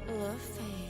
Love fame.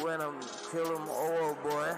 when I'm kill 'em all, boy.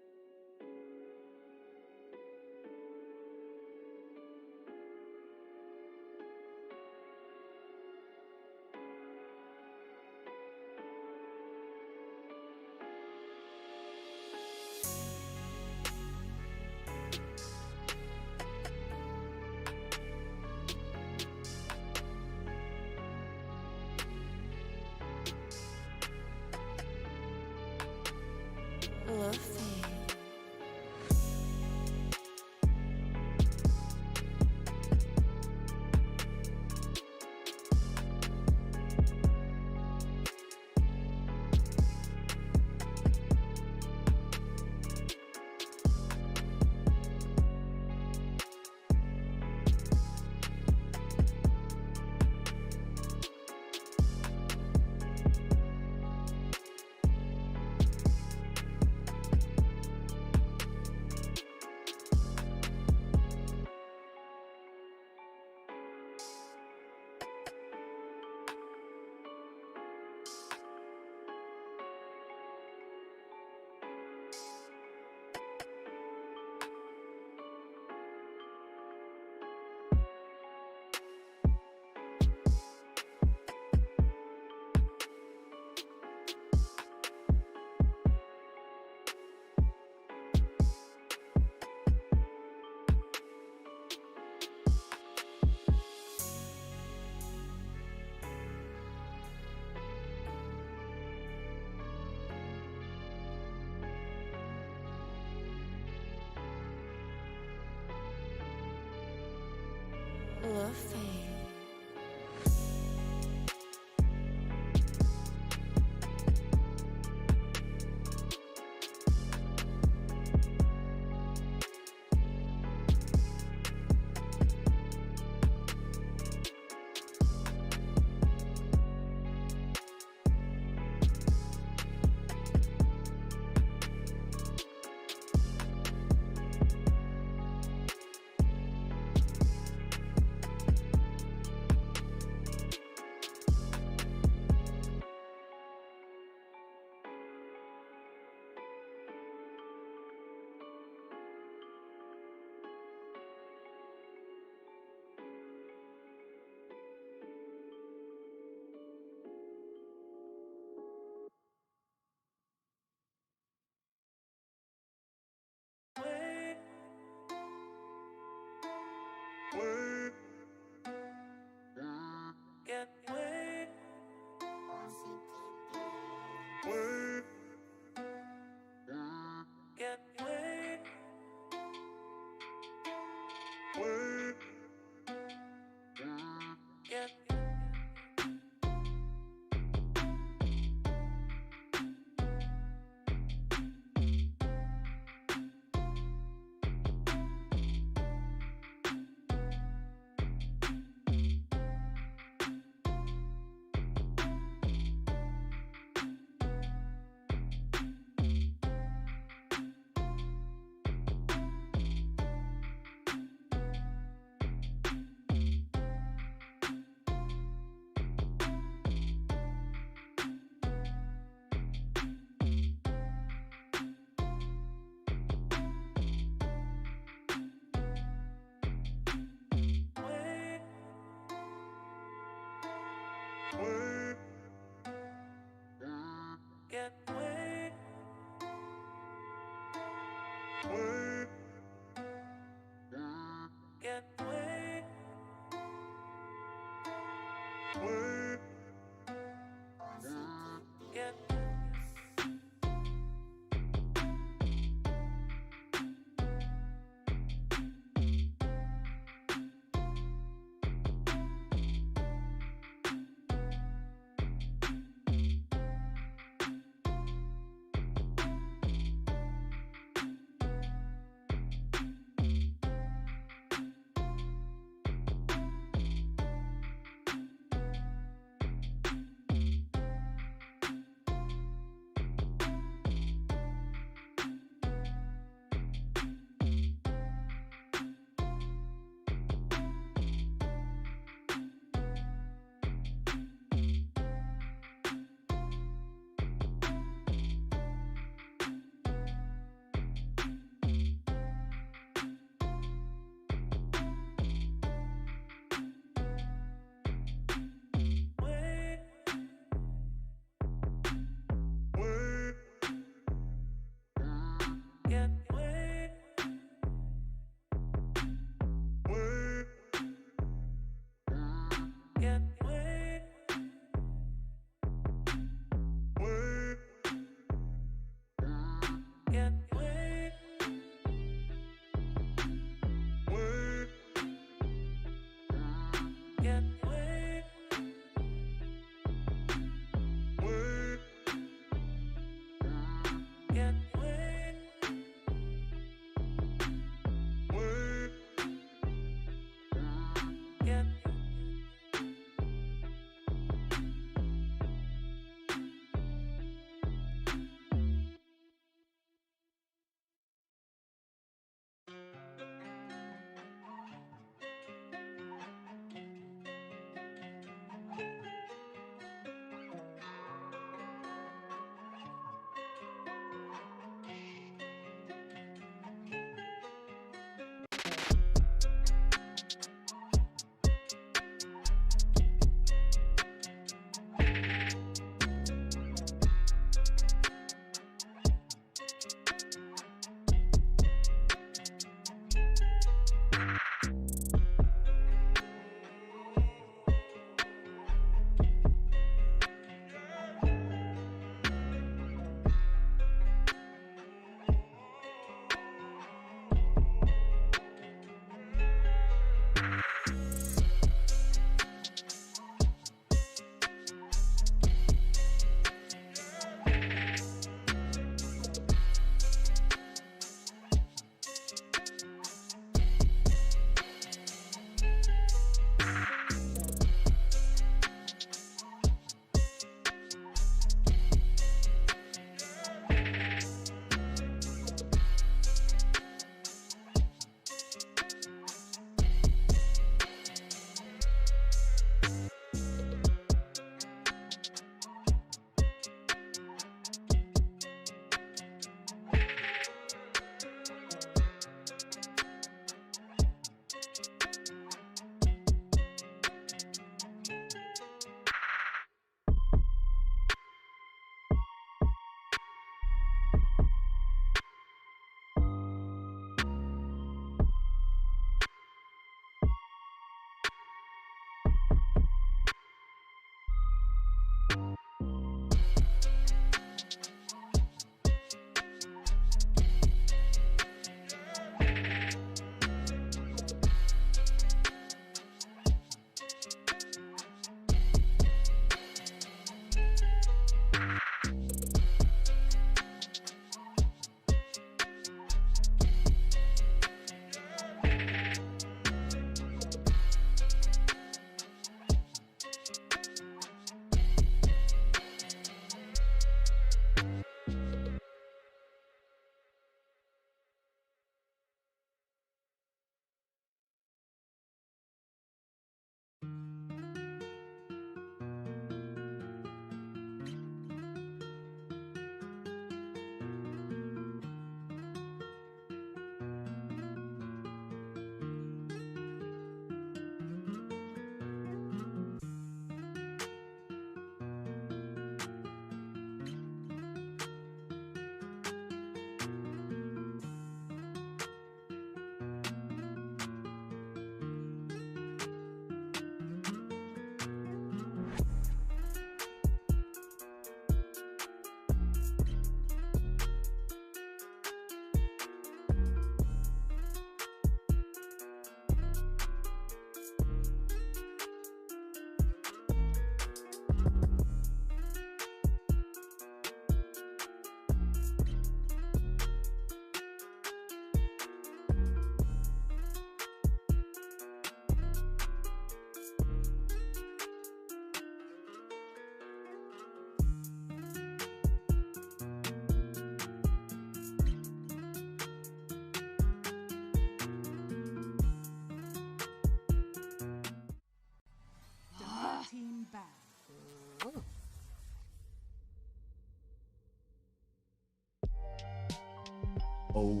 Oh,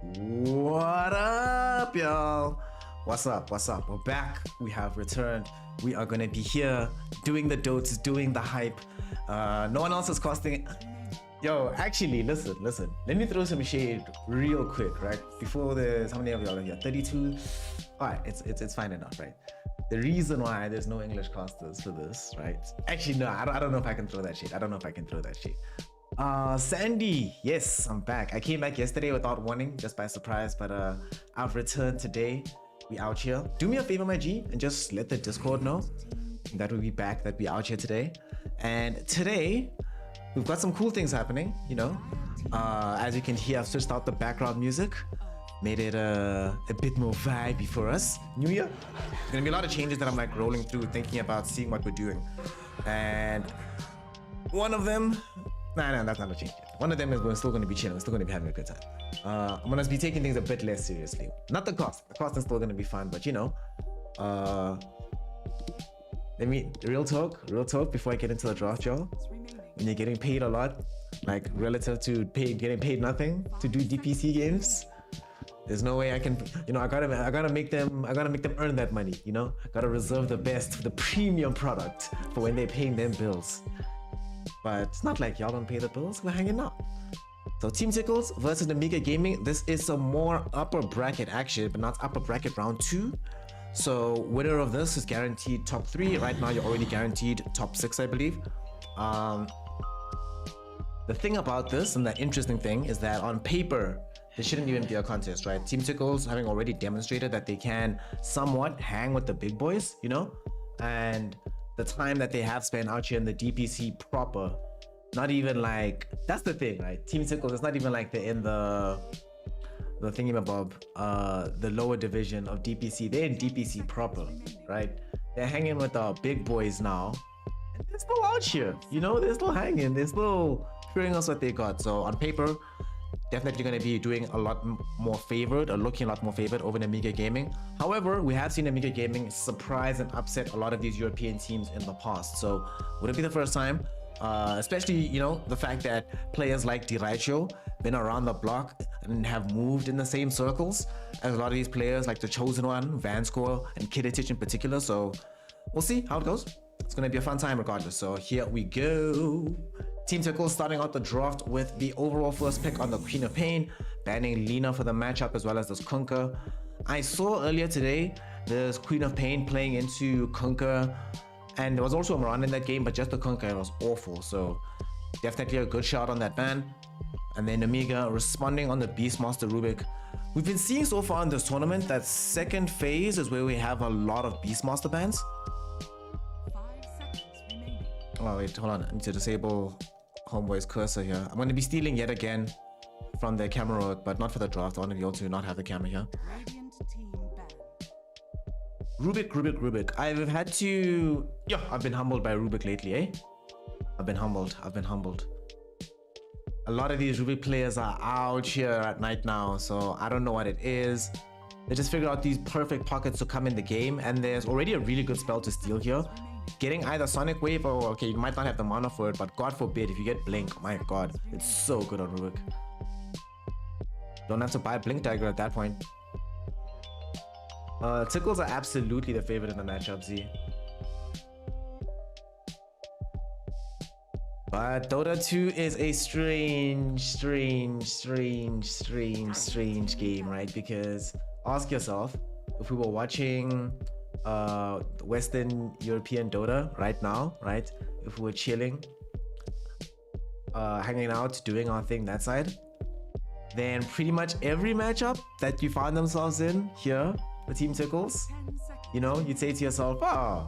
what up, y'all? What's up? What's up? We're back. We have returned. We are going to be here doing the dotes, doing the hype. No one else is costing. Yo, actually, listen. Let me throw some shade real quick, right? Before there's, how many of y'all are here? 32? All right, it's fine enough, right? The reason why there's no English casters for this, right? Actually, no, I don't know if I can throw that shade. Sandy, yes, I'm back. I came back yesterday without warning, just by surprise, but I've returned today. We out here. Do me a favor, my G, and just let the Discord know that we'll be back, that we out here today. And today, we've got some cool things happening, you know. As you can hear, I've switched out the background music, made it a bit more vibey for us. New Year. There's gonna be a lot of changes that I'm like rolling through, thinking about, seeing what we're doing. And one of them, nah, that's not a change yet. One of them is we're still gonna be chilling, we're still gonna be having a good time. I'm gonna be taking things a bit less seriously. Not the cost is still gonna be fun, but you know, real talk before I get into the draft, y'all. When you're getting paid a lot, like relative to getting paid nothing to do DPC games, there's no way I can, you know, I gotta make them earn that money, you know. I gotta reserve the best for the premium product for when they're paying them bills. But it's not like y'all don't pay the bills, we're hanging out. So Team Tickles versus Nemiga Gaming. This is some more upper bracket action, but not upper bracket round 2. So winner of this is guaranteed top 3. Right now you're already guaranteed top 6, I believe. The thing about this, and the interesting thing, is that on paper there shouldn't even be a contest, right? Team Tickles having already demonstrated that they can somewhat hang with the big boys, you know, and the time that they have spent out here in the DPC proper, not even like, that's the thing, right? Team Tickles, it's not even like they're in the thingamabob, the lower division of DPC. They're in DPC proper, right? They're hanging with the big boys now, and they're still out here, you know. They're still hanging, they're still showing us what they got. So on paper, definitely going to be doing a lot more favored, or looking a lot more favored over Nemiga Gaming. However, we have seen Nemiga Gaming surprise and upset a lot of these European teams in the past, so would it be the first time? Especially, you know, the fact that players like D2CL been around the block and have moved in the same circles as a lot of these players, like the Chosen One, Vanscore, and Kidditich in particular. So we'll see how it goes. It's gonna be a fun time regardless. So here we go. Team Tickles starting out the draft with the overall first pick on the Queen of Pain, banning Lina for the matchup as well as this Kunkka. I saw earlier today this Queen of Pain playing into Kunkka, and there was also a Moran in that game, but just the Kunkka was awful. So definitely a good shot on that ban. And then Nemiga responding on the Beastmaster Rubik. We've been seeing so far in this tournament that second phase is where we have a lot of Beastmaster bans. 5 seconds remaining. Oh wait, hold on, I need to disable Homeboy's cursor here. I'm going to be stealing yet again from the camera work, but not for the draft. I want to be able to not have the camera here. Radiant team banned. Rubik. I've had to... Yeah, I've been humbled by Rubik lately, eh? I've been humbled. A lot of these Rubik players are out here at night now, so I don't know what it is. They just figured out these perfect pockets to come in the game, and there's already a really good spell to steal here. Getting either Sonic Wave or, okay, you might not have the mana for it, but God forbid if you get Blink, my God, it's so good on Rubik. Don't have to buy Blink Dagger at that point. Tickles are absolutely the favorite in the matchup, Z. But Dota 2 is a strange game, right? Because ask yourself, if we were watching Western European Dota right now, right? If we were chilling, hanging out, doing our thing that side, then pretty much every matchup that you find themselves in here, the Team Tickles, 10 seconds. you know, you'd say to yourself, oh,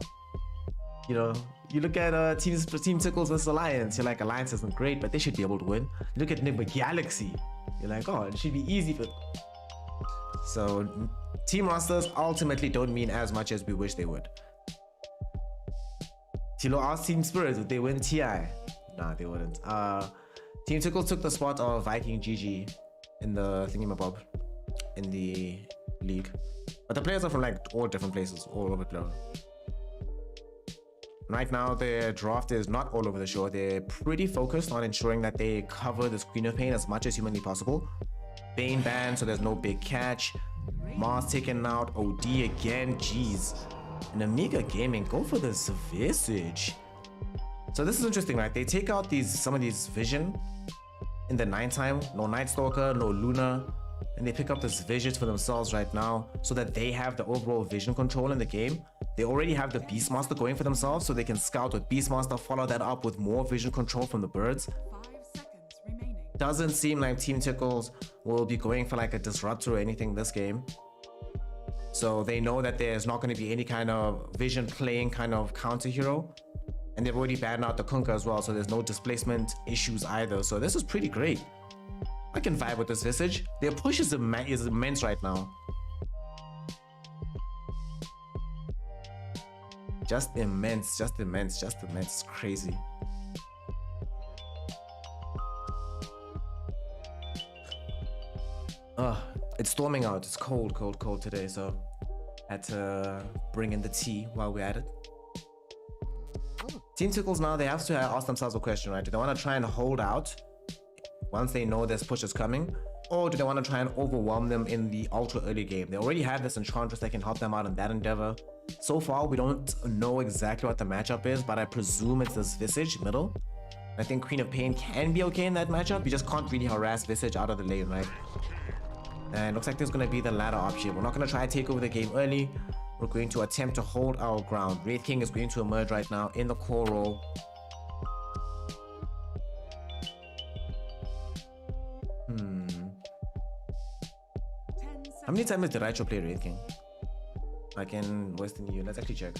you know, you look at Team Tickles versus Alliance, you're like, Alliance isn't great, but they should be able to win. You look at Nemiga Galaxy, you're like, oh, it should be easy for... So team rosters ultimately don't mean as much as we wish they would. Tilo asked Team Spirit, would they win TI? Nah, they wouldn't. Team Tickles took the spot of Viking GG in the thingamabob, in the league. But the players are from like all different places, all over the globe. Right now, their draft is not all over the show. They're pretty focused on ensuring that they cover this Queen of Pain as much as humanly possible. Bane banned, so there's no big catch. Mars taken out. OD again. Jeez. Nemiga Gaming, go for this Visage. So this is interesting, right? They take out some of these Vision in the nighttime. No Night Stalker, no Luna. And they pick up this Visage for themselves right now so that they have the overall vision control in the game. They already have the Beastmaster going for themselves, so they can scout with Beastmaster, follow that up with more vision control from the birds. 5 seconds remaining. Doesn't seem like Team Tickles will be going for like a disruptor or anything this game. So they know that there's not going to be any kind of vision playing kind of counter hero. And they've already banned out the Kunkka as well, so there's no displacement issues either. So this is pretty great. I can vibe with this Visage. Their push is immense right now. Just immense, just immense, just immense. It's crazy. It's storming out. It's cold, cold, cold today, so I had to bring in the tea while we're at it. Team Tickles now, they have to ask themselves a question, right? Do they want to try and hold out once they know this push is coming? Or do they want to try and overwhelm them in the ultra early game? They already have this Enchantress that can help them out in that endeavor. So far, we don't know exactly what the matchup is, but I presume it's this Visage middle. I think Queen of Pain can be okay in that matchup. You just can't really harass Visage out of the lane, right? And looks like there's going to be the latter option. We're not going to try to take over the game early. We're going to attempt to hold our ground. Wraith King is going to emerge right now in the core role. How many times did Raichu play Wraith King? Like in Western EU? Let's actually check.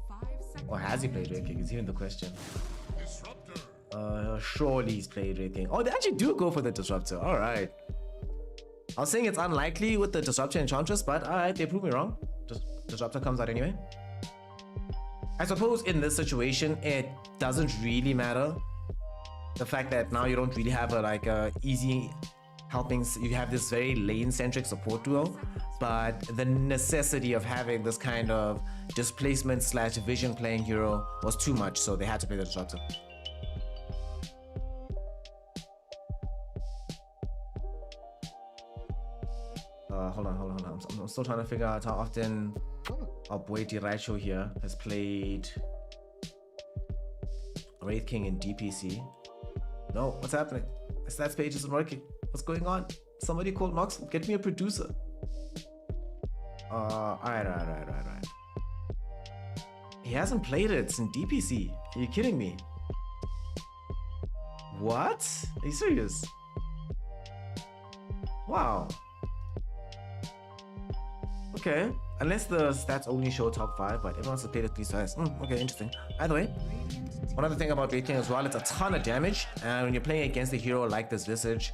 5 seconds. Or has he played Wraith King? Is even the question. Surely he's played Wraith King. Oh, they actually do go for the Disruptor. Alright. I was saying it's unlikely with the Disruptor Enchantress, but alright, they proved me wrong. Disruptor comes out anyway. I suppose in this situation, it doesn't really matter. The fact that now you don't really have a easy helping, you have this very lane-centric support duo, but the necessity of having this kind of displacement slash vision playing hero was too much, so they had to play the Disruptor. Hold on. I'm still trying to figure out how often our boy Raichu here has played Wraith King in DPC. No, what's happening? My stats page isn't working. What's going on? Somebody call Nox, get me a producer. Alright. He hasn't played it in DPC. Are you kidding me? What? Are you serious? Wow. Okay, unless the stats only show top 5, but everyone's played it 3 times. Okay, interesting. Either way, one other thing about Wraith King as well, it's a ton of damage, and when you're playing against a hero like this Visage,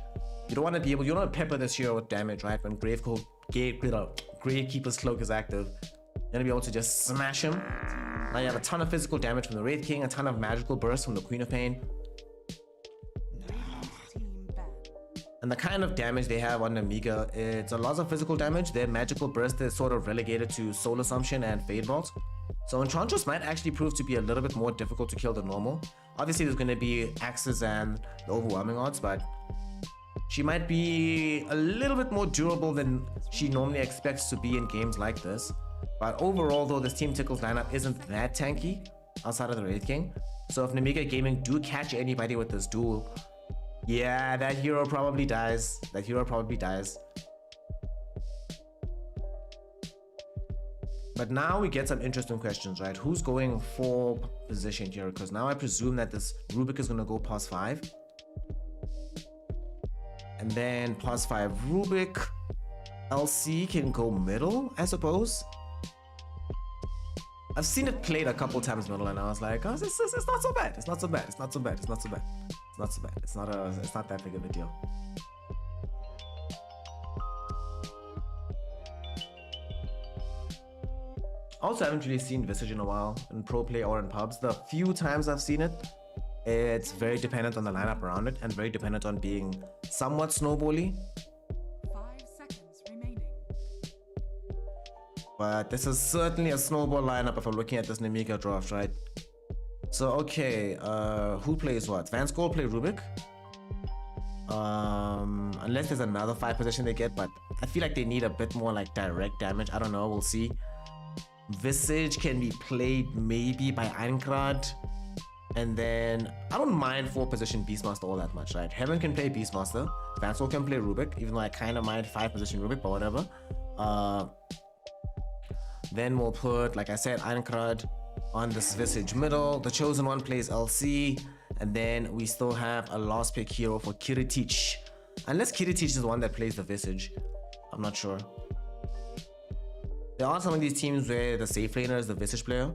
you don't want to pepper this hero with damage, right? When Gravekeeper's Cloak is active, you're gonna be able to just smash him. Now you have a ton of physical damage from the Wraith King, a ton of magical bursts from the Queen of Pain. And the kind of damage they have on Nemiga, it's a lot of physical damage. Their magical burst is sort of relegated to Soul Assumption and Fade Bolt. So Enchantress might actually prove to be a little bit more difficult to kill than normal. Obviously there's going to be axes and the overwhelming odds, but she might be a little bit more durable than she normally expects to be in games like this. But overall though, this Team Tickles lineup isn't that tanky outside of the Wraith King. So if Nemiga Gaming do catch anybody with this duel, yeah, that hero probably dies. But now we get some interesting questions, right? Who's going for position here? Because now I presume that this Rubik is going to go past 5. And then past 5 Rubik. LC can go middle, I suppose. I've seen it played a couple times middle and I was like, oh, it's not so bad. It's not that big of a deal. Also, I haven't really seen Visage in a while in pro play or in pubs. The few times I've seen it, it's very dependent on the lineup around it and very dependent on being somewhat snowbally. 5 seconds remaining. But this is certainly a snowball lineup if I'm looking at this Nemiga draft, right? So, okay, who plays what? Van Skull play Rubik. Unless there's another 5 position they get, but I feel like they need a bit more like direct damage. I don't know, we'll see. Visage can be played maybe by Einkrad. And then, I don't mind 4 position Beastmaster all that much, right? Heaven can play Beastmaster. Van Skull can play Rubik, even though I kind of mind 5 position Rubik, but whatever. Then we'll put, like I said, Einkrad on this Visage middle. The Chosen One plays LC. And then we still have a last pick hero for Kiritich. Unless Kiritich is the one that plays the Visage. I'm not sure. There are some of these teams where the safe laner is the Visage player.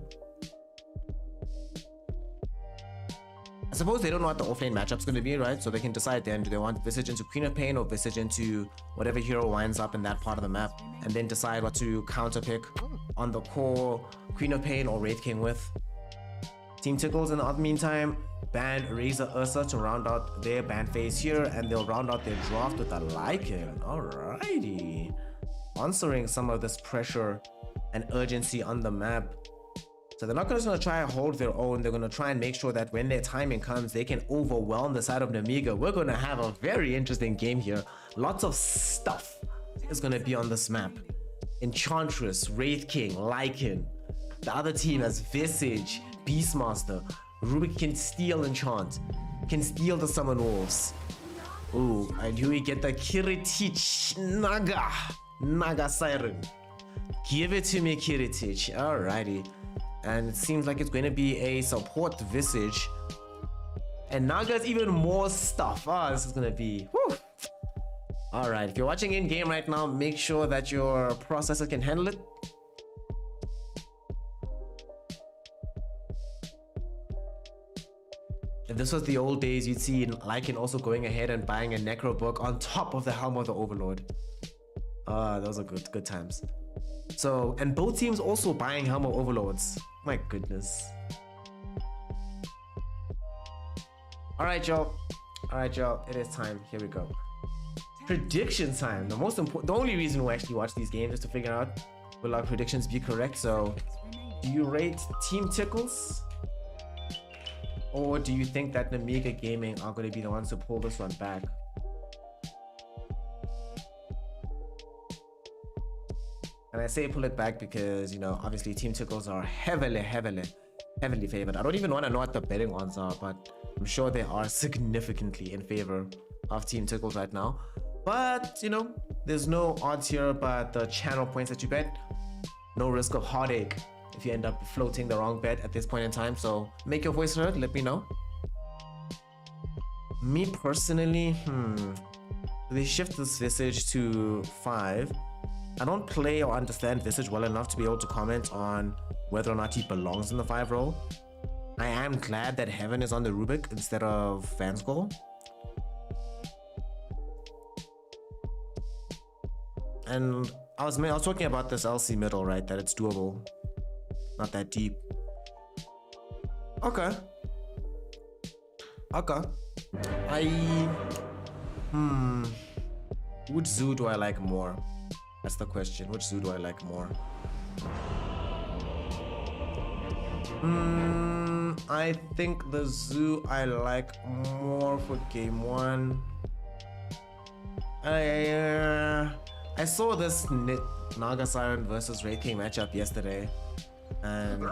I suppose they don't know what the offlane matchup's going to be, right? So they can decide then, do they want Visage into Queen of Pain or Visage into whatever hero winds up in that part of the map, and then decide what to counter pick on the core Queen of Pain or Wraith King with. Team Tickles in the meantime ban Razor Ursa to round out their ban phase here, and they'll round out their draft with a Lycan. Alrighty. Answering some of this pressure and urgency on the map. So they're not just going to try and hold their own. They're going to try and make sure that when their timing comes, they can overwhelm the side of Nemiga. We're going to have a very interesting game here. Lots of stuff is going to be on this map. Enchantress, Wraith King, Lycan. The other team has Visage, Beastmaster. Rubik can steal Enchant. Can steal the Summon Wolves. Ooh, and here we get the Kiritich Naga Siren. Give it to me, Kiritich. Alrighty. And it seems like it's going to be a support Visage. And Naga's even more stuff. Ah, this is going to be... Whew. Alright, if you're watching in-game right now, make sure that your processor can handle it. If this was the old days, you'd see Lycan also going ahead and buying a Necro book on top of the Helm of the Overlord. Those are good times. So, and both teams also buying Helm of Overlords. My goodness. Alright, y'all. It is time. Here we go. Prediction time. The most important, the only reason we actually watch these games is to figure out will our predictions be correct. So, do you rate Team Tickles? Or do you think that Nemiga Gaming are going to be the ones to pull this one back? And I say pull it back because, you know, obviously Team Tickles are heavily favored. I don't even want to know what the betting odds are, but I'm sure they are significantly in favor of Team Tickles right now. But, you know, there's no odds here but the channel points that you bet. No risk of heartache if you end up floating the wrong bet at this point in time. So make your voice heard, let me know. Me personally, they shift this Visage to 5. I don't play or understand Visage well enough to be able to comment on whether or not he belongs in the 5 role. I am glad that Heaven is on the Rubik instead of Vanskull. And I was talking about this LC middle, right? That it's doable. Not that deep. Okay. Which zoo do I like more? That's the question. Which zoo do I like more? I think the zoo I like more for game 1. I saw this Naga Siren versus Wraith King matchup yesterday, and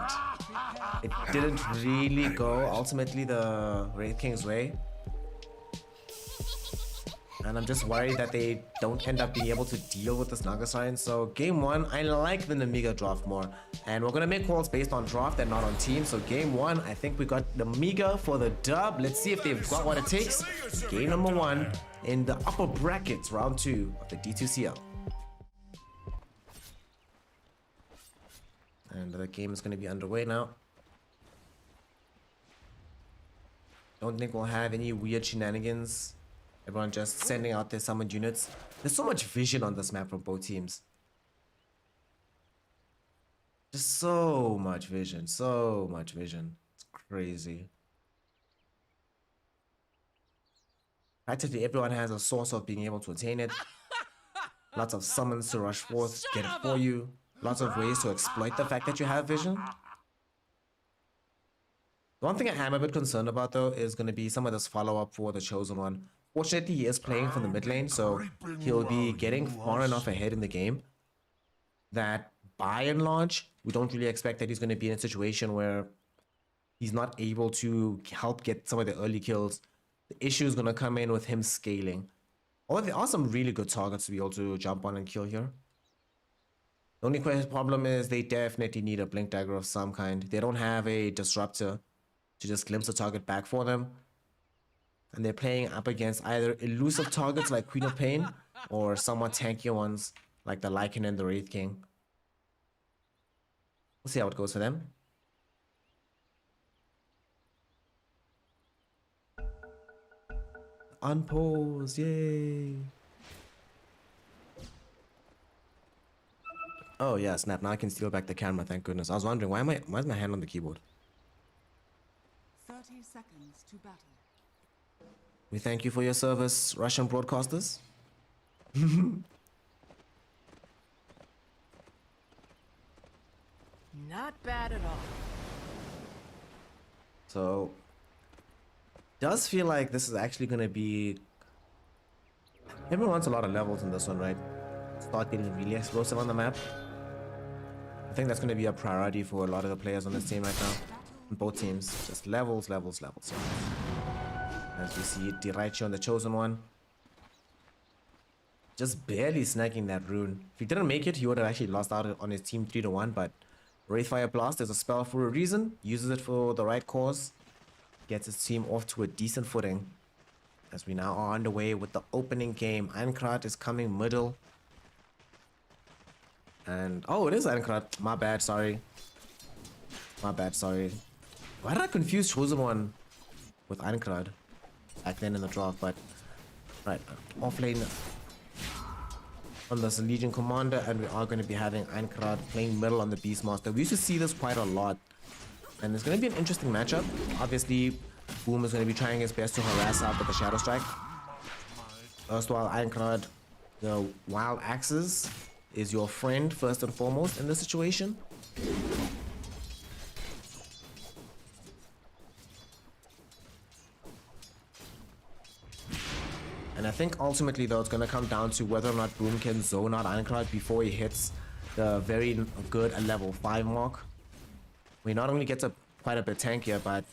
it didn't really go ultimately the Wraith King's way. And I'm just worried that they don't end up being able to deal with this Naga Siren. So game 1, I like the Nemiga draft more. And we're gonna make calls based on draft and not on team. So game 1, I think we got Nemiga for the dub. Let's see if they've got what it takes. Game number 1 in the upper brackets, round 2 of the D2CL. And the game is gonna be underway now. Don't think we'll have any weird shenanigans. Everyone just sending out their summoned units. There's so much vision on this map from both teams. Just so much vision. It's crazy. Practically everyone has a source of being able to attain it. Lots of summons to rush forth, get it for you. Lots of ways to exploit the fact that you have vision. The one thing I am a bit concerned about though is going to be some of this follow-up for the Chosen One. Fortunately, he is playing from the mid lane, so he'll be getting far enough ahead in the game that by and large, we don't really expect that he's going to be in a situation where he's not able to help get some of the early kills. The issue is going to come in with him scaling. Or there are some really good targets to be able to jump on and kill here. The only problem is they definitely need a blink dagger of some kind. They don't have a disruptor to just glimpse the target back for them. And they're playing up against either elusive targets like Queen of Pain or somewhat tankier ones like the Lycan and the Wraith King. We'll see how it goes for them. Unpause, yay. Oh yeah, snap, now I can steal back the camera, thank goodness. I was wondering, why is my hand on the keyboard? 30 seconds to battle. We thank you for your service, Russian broadcasters. Not bad at all. So, does feel like this is actually going to be... Everyone wants a lot of levels in this one, right? Start getting really explosive on the map. I think that's going to be a priority for a lot of the players on this team right now. On both teams. Just levels, levels, levels. As we see Diraichi on the Chosen One. Just barely snagging that rune. If he didn't make it, he would have actually lost out on his team 3-1, but Wraithfire Blast is a spell for a reason. Uses it for the right cause. Gets his team off to a decent footing. As we now are underway with the opening game. Einkrat is coming middle. And, oh, it is Einkrat. My bad, sorry. My bad, sorry. Why did I confuse Chosen One with Einkrat back then in the draft? But, right, off lane on this Legion Commander, and we are going to be having Einkrat playing middle on the Beastmaster. We used to see this quite a lot, and it's going to be an interesting matchup. Obviously, Boom is going to be trying his best to harass out with the Shadow Strike. Erstwhile Einkrat, the Wild Axes, is your friend first and foremost in this situation. And I think ultimately though it's going to come down to whether or not Boom can zone out Einkrat before he hits the very good level 5 mark. We not only get to quite a bit tankier, but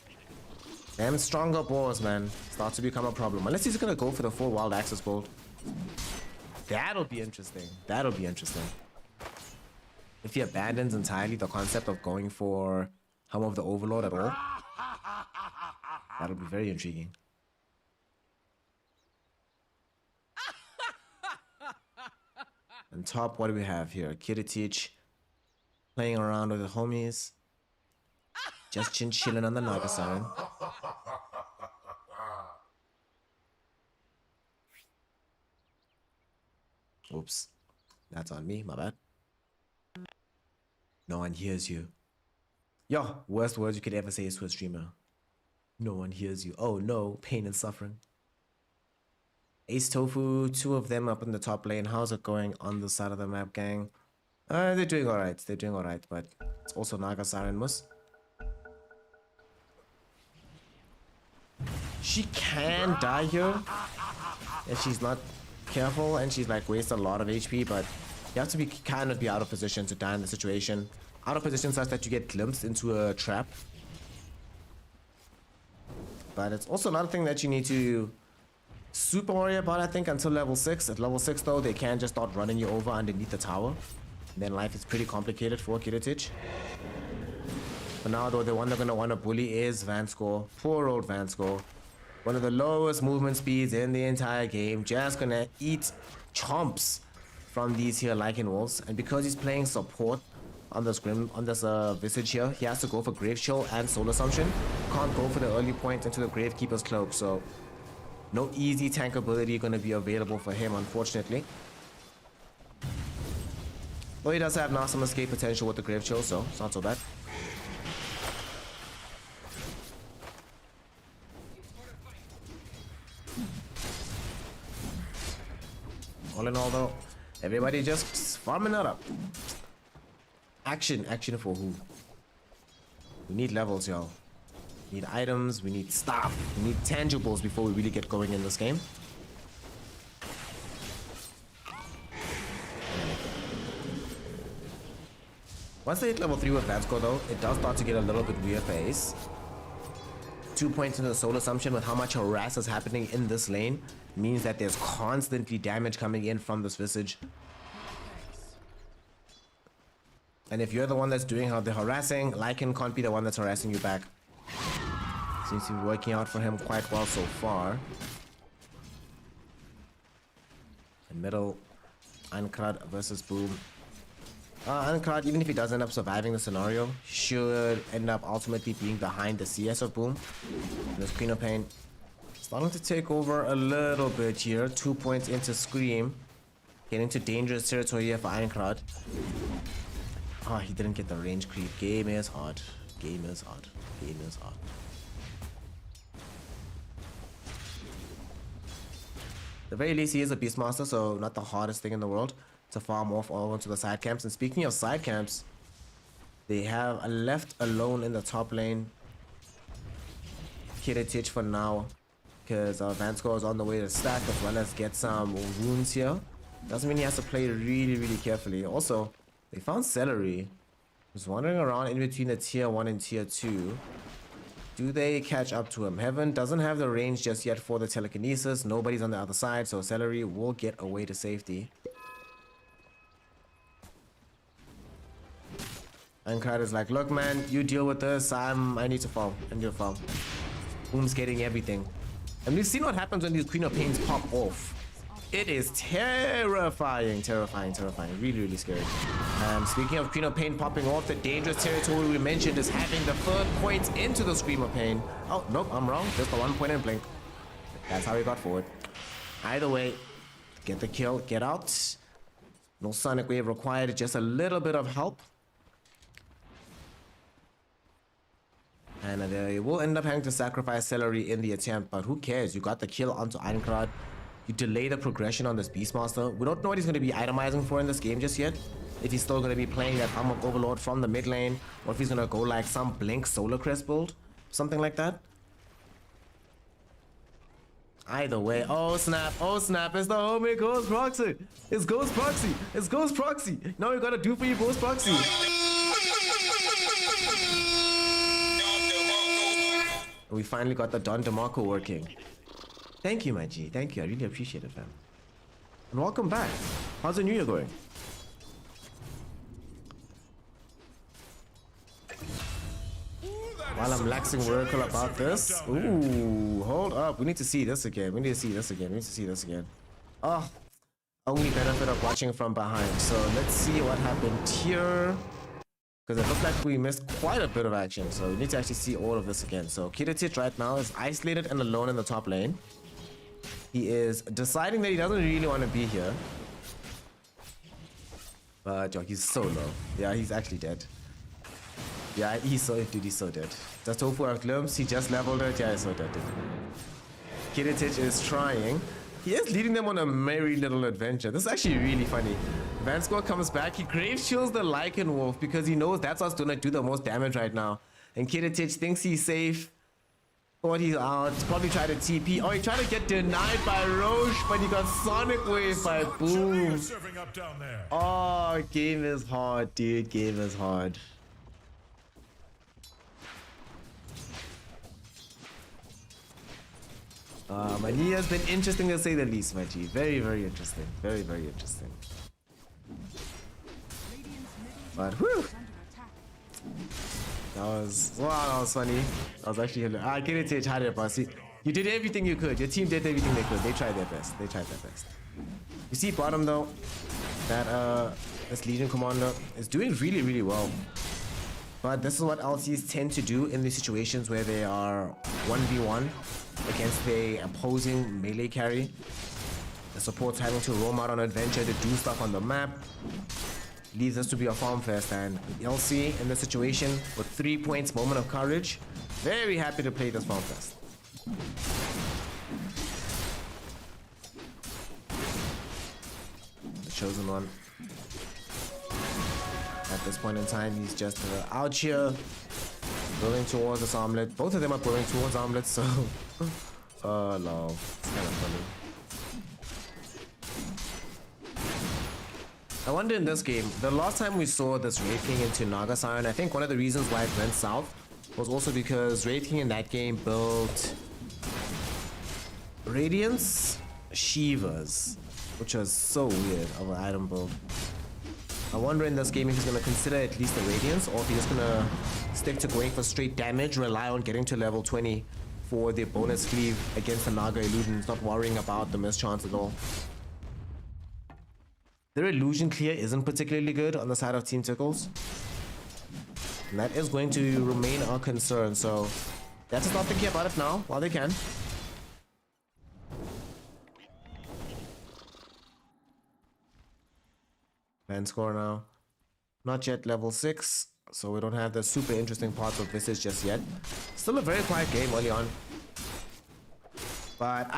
them stronger balls, man, start to become a problem. Unless he's going to go for the full Wild Axis build. That'll be interesting. That'll be interesting. If he abandons entirely the concept of going for Helm of the Overlord at all, that'll be very intriguing. And top, what do we have here? Kiritich playing around with the homies. Just chilling on the Naga Siren. Oops. That's on me, my bad. No one hears you. Yo, worst words you could ever say is to a streamer. No one hears you. Oh no, pain and suffering. Ace Tofu, 2 of them up in the top lane. How's it going on the side of the map, gang? They're doing alright. They're doing alright, but it's also Naga Siren Mus. She can die here if she's not careful, and she's like wastes a lot of HP, but you have to be kind of be out of position to die in the situation. Out of position such that you get glimpsed into a trap. But it's also another thing that you need to super worry about, I think, until level 6. At level 6 though, they can just start running you over underneath the tower. And then life is pretty complicated for Kiritich. For now though, the one they're going to want to bully is Vansko. Poor old Vansko. One of the lowest movement speeds in the entire game. Just gonna eat chomps from these here Lycan Wolves. And because he's playing support on this Visage here, he has to go for Grave Chill and Soul Assumption. Can't go for the early point into the Gravekeeper's Cloak, so no easy tank ability gonna be available for him, unfortunately. Though he does have now some escape potential with the Grave Chill, so it's not so bad. All in all though, everybody just farming it up. Action for who? We need levels, y'all. We need items, we need stuff, we need tangibles before we really get going in this game. Once they hit level 3 with Vansko though, it does start to get a little bit weird for Ace. 2 points into the Soul Assumption with how much harass is happening in this lane means that there's constantly damage coming in from this Visage. And if you're the one that's doing the harassing, Lycan can't be the one that's harassing you back. Seems to be working out for him quite well so far. In middle, Einkrat versus Boom. Uncard, even if he does end up surviving the scenario, should end up ultimately being behind the CS of Boom. There's Queen of Pain starting to take over a little bit here. 2 points into Scream. Getting into dangerous territory here for Ironclad. Oh, he didn't get the range creep. Game is hard. Game is hard. Game is hard. At the very least, he is a Beastmaster, so not the hardest thing in the world to farm off all onto the side camps. And speaking of side camps, they have a left alone in the top lane. Kiritich for now, because Vansko is on the way to stack as well as get some wounds here. Doesn't mean he has to play really carefully. Also, they found Celery. He's wandering around in between the tier 1 and tier 2. Do they catch up to him? Heaven doesn't have the range just yet for the telekinesis. Nobody's on the other side, so Celery will get away to safety. And Crowd is like, look man, you deal with this. I need to farm. I need to farm. Boom's getting everything. And we've seen what happens when these Queen of Pains pop off. It is terrifying. Really scary. Speaking of Queen of Pain popping off, the dangerous territory we mentioned is having the third point into the Scream of Pain. Oh, nope, I'm wrong. Just the 1 point and blink. That's how he got forward. Either way, get the kill, get out. No Sonic Wave required, just a little bit of help. And they will end up having to sacrifice Celery in the attempt, but who cares? You got the kill onto Ironclad. You delay the progression on this Beastmaster. We don't know what he's going to be itemizing for in this game just yet. If he's still going to be playing that Arm of Overlord from the mid lane, or if he's going to go like some Blink Solar Crest build, something like that. Either way, oh snap, it's the homie Ghost Proxy. It's Ghost Proxy, it's Ghost Proxy. Now we gotta do for you, Ghost Proxy. We finally got the Don DeMarco working. Thank you, my G. Thank you. I really appreciate it, fam. And welcome back. How's the new year going? While I'm laxing Oracle about this. Ooh, hold up. We need to see this again. Oh, only benefit of watching from behind. So let's see what happened here. Because it looked like we missed quite a bit of action. So we need to actually see all of this again. So Kiritich right now is isolated and alone in the top lane. He is deciding that he doesn't really want to be here. But yo, he's so low. Yeah, he's actually dead. Yeah, he's so dead. Just hope for a glimpse. He just leveled it. Yeah, he's so dead. Kiritich is trying. He is leading them on a merry little adventure. This is actually really funny. Vansko comes back. He grave chills the Lycan Wolf because he knows that's what's gonna do the most damage right now. And Kiritich thinks he's safe. Thought he's out. Probably tried to TP. Oh, he tried to get denied by Roche, but he got Sonic Wave by Boom. Oh, game is hard, dude. Game is hard. My knee has been interesting to say the least, my G. Very interesting. Very interesting. But whew. That was funny. That was actually Kiritich had it, boss. You did everything you could. Your team did everything they could. They tried their best. You see bottom though, that this Legion Commander is doing really well. But this is what LCs tend to do in these situations where they are 1v1 against the opposing melee carry. The support's having to roam out on adventure to do stuff on the map. Leads us to be a farm fest, and LC in this situation with 3 points, moment of courage. Very happy to play this farm fest. The chosen one. At this point in time, he's just out here building towards this omelet. Both of them are building towards omelets, so oh no, it's kind of funny. I wonder in this game, the last time we saw this Wraith King into Naga Siren, I think one of the reasons why it went south was also because Wraith King in that game built Radiance Shivas, which was so weird of an item build. I wonder in this game if he's going to consider at least the Radiance, or if he's just going to stick to going for straight damage, rely on getting to level 20 for the bonus cleave against the Naga Illusions, not worrying about the mischance at all. Their illusion clear isn't particularly good on the side of Team Tickles. And that is going to remain a concern, so they have to start thinking about it now while they can. Man score now. Not yet level 6, so we don't have the super interesting parts of Visage just yet. Still a very quiet game early on. But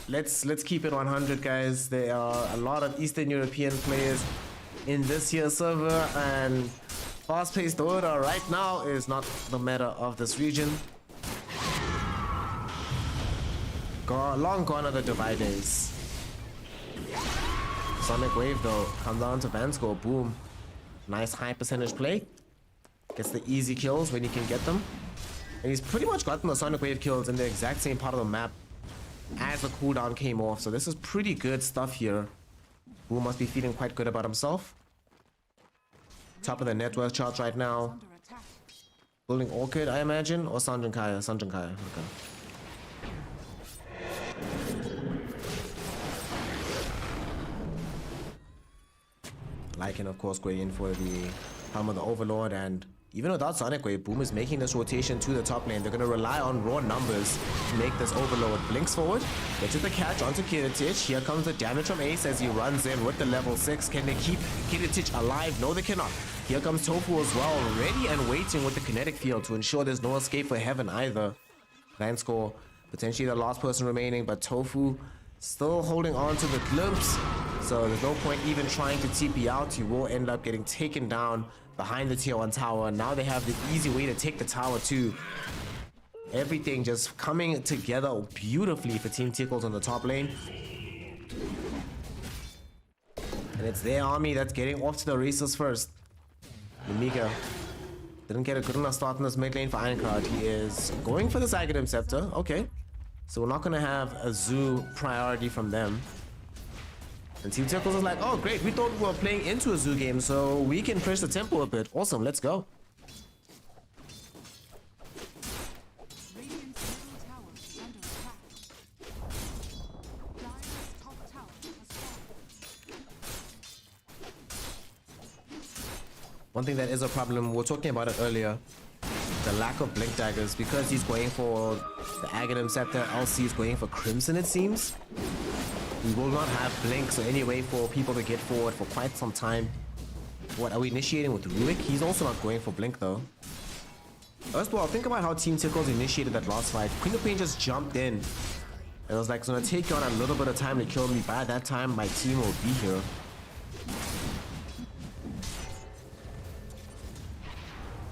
let's keep it 100, guys. There are a lot of Eastern European players in this year's server, and fast-paced order right now is not the meta of this region. Long gone are the Divide days. Sonic Wave though, come down to Vanscore, boom. Nice high percentage play. Gets the easy kills when he can get them. And he's pretty much gotten the Sonic Wave kills in the exact same part of the map as the cooldown came off. So this is pretty good stuff here. Boom must be feeling quite good about himself. Top of the net worth charts right now. Under attack. Building Orchid, I imagine, or Sandrankaya. Sandrankaya, okay. Lycan, of course, going in for the Helm of the Overlord, and even without Sonic Wave, Boom is making this rotation to the top lane. They're going to rely on raw numbers to make this Overlord. Blinks forward, gets the catch onto Kiritich. Here comes the damage from Ace as he runs in with the level 6. Can they keep Kiritich alive? No, they cannot. Here comes Tofu as well, ready and waiting with the kinetic field to ensure there's no escape for Heaven either. Vanscore, potentially the last person remaining, but Tofu still holding on to the glimpse. So there's no point even trying to TP out. You will end up getting taken down behind the tier 1 tower. Now they have the easy way to take the tower too. Everything just coming together beautifully for Team Tickles on the top lane. And it's their army that's getting off to the races first. Nemiga didn't get a good enough start in this mid lane for Ironclad. He is going for the Aghanim Scepter. Okay. So we're not going to have a zoo priority from them. And Team Tickles is like, oh great, we thought we were playing into a zoo game, so we can push the tempo a bit. Awesome, let's go. Radiant's middle tower is under attack. Dire's top tower has fallen. One thing that is a problem, we were talking about it earlier, the lack of blink daggers. Because he's going for the Aghanim Scepter, LC is going for Crimson, it seems. We will not have blink, so any way for people to get forward for quite some time. What are we initiating with Ruik? He's also not going for blink though. First of all, think about how Team Tickles initiated that last fight. Queen of Pain just jumped in. It was like, it's gonna take you on a little bit of time to kill me. By that time, my team will be here.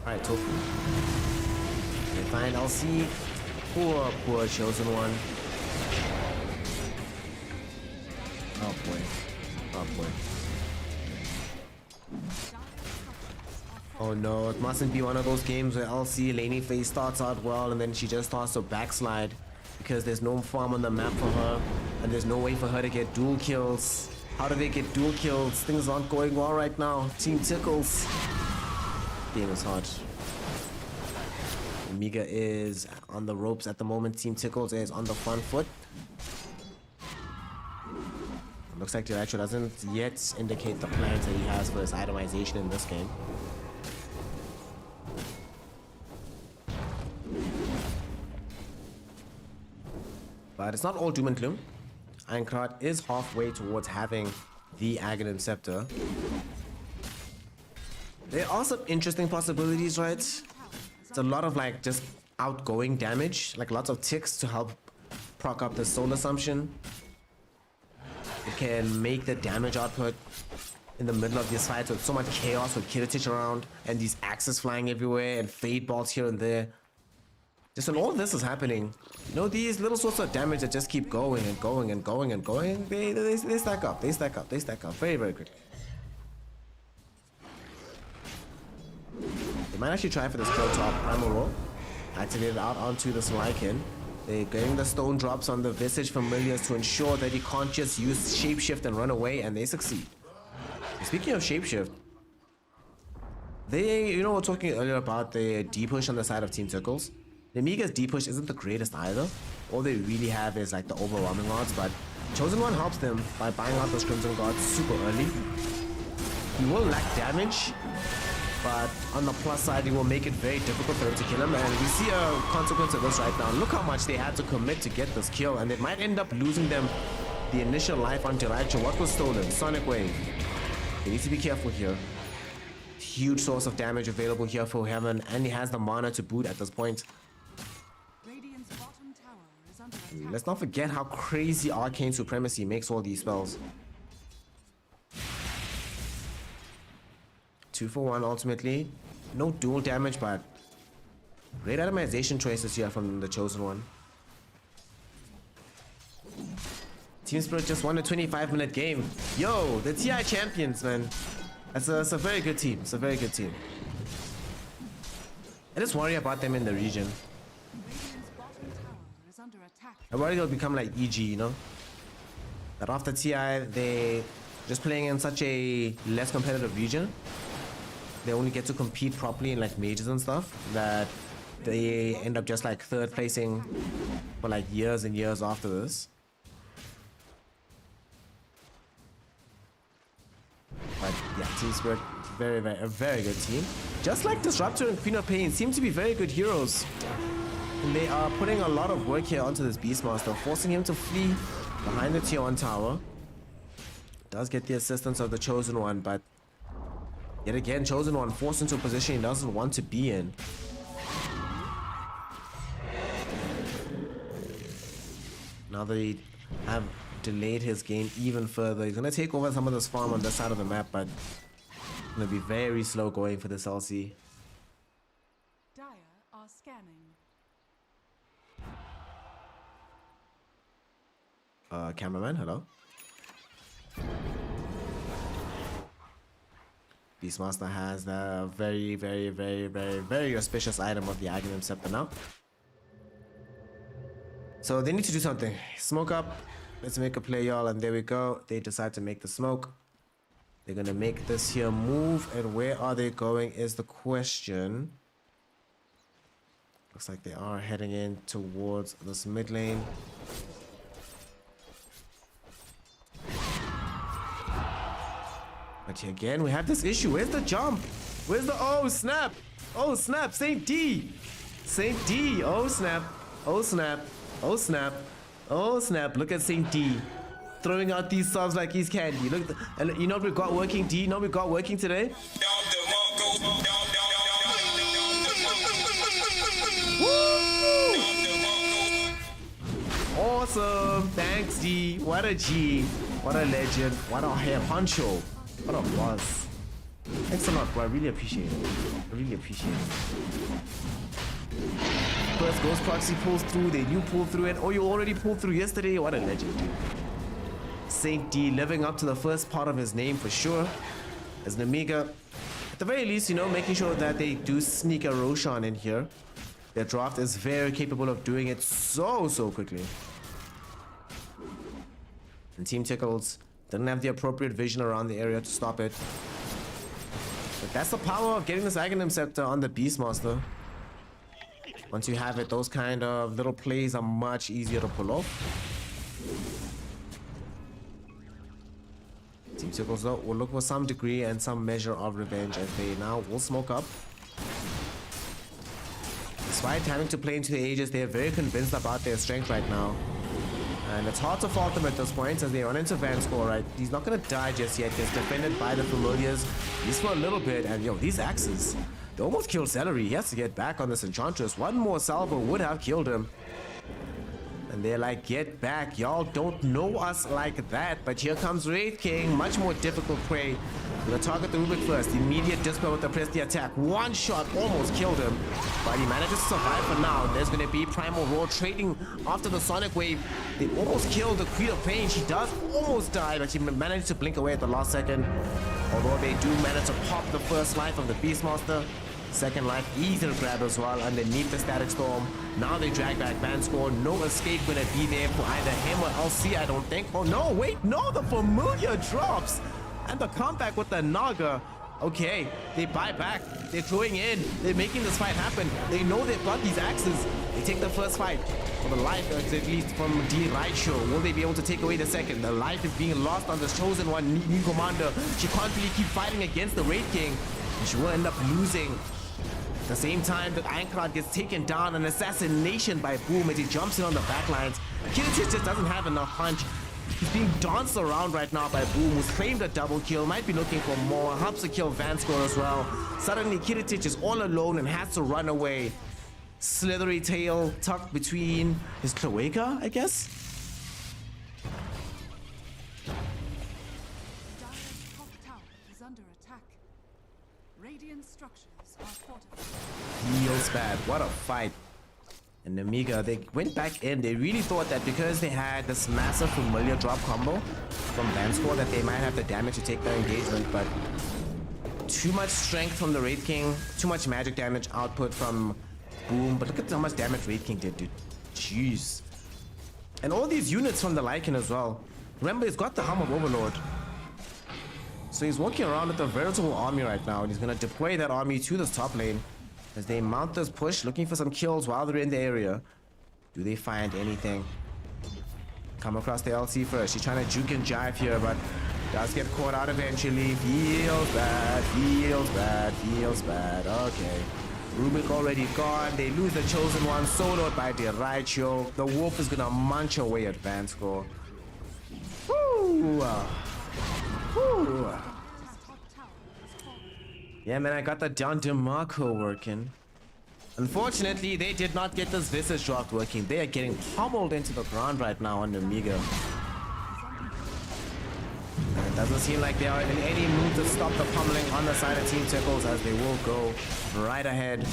Alright, Tofu. They find LC. Poor chosen one. Oh boy. Oh boy. Oh no, it mustn't be one of those games where LC laning phase starts out well and then she just starts to backslide because there's no farm on the map for her and there's no way for her to get dual kills. How do they get dual kills? Things aren't going well right now. Team Tickles. Game is hard. Nemiga is on the ropes at the moment. Team Tickles is on the front foot. Looks like Diracho doesn't yet indicate the plans that he has for his itemization in this game. But it's not all doom and gloom. Ironclad is halfway towards having the Aghanim Scepter. There are some interesting possibilities, right? It's a lot of like just outgoing damage, like lots of ticks to help proc up the soul assumption. It can make the damage output in the middle of this fight with so much chaos with Kiritich around and these axes flying everywhere and fade balls here and there. Just when all this is happening, you know, these little sorts of damage that just keep going and going and going and going, they stack up, they stack up, they stack up very, very quickly. They might actually try for this kill top primal roll. Activate it out onto this Lycan. They're getting the stone drops on the Visage Familiars to ensure that he can't just use Shapeshift and run away, and they succeed. Speaking of Shapeshift, they, you know, we're talking earlier about the D-push on the side of Team Tickles. Nemiga's D-push isn't the greatest either. All they really have is like the overwhelming odds, but Chosen One helps them by buying out those Crimson Guards super early. He will lack damage, but on the plus side, he will make it very difficult for them to kill him. And we see a consequence of this right now. Look how much they had to commit to get this kill, and it might end up losing them the initial life on Delightia. What was stolen? Sonic Wave. They need to be careful here. Huge source of damage available here for Heaven, and he has the mana to boot at this point. Radiant's bottom tower is under attack. Let's not forget how crazy Arcane Supremacy makes all these spells. 2 for 1 ultimately. No dual damage, but great itemization choices here from the Chosen One. Team Spirit just won a 25-minute game. Yo, the TI champions, man. It's a very good team. It's a very good team. I just worry about them in the region. Radiant's bottom tower is under attack. I worry they'll become like EG, you know? That after TI, they just playing in such a less competitive region. They only get to compete properly in like majors and stuff, that they end up just like third placing for like years and years after this. But yeah, Team Spirit, a very good team. Just like Disruptor and Queen of Pain seem to be very good heroes. And they are putting a lot of work here onto this Beastmaster, forcing him to flee behind the tier 1 tower. Does get the assistance of the Chosen One, but yet again, Chosen One forced into a position he doesn't want to be in. Now they have delayed his game even further. He's gonna take over some of this farm on this side of the map, but gonna be very slow going for this LC. Dire are scanning. Cameraman, hello. Beastmaster has the very auspicious item of the Aghanim Scepter now. So they need to do something. Smoke up. Let's make a play, y'all, and there we go. They decide to make the smoke. They're gonna make this here move, and where are they going is the question. Looks like they are heading in towards this mid lane. But again, we have this issue. Where's the jump? Where's the... Oh, snap. Oh, snap. Saint D. Saint D. Oh, snap. Oh, snap. Oh, snap. Oh, snap. Look at Saint D. Throwing out these subs like he's candy. Look, and you know what we got working, D? You know what we got working today? Woo! Awesome. Thanks, D. What a G. What a legend. What a hair poncho. What a boss. Thanks a lot, bro. I really appreciate it. I really appreciate it. First Ghost Proxy pulls through, then you pull through it. Oh, you already pulled through yesterday? What a legend, dude. Saint D living up to the first part of his name for sure. As Nemiga, at the very least, you know, making sure that they do sneak a Roshan in here. Their draft is very capable of doing it so quickly. And Team Tickles didn't have the appropriate vision around the area to stop it. But that's the power of getting this Aghanim Scepter on the Beastmaster. Once you have it, those kind of little plays are much easier to pull off. Team Tickles though will look for some degree and some measure of revenge as they now will smoke up. Despite having to play into the ages, they are very convinced about their strength right now. And it's hard to fault them at this point as they run into Vanscore, right? He's not going to die just yet. He's defended by the familiars. He's for a little bit. And yo, these axes, they almost killed Celery. He has to get back on this Enchantress. One more salvo would have killed him. And they're like, get back. Y'all don't know us like that. But here comes Wraith King. Much more difficult prey. Gonna target the Rubik first. Immediate dispel with the press the attack. One shot almost killed him. But he manages to survive for now. There's gonna be Primal Roar trading after the Sonic Wave. They almost killed the Queen of Pain. She does almost die, but she managed to blink away at the last second. Although they do manage to pop the first life of the Beastmaster. Second life, easy to grab as well underneath the Static Storm. Now they drag back Vanscore. No escape gonna be there for either him or LC, I don't think. Oh no, wait, no, the Familiar drops. And the comeback with the Naga. Okay, they buy back. They're going in. They're making this fight happen. They know they've got these axes. They take the first fight. For the life, at least from D Raicho. Will they be able to take away the second? The life is being lost on this chosen one, new commander. She can't really keep fighting against the Raid King. And she will end up losing. At the same time that Aincrad gets taken down, an assassination by Boom as he jumps in on the backlines. Kiritich just doesn't have enough punch. He's being danced around right now by Boom, who's claimed a double kill, might be looking for more, helps to kill Vanscore as well. Suddenly Kiritich is all alone and has to run away. Slithery tail tucked between his cloaca, I guess? Dire's top tower is under attack. Radiant structures are fortified. Feels bad. What a fight. And Nemiga, they went back in. They really thought that because they had this massive familiar drop combo from Vanscore that they might have the damage to take their engagement, but too much strength from the Raid King, too much magic damage output from Boom. But look at how much damage Raid King did, dude. Jeez. And all these units from the Lycan as well. Remember, he's got the Helm of Overlord. So he's walking around with a veritable army right now, and he's gonna deploy that army to this top lane as they mount this push, looking for some kills while they're in the area. Do they find anything? Come across the LC first. She's trying to juke and jive here, but does get caught out eventually. Feels bad, feels bad, feels bad. Okay. Rubik already gone. They lose the chosen one, soloed by the Raicho. The wolf is gonna munch away at Vanscore. Woo! Woo! Yeah, man, I got the Don DeMarco working. Unfortunately, they did not get this Visage Draft working. They are getting pummeled into the ground right now on Nemiga. And it doesn't seem like they are in any mood to stop the pummeling on the side of Team Tickles, as they will go right ahead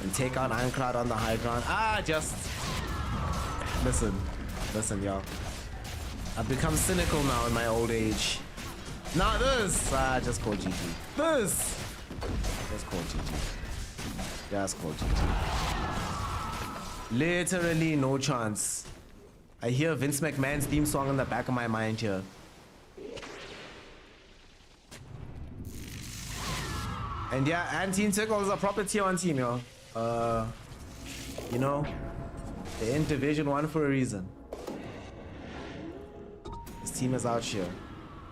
and take out Aincrad on the high ground. Just... Listen, y'all. I've become cynical now in my old age. Now this! Just call GG. This! Just call GG. Just call GG. Literally no chance. I hear Vince McMahon's theme song in the back of my mind here. And yeah, and Team Tickle is a proper tier 1 team, yo. You know, they're in Division 1 for a reason. This team is out here.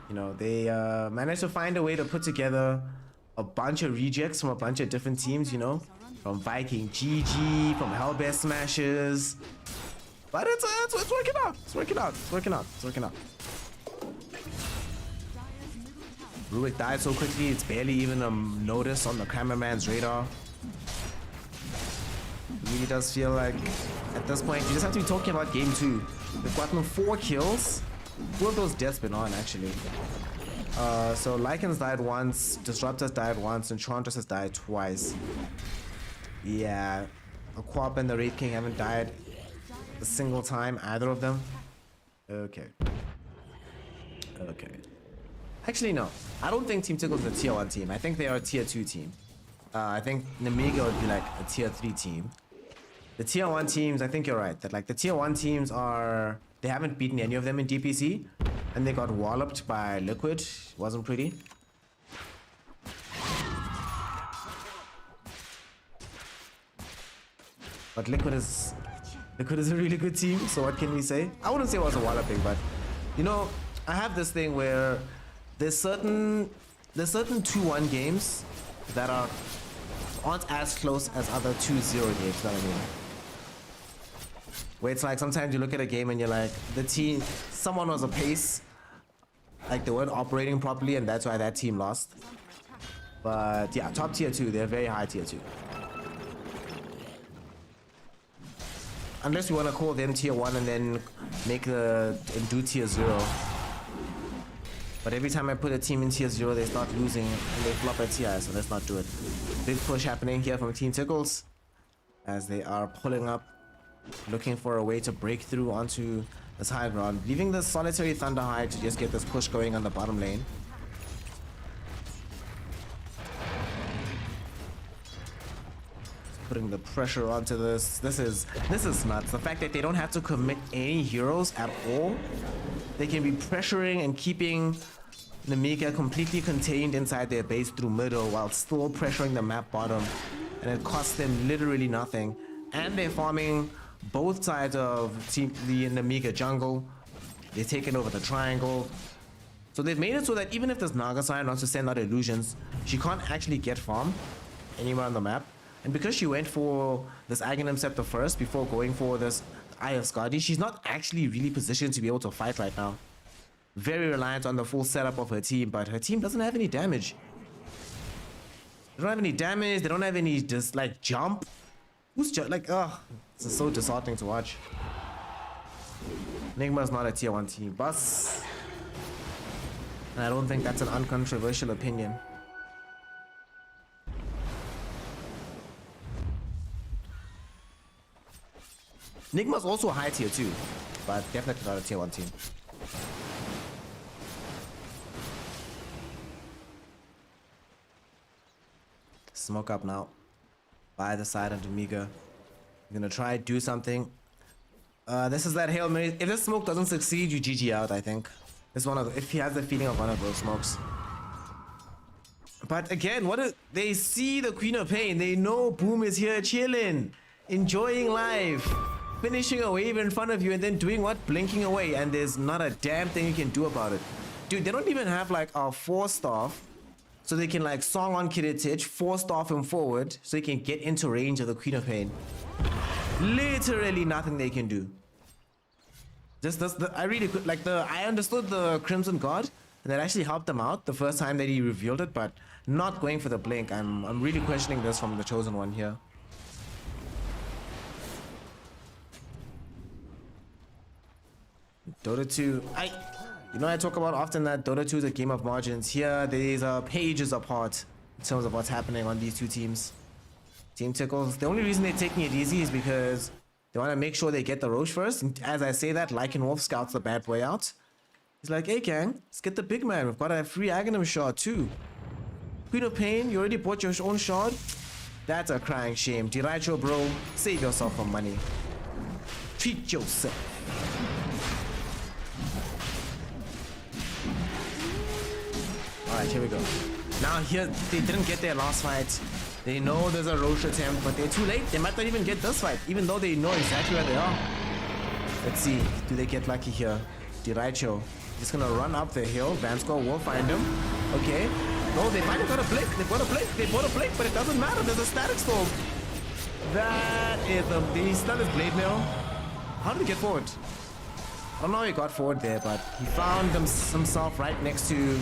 You know, they managed to find a way to put together a bunch of rejects from a bunch of different teams, you know, from Viking GG, from Hellbear Smashers. But it's working out. It's working out. It's working out. It's working out. Rubik died so quickly, it's barely even a notice on the cameraman's radar. It really does feel like at this point you just have to be talking about game 2. They've gotten 4 kills. 4 of those deaths been on actually. So Lycan's died once, Disruptor's died once, and Enchantress has died twice. Yeah, Aquap and the Raid King haven't died a single time, either of them. Okay. Okay. Actually, no. I don't think Team Tickle is a tier 1 team. I think they are a tier 2 team. I think Nemiga would be like a tier 3 team. The tier 1 teams, I think you're right. That like the tier 1 teams are... They haven't beaten any of them in DPC. And they got walloped by Liquid. Wasn't pretty. But Liquid is a really good team, so what can we say? I wouldn't say it was a walloping, but you know, I have this thing where there's certain 2-1 games that aren't as close as other 2-0 games, you know what I mean? Where it's like sometimes you look at a game and you're like, the team, someone was a pace, like they weren't operating properly, and that's why that team lost. But yeah, top tier 2, they're very high tier 2. Unless you want to call them tier 1 and then and do tier 0. But every time I put a team in tier 0, they start losing and they flop at TI, so let's not do it. Big push happening here from Team Tickles as they are pulling up, looking for a way to break through onto this high ground, leaving the solitary Thunder High to just get this push going on the bottom lane. Putting the pressure onto this. This is nuts. The fact that they don't have to commit any heroes at all. They can be pressuring and keeping Nemiga completely contained inside their base through middle while still pressuring the map bottom, and it cost them literally nothing. And they're farming both sides of the Nemiga jungle. They're taking over the triangle. So they've made it so that even if this Nagasai wants to send out illusions, she can't actually get farm anywhere on the map. And because she went for this Aghanim Scepter first before going for this Eye of Skadi, she's not actually really positioned to be able to fight right now. Very reliant on the full setup of her team, but her team doesn't have any damage. They don't have any damage, they don't have any just like jump. Who's like, oh, this is so disheartening to watch. Enigma's not a tier 1 team, boss. And I don't think that's an uncontroversial opinion. Enigma's also a high tier 2, but definitely not a tier 1 team. Smoke up now. By the side of Nemiga. I'm gonna try do something. This is that Hail Mary. If this smoke doesn't succeed, you GG out, I think. It's one of the, if he has the feeling of one of those smokes. But again, they see the Queen of Pain. They know Boom is here chilling, enjoying life, finishing a wave in front of you and then doing what? Blinking away, and there's not a damn thing you can do about it. Dude, they don't even have like a 4-staff. So they can like song on Kiritich, 4-staff him forward so he can get into range of the Queen of Pain. Literally nothing they can do. I understood the Crimson God, and that actually helped them out the first time that he revealed it, but not going for the blink. I'm really questioning this from the Chosen One here. Dota 2, I talk about often that Dota 2 is a game of margins. Here, these are pages apart in terms of what's happening on these two teams. Team Tickles, the only reason they're taking it easy is because they want to make sure they get the Roche first. And as I say that, Lycanwolf scouts the bad boy out. He's like, hey, Kang, let's get the big man. We've got a free Aghanim shard too. Queen of Pain, you already bought your own shard? That's a crying shame. Diraicho, bro, save yourself some money. Treat yourself. Alright, here we go. Now here, they didn't get their last fight. They know there's a Roche attempt, but they're too late. They might not even get this fight, even though they know exactly where they are. Let's see, do they get lucky here? Diraicho, just gonna run up the hill. Vanscore will find him. Okay. No, they might have got a blink. They've got a blink. They bought a blink, but it doesn't matter. There's a static storm. That is he stun his blade mail. How did he get forward? I don't know how he got forward there, but he found himself right next to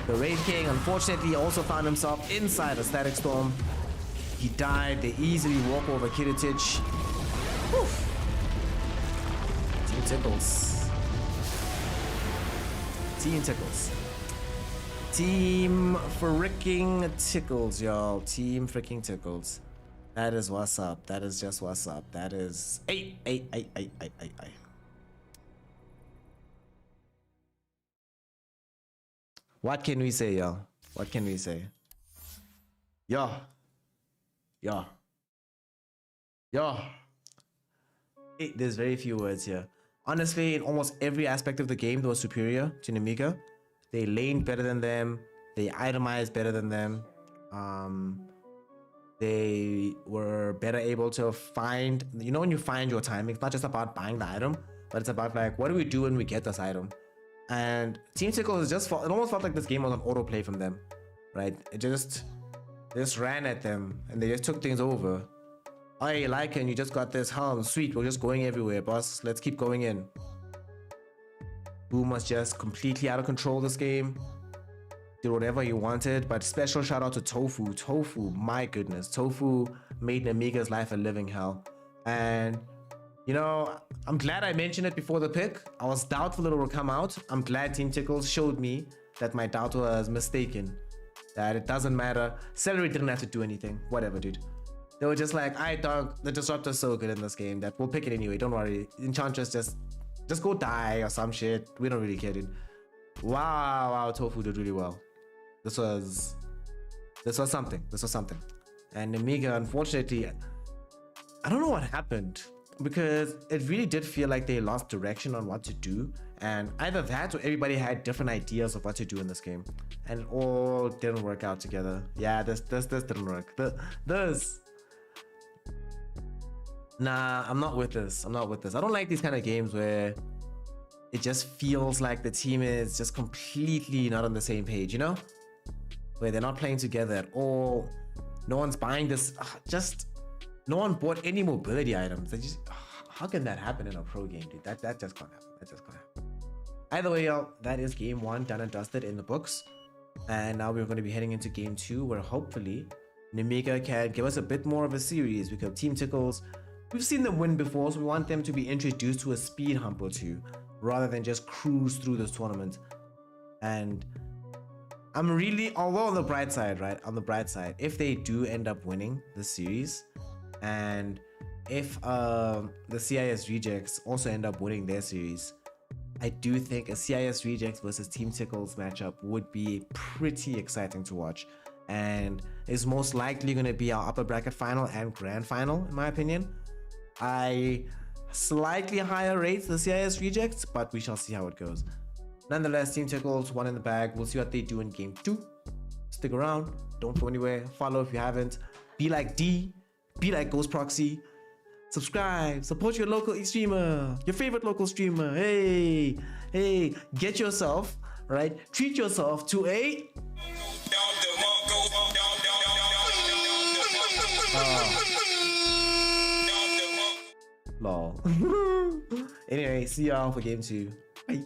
the Raid King. Unfortunately, he also found himself inside a static storm. He died. They easily walk over Kiritich. Woof. Team Tickles. Team Tickles. Team freaking Tickles, y'all. Team freaking Tickles. That is what's up. That is just what's up. That is... Ay. What can we say, y'all? What can we say? Yo. There's very few words here. Honestly, in almost every aspect of the game, they were superior to Nemiga. They laned better than them. They itemized better than them. They were better able to find... You know when you find your timing, it's not just about buying the item, but it's about like, what do we do when we get this item? And Team Tickles it almost felt like this game was on autoplay from them, right? It just ran at them and they just took things over. Oh, you like it, and you just got this helm. Sweet, we're just going everywhere, boss. Let's keep going in. Boom was just completely out of control this game. Did whatever he wanted, but special shout out to Tofu. Tofu, my goodness. Tofu made Nemiga's life a living hell. And you know, I'm glad I mentioned it before the pick. I was doubtful it would come out. I'm glad Team Tickles showed me that my doubt was mistaken. That it doesn't matter. Celery didn't have to do anything. Whatever, dude. They were just like, alright dog, the Disruptor's so good in this game that we'll pick it anyway. Don't worry. Enchantress just go die or some shit. We don't really care, dude. Wow, Tofu did really well. This was something. And Nemiga, unfortunately, I don't know what happened, because it really did feel like they lost direction on what to do, And either that or everybody had different ideas of what to do in this game. And it all didn't work out together. Yeah, this didn't work. This. Nah, I'm not with this. I'm not with this. I don't like these kind of games where it just feels like the team is just completely not on the same page, you know? Where they're not playing together at all. No one's buying this. No one bought any mobility items. They just, how can that happen in a pro game, dude? That just can't happen. That just can't happen. Either way, y'all, that is game 1 done and dusted in the books. And now we're going to be heading into game 2, where hopefully Nemiga can give us a bit more of a series, because Team Tickles, we've seen them win before, so we want them to be introduced to a speed hump or two, rather than just cruise through this tournament. And I'm really, although on the bright side, right? On the bright side, if they do end up winning the series, and if the CIS Rejects also end up winning their series, I do think a CIS Rejects versus Team Tickles matchup would be pretty exciting to watch, and is most likely going to be our upper bracket final and grand final, in my opinion. I slightly higher rates the CIS Rejects, but we shall see how it goes. Nonetheless, Team Tickles, 1 in the bag. We'll see what they do in game 2. Stick around. Don't go anywhere. Follow if you haven't. Be like D. Be like Ghost Proxy. Subscribe. Support your local streamer. Your favorite local streamer. Hey. Get yourself, right? Treat yourself to a... Lol. Anyway, see y'all for game 2. Bye.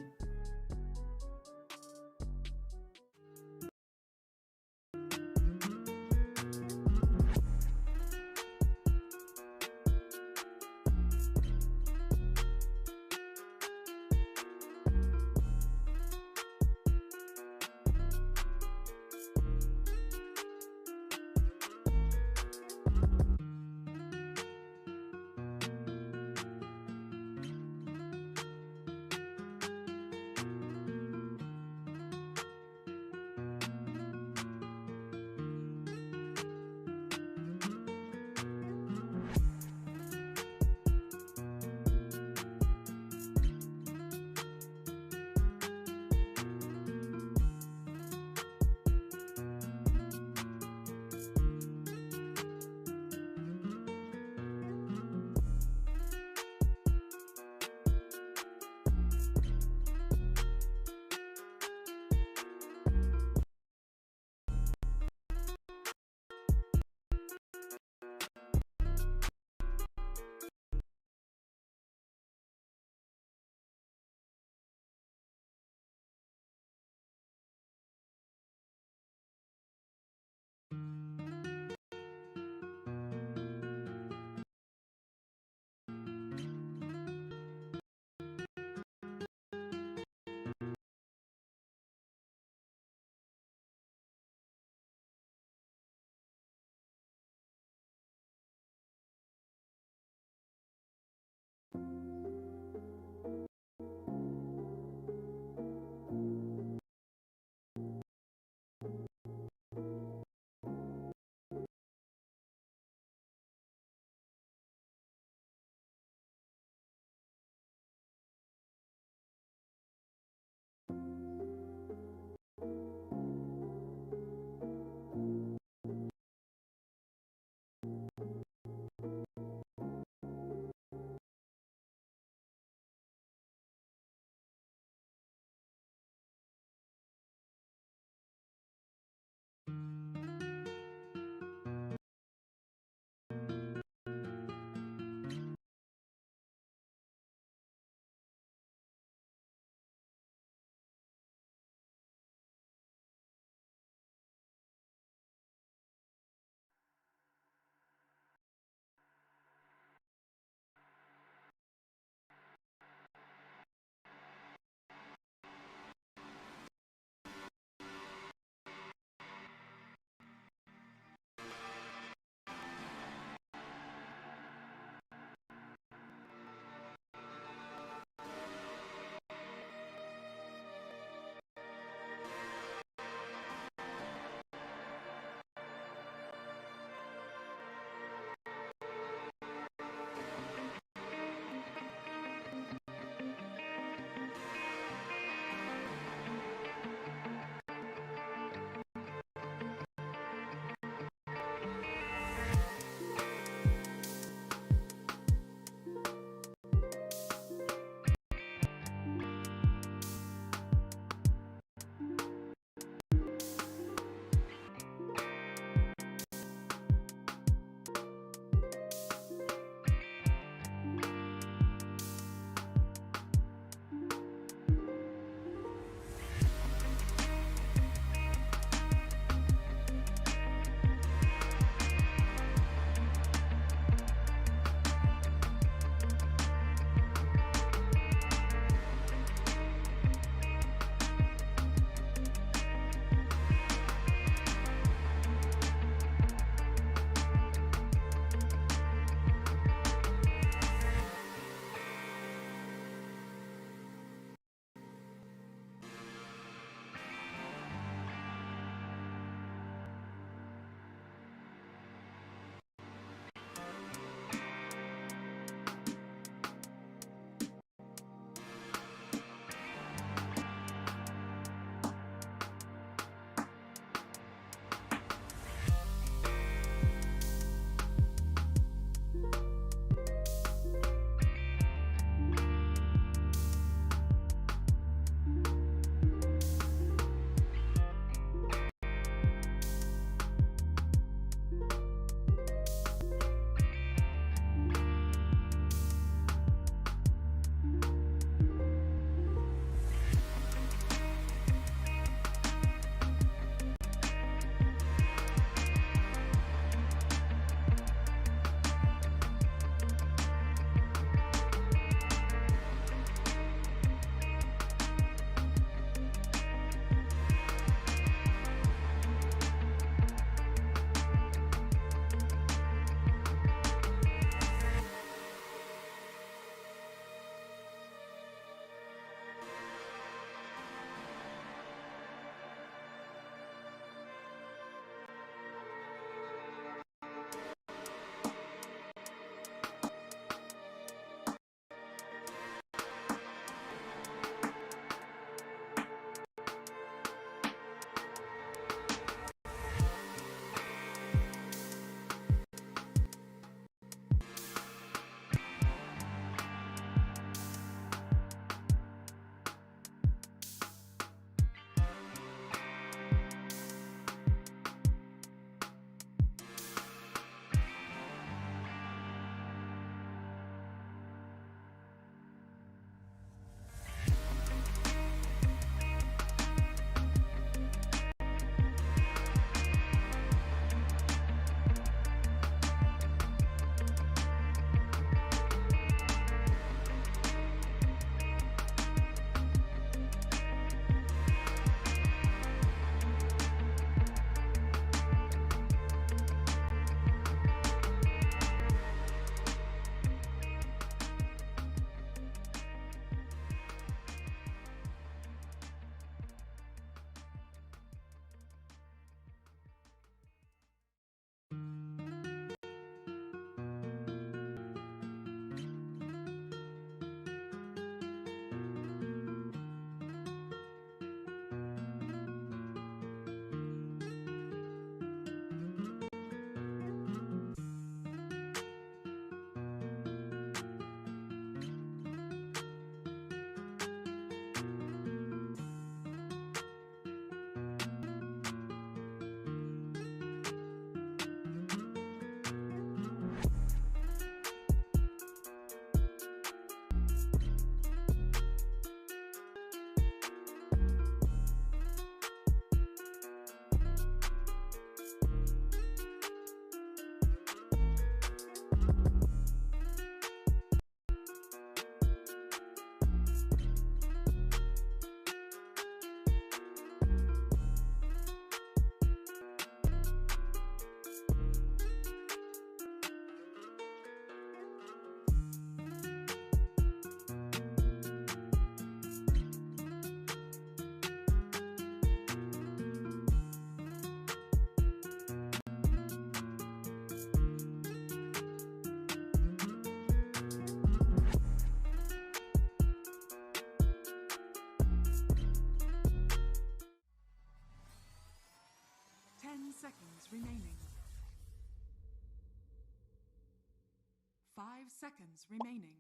5 seconds remaining.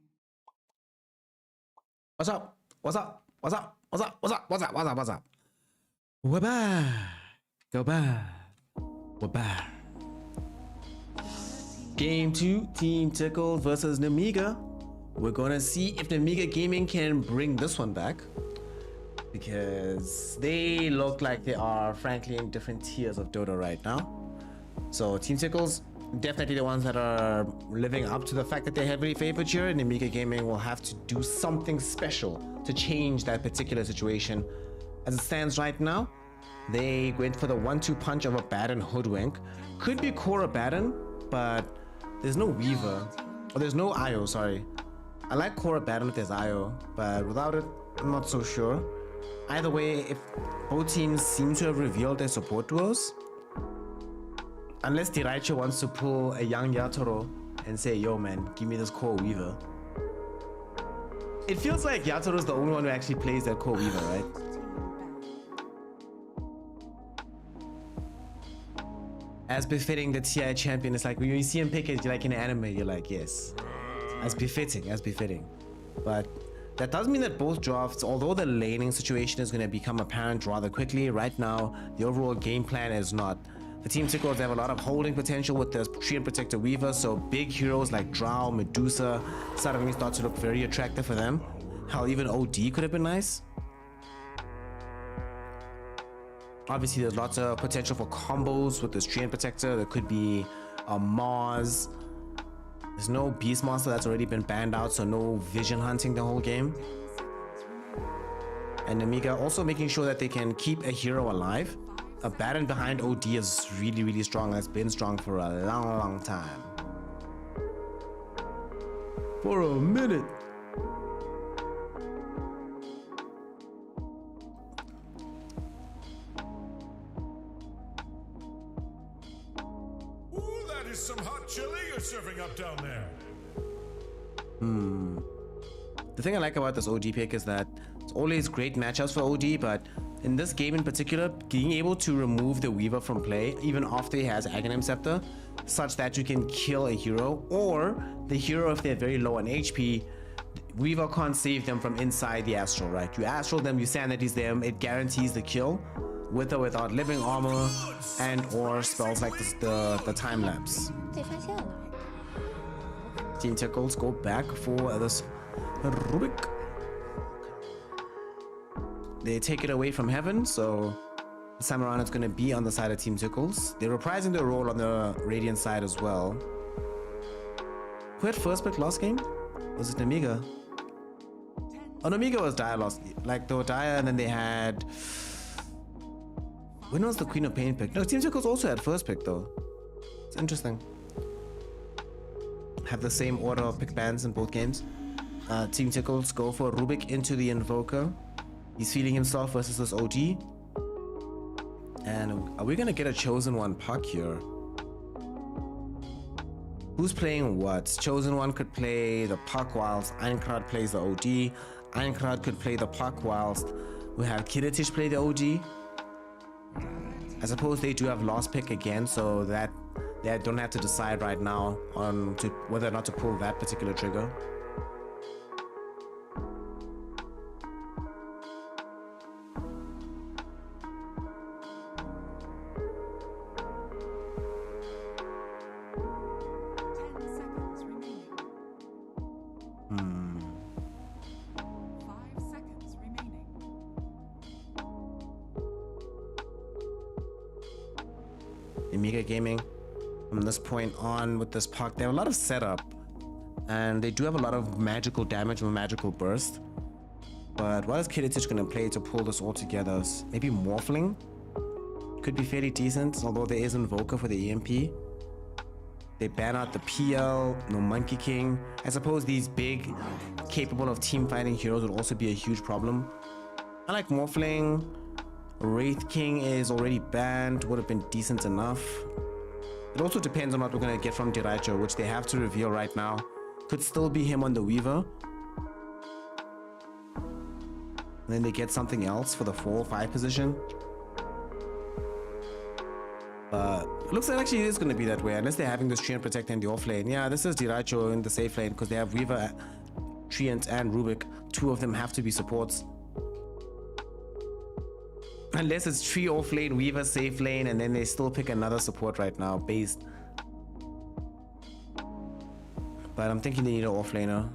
What's up? What's up? What's up? What's up? What's up? What's up? What's up? What's up? We're back. Go back. We're back. Game 2, Team Tickles versus Nemiga. We're gonna see if Nemiga Gaming can bring this one back, because they look like they are frankly in different tiers of Dota right now. So Team Tickles, definitely the ones that are living up to the fact that they're heavily favored here, and Nemiga Gaming will have to do something special to change that particular situation. As it stands right now, they went for the 1-2 punch of a Baron Hoodwink. Could be Cora Baron, but there's no Weaver, or there's no IO, sorry. I like Cora Baron if there's IO, but without it, I'm not so sure. Either way, if both teams seem to have revealed their support duos, unless D2CL wants to pull a young Yatoro and say, yo man, give me this core Weaver. It feels like Yatoro is the only one who actually plays that core Weaver, right? As befitting the TI champion, it's like when you see him pick it, you're like in an anime, you're like, yes. As befitting, as befitting. But that does mean that both drafts, although the laning situation is going to become apparent rather quickly, right now, the overall game plan is not. The Team Tickles have a lot of holding potential with the Tree and Protector Weaver, so big heroes like Drow, Medusa suddenly start to look very attractive for them. Hell, even OD could have been nice. Obviously, there's lots of potential for combos with this Tree and Protector. There could be a Mars. There's no Beastmaster, that's already been banned out, so no vision hunting the whole game. And Nemiga also making sure that they can keep a hero alive. A Baron behind OD is really, really strong. That's been strong for a long, long time. For a minute. Ooh, that is some hot chili you're serving up down there. The thing I like about this OD pick is that it's always great matchups for OD, but in this game in particular, being able to remove the Weaver from play, even after he has Aghanim Scepter, such that you can kill a hero, or the hero, if they're very low on HP, Weaver can't save them from inside the Astral, right? You Astral them, you Sanities them, it guarantees the kill, with or without living armor, and or spells like the time lapse. Team Tickles go back for this Rubik. They take it away from Heaven, so this time around it's going to be on the side of Team Tickles. They're reprising their role on the Radiant side as well. Who had first pick last game? Was it Nemiga? Oh, Nemiga was Dire last. Like, they were Dire, and then they had... When was the Queen of Pain pick? No, Team Tickles also had first pick, though. It's interesting. Have the same order of pick bans in both games. Team Tickles go for Rubik into the Invoker. He's feeling himself versus this OG. And are we gonna get a Chosen One puck here? Who's playing what? Chosen One could play the puck whilst Einkrad plays the OD. Einkrad could play the puck whilst we have Kiritich play the OG. I suppose they do have last pick again, so that they don't have to decide right now on whether or not to pull that particular trigger. Nemiga Gaming, from this point on with this puck, they have a lot of setup, and they do have a lot of magical damage and magical burst. But what is Kiritich going to play to pull this all together? Maybe Morphling could be fairly decent, although there is Invoker for the EMP. They ban out the PL, no Monkey King. I suppose these big, capable of team fighting heroes would also be a huge problem. I like Morphling. Wraith King is already banned, would have been decent enough. It also depends on what we're going to get from D2CL, which they have to reveal right now. Could still be him on the Weaver. And then they get something else for the 4 or 5 position. But Looks like actually it is going to be that way, unless they're having this Treant Protector in the off lane. Yeah, this is Diracho in the safe lane because they have Weaver, Treant, and Rubik. Two of them have to be supports. Unless it's Tree off lane, Weaver safe lane, and then they still pick another support right now, based. But I'm thinking they need an off laner.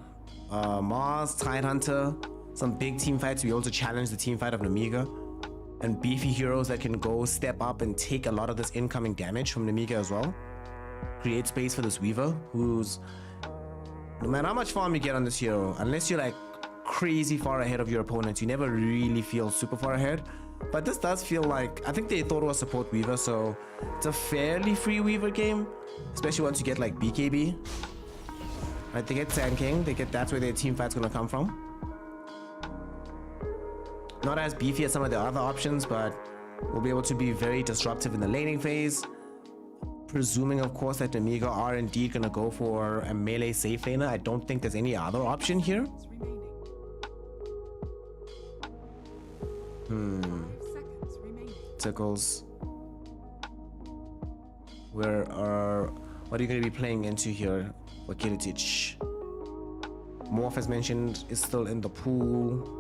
Mars, Tidehunter, some big team fights. We also challenge the team fight of Nemiga. And beefy heroes that can go step up and take a lot of this incoming damage from Nemiga as well. Create space for this Weaver, who's, no matter how much farm you get on this hero, unless you're like crazy far ahead of your opponents, you never really feel super far ahead. But this does feel like, I think they thought it was support Weaver, so it's a fairly free Weaver game, especially once you get like BKB. Right, they get Sand King, that's where their team fight's gonna come from. Not as beefy as some of the other options, but will be able to be very disruptive in the laning phase. Presuming, of course, that Nemiga are indeed going to go for a melee safe laner. I don't think there's any other option here. Tickles. What are you going to be playing into here? Wakilitich. Morph, as mentioned, is still in the pool.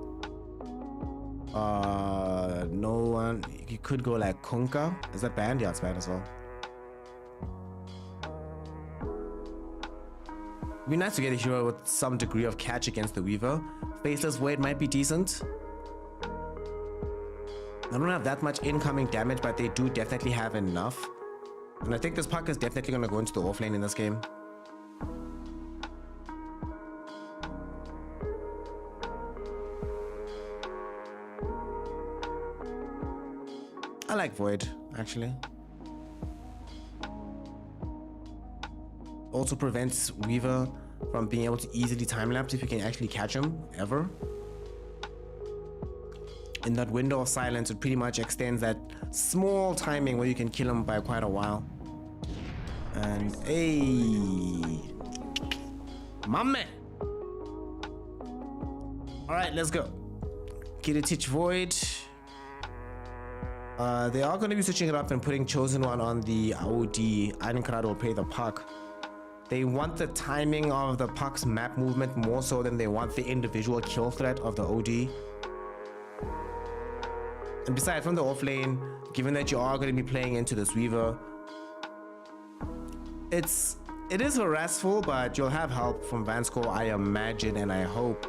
No one. You could go like Kunkka. Is that banned? Yeah, it's banned as well. It'd be nice to get a hero with some degree of catch against the Weaver. Faceless Void might be decent. I don't have that much incoming damage, but they do definitely have enough. And I think this puck is definitely going to go into the offlane in this game. I like Void, actually. Also prevents Weaver from being able to easily time-lapse if you can actually catch him, ever. In that window of silence, it pretty much extends that small timing where you can kill him by quite a while. And, hey! My man! Alright, let's go. Kilitich Void. They are going to be switching it up and putting Chosen One on the OD. Ironclad will play the puck. They want the timing of the puck's map movement more so than they want the individual kill threat of the OD. And besides, from the offlane, given that you are going to be playing into this Weaver, it is harassful, but you'll have help from Vansko, I imagine, and I hope.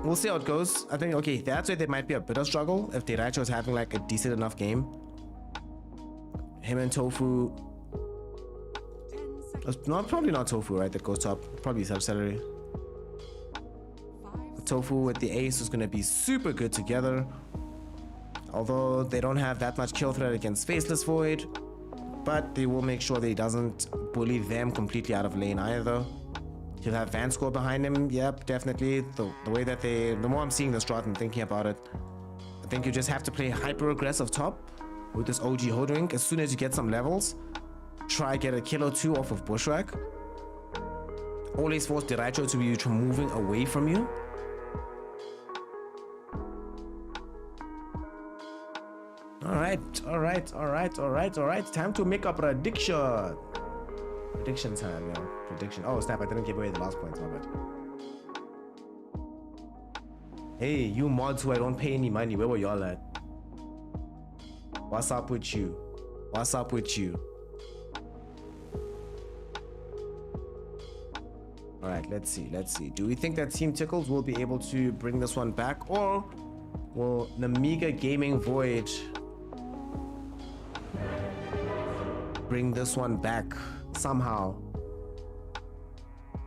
We'll see how it goes. I think, okay, that's where there might be a bit of struggle if Diracho is having like a decent enough game. Him and Tofu. No, probably not Tofu, right? That goes top. Probably Sub-Celery. Tofu with the Ace is going to be super good together. Although they don't have that much kill threat against Faceless Void. But they will make sure that he doesn't bully them completely out of lane either. He'll have Vansko behind him. Yep, definitely. The way that the more I'm seeing this strat and thinking about it, I think you just have to play hyper aggressive top with this OG Hoodwink. As soon as you get some levels, try get a kill or two off of Bushwhack. Always force Diracho to be moving away from you. Alright. Time to make a prediction. Prediction time, yeah. Prediction. Oh snap, I didn't give away the last points, my bad. Hey, you mods who I don't pay any money, where were y'all at? What's up with you? What's up with you? Alright, let's see. Do we think that Team Tickles will be able to bring this one back, or will Nemiga Gaming Void bring this one back somehow?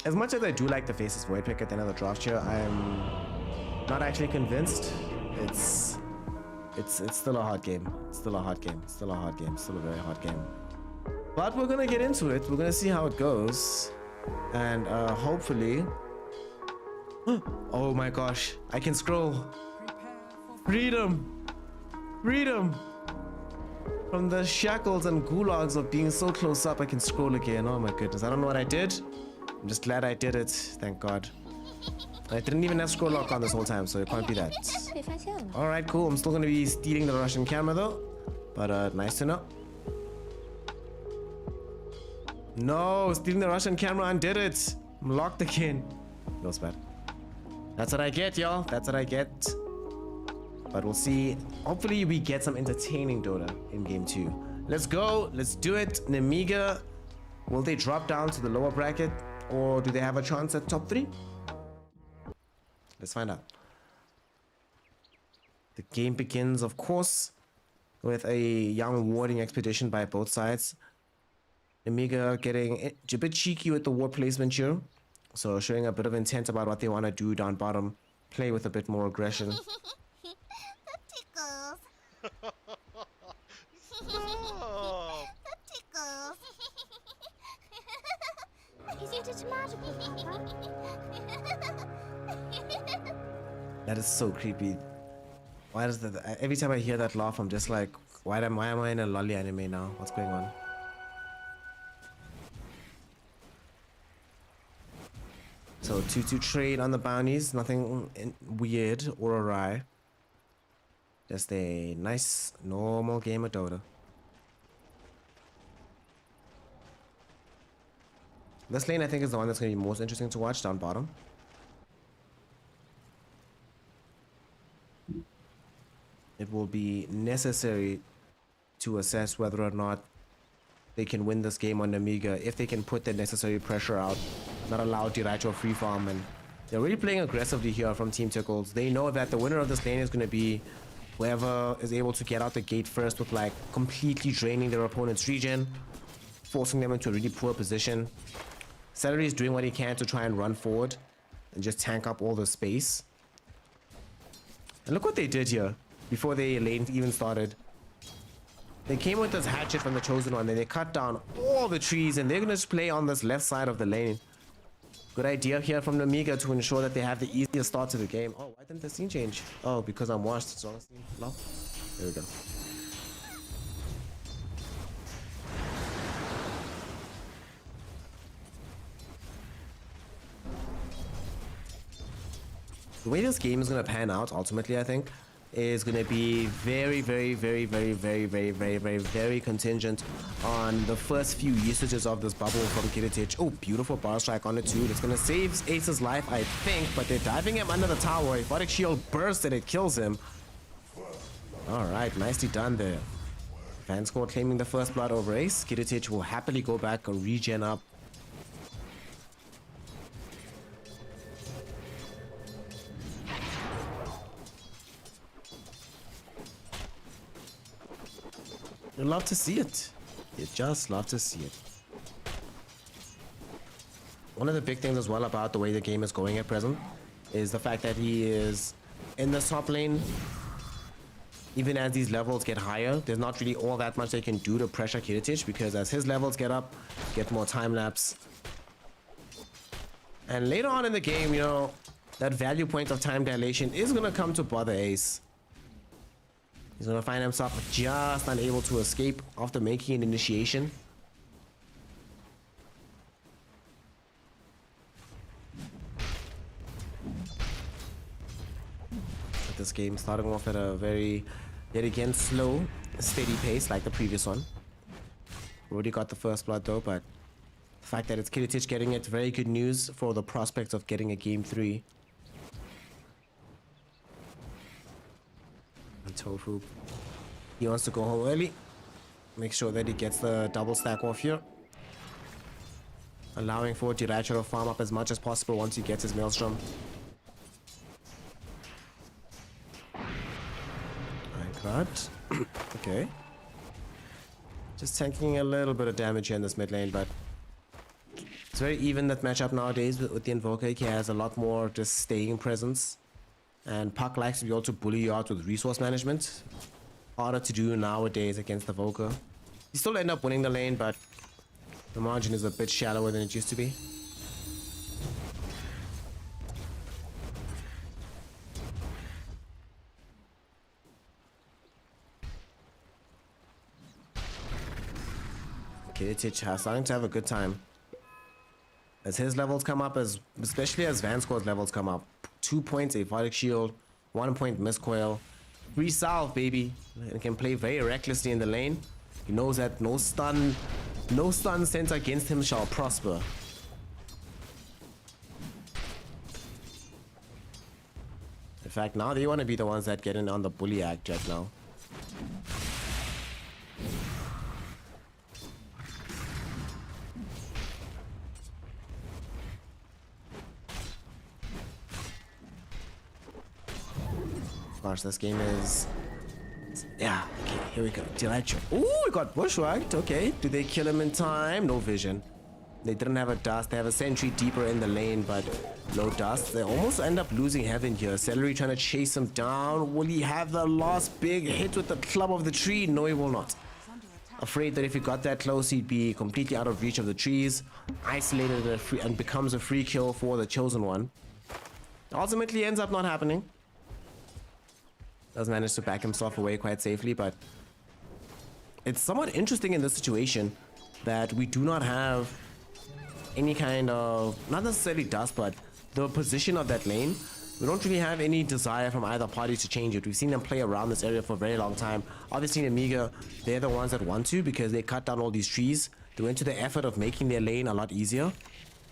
As much as I do like the Faceless Void pick at the end of the draft here, I'm not actually convinced. It's still a hard game. Still a very hard game. But we're gonna get into it. We're gonna see how it goes. And hopefully... Oh my gosh, I can scroll. Freedom! From the shackles and gulags of being so close up, I can scroll again. Oh my goodness, I don't know what I did. I'm just glad I did it, thank God. I didn't even have scroll lock on this whole time, so it can't be that. Alright, cool. I'm still gonna be stealing the Russian camera though. But nice to know. No, stealing the Russian camera undid it. I'm locked again. Feels bad. That's what I get, y'all. That's what I get. But we'll see. Hopefully we get some entertaining Dota in game 2. Let's go. Let's do it. Nemiga. Will they drop down to the lower bracket? Or do they have a chance at top 3? Let's find out. The game begins, of course, with a young warding expedition by both sides. Nemiga getting a bit cheeky with the ward placement here. So showing a bit of intent about what they want to do down bottom. Play with a bit more aggression. The Tickles. Stop. The Tickles. Is it a magical, Papa? That is so creepy. Why does that? Every time I hear that laugh, I'm just like, why am I in a lolly anime now? What's going on? So 2-2 trade on the bounties, nothing weird or awry. Just a nice, normal game of Dota. This lane, I think, is the one that's going to be most interesting to watch down bottom. It will be necessary to assess whether or not they can win this game on Nemiga, if they can put the necessary pressure out, not allow D2CL free farm. And they're really playing aggressively here from Team Tickles. They know that the winner of this lane is going to be whoever is able to get out the gate first with like completely draining their opponent's regen, forcing them into a really poor position. Celery is doing what he can to try and run forward and just tank up all the space. And look what they did here before the lane even started. They came with this hatchet from the Chosen One, then they cut down all the trees, and they're going to just play on this left side of the lane. Good idea here from Nemiga to ensure that they have the easiest start to the game. Oh, why didn't the scene change? Oh, because I'm washed. It's wrong scene. No. There we go. The way this game is going to pan out, ultimately, I think, is going to be very contingent on the first few usages of this bubble from Kiritich. Oh, beautiful bar strike on it too. It's going to save Ace's life, I think, but they're diving him under the tower. Evotic Shield bursts and it kills him. Alright, nicely done there. Vanscore claiming the first blood over Ace. Kiritich will happily go back and regen up. You love to see it. You just love to see it. One of the big things as well about the way the game is going at present is the fact that he is in the top lane. Even as these levels get higher, there's not really all that much they can do to pressure Kiritich, because as his levels get up, get more time lapse. And later on in the game, you know, that value point of time dilation is going to come to bother Ace. He's going to find himself just unable to escape after making an initiation. But this game starting off at a very, yet again, slow, steady pace like the previous one. Already got the first blood though, but the fact that it's Kiritich getting it, very good news for the prospect of getting a game 3. And Tofu, he wants to go home early. Make sure that he gets the double stack off here. Allowing for D2CL to farm up as much as possible once he gets his Maelstrom. Like that. Okay. Just tanking a little bit of damage here in this mid lane, but it's very even, that matchup nowadays with the Invoker. He has a lot more just staying presence. And Puck likes to be able to bully you out with resource management. Harder to do nowadays against the Volker. You still end up winning the lane, but the margin is a bit shallower than it used to be. Kiritich is starting to have a good time. As his levels come up, especially as Vanscore's levels come up. 2 points Evotic Shield, 1 point Miscoil. free salve, baby. And can play very recklessly in the lane. He knows that no stun sent against him shall prosper. In fact, now they want to be the ones that get in on the bully act right now. Gosh, this game is... Yeah, okay, here we go. Delight. Ooh, we got bushwhacked. Okay, do they kill him in time? No vision. They didn't have a dust. They have a sentry deeper in the lane, but no dust. They almost end up losing heaven here. Celery trying to chase him down. Will he have the last big hit with the club of the tree? No, he will not. Afraid that if he got that close, he'd be completely out of reach of the trees. Isolated and becomes a free kill for the chosen one. Ultimately ends up not happening. Does manage to back himself away quite safely, but it's somewhat interesting in this situation that we do not have any kind of, not necessarily dust, but the position of that lane. We don't really have any desire from either party to change it. We've seen them play around this area for a very long time. Obviously, Nemiga, they're the ones that want to because they cut down all these trees. They went to the effort of making their lane a lot easier.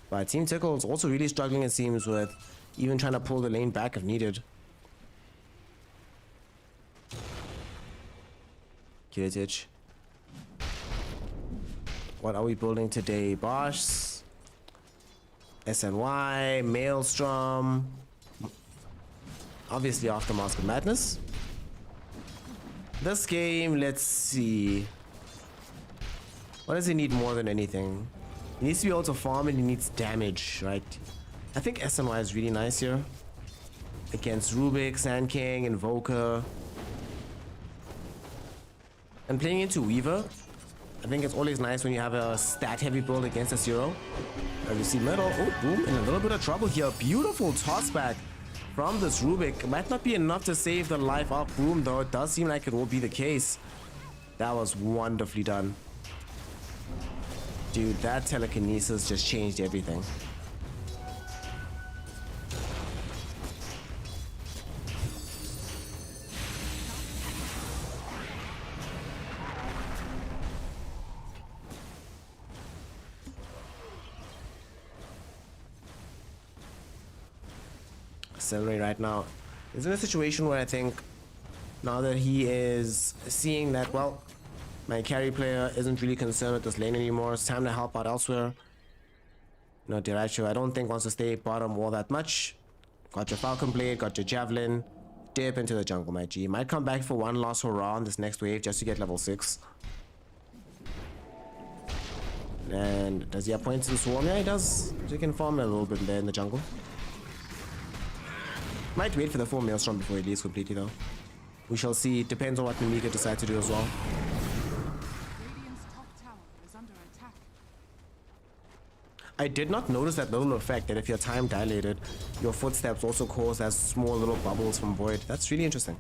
But Team Tickles also really struggling, it seems, with even trying to pull the lane back if needed. Kiritich. What are we building today? Bosch, SNY, Maelstrom. Obviously after Mask of Madness. This game, let's see. What does he need more than anything? He needs to be able to farm and he needs damage, right? I think SNY is really nice here. Against Rubik, Sand King, Invoker. And playing into Weaver, I think it's always nice when you have a stat heavy build against a zero. As you see middle, oh boom, in a little bit of trouble here. Beautiful toss back from this Rubik. Might not be enough to save the life of Boom though. It does seem like it will be the case. That was wonderfully done. Dude, that telekinesis just changed everything. Celery right now is in a situation where I think now that he is seeing that, well, my carry player isn't really concerned with this lane anymore, it's time to help out elsewhere. You know, Diracho, I don't think wants to stay bottom all that much. Got your Falcon Blade, got your Javelin, dip into the jungle, my G. Might come back for one last hurrah on this next wave just to get level 6. And does he have points to the swarm? Yeah, he does. So he can farm a little bit there in the jungle. Might wait for the full Maelstrom before he leaves completely though. We shall see. It depends on what Nemiga decides to do as well. Radiant's top tower is under attack. I did not notice that little effect that if you're time dilated, your footsteps also cause as small little bubbles from Void. That's really interesting.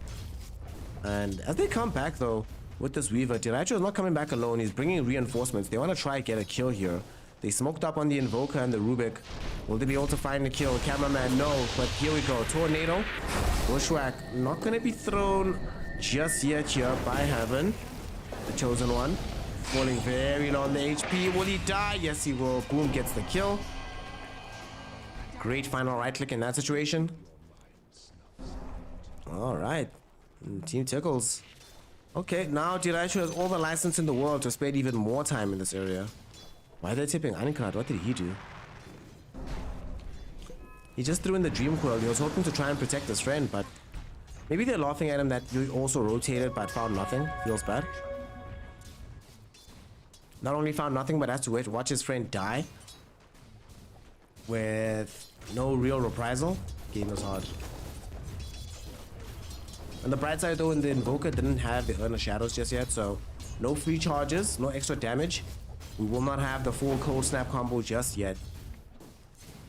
And as they come back though, with this Weaver, Diracho is not coming back alone. He's bringing reinforcements. They want to try and get a kill here. They smoked up on the Invoker and the Rubik. Will they be able to find the kill? Cameraman, no. But here we go. Tornado. Bushwhack. Not going to be thrown just yet here by Heaven. The chosen one. Falling very low on the HP. Will he die? Yes, he will. Boom gets the kill. Great final right click in that situation. All right. Team Tickles. Okay, now Diracho has all the license in the world to spend even more time in this area. Why are they tipping Anikard? What did he do? He just threw in the Dream Coil. He was hoping to try and protect his friend, but maybe they're laughing at him that you also rotated but found nothing. Feels bad. Not only found nothing, but has to wait, watch his friend die with no real reprisal. Game was hard. On the bright side though, in the Invoker didn't have the Urn of Shadows just yet, so no free charges, no extra damage. We will not have the full cold snap combo just yet.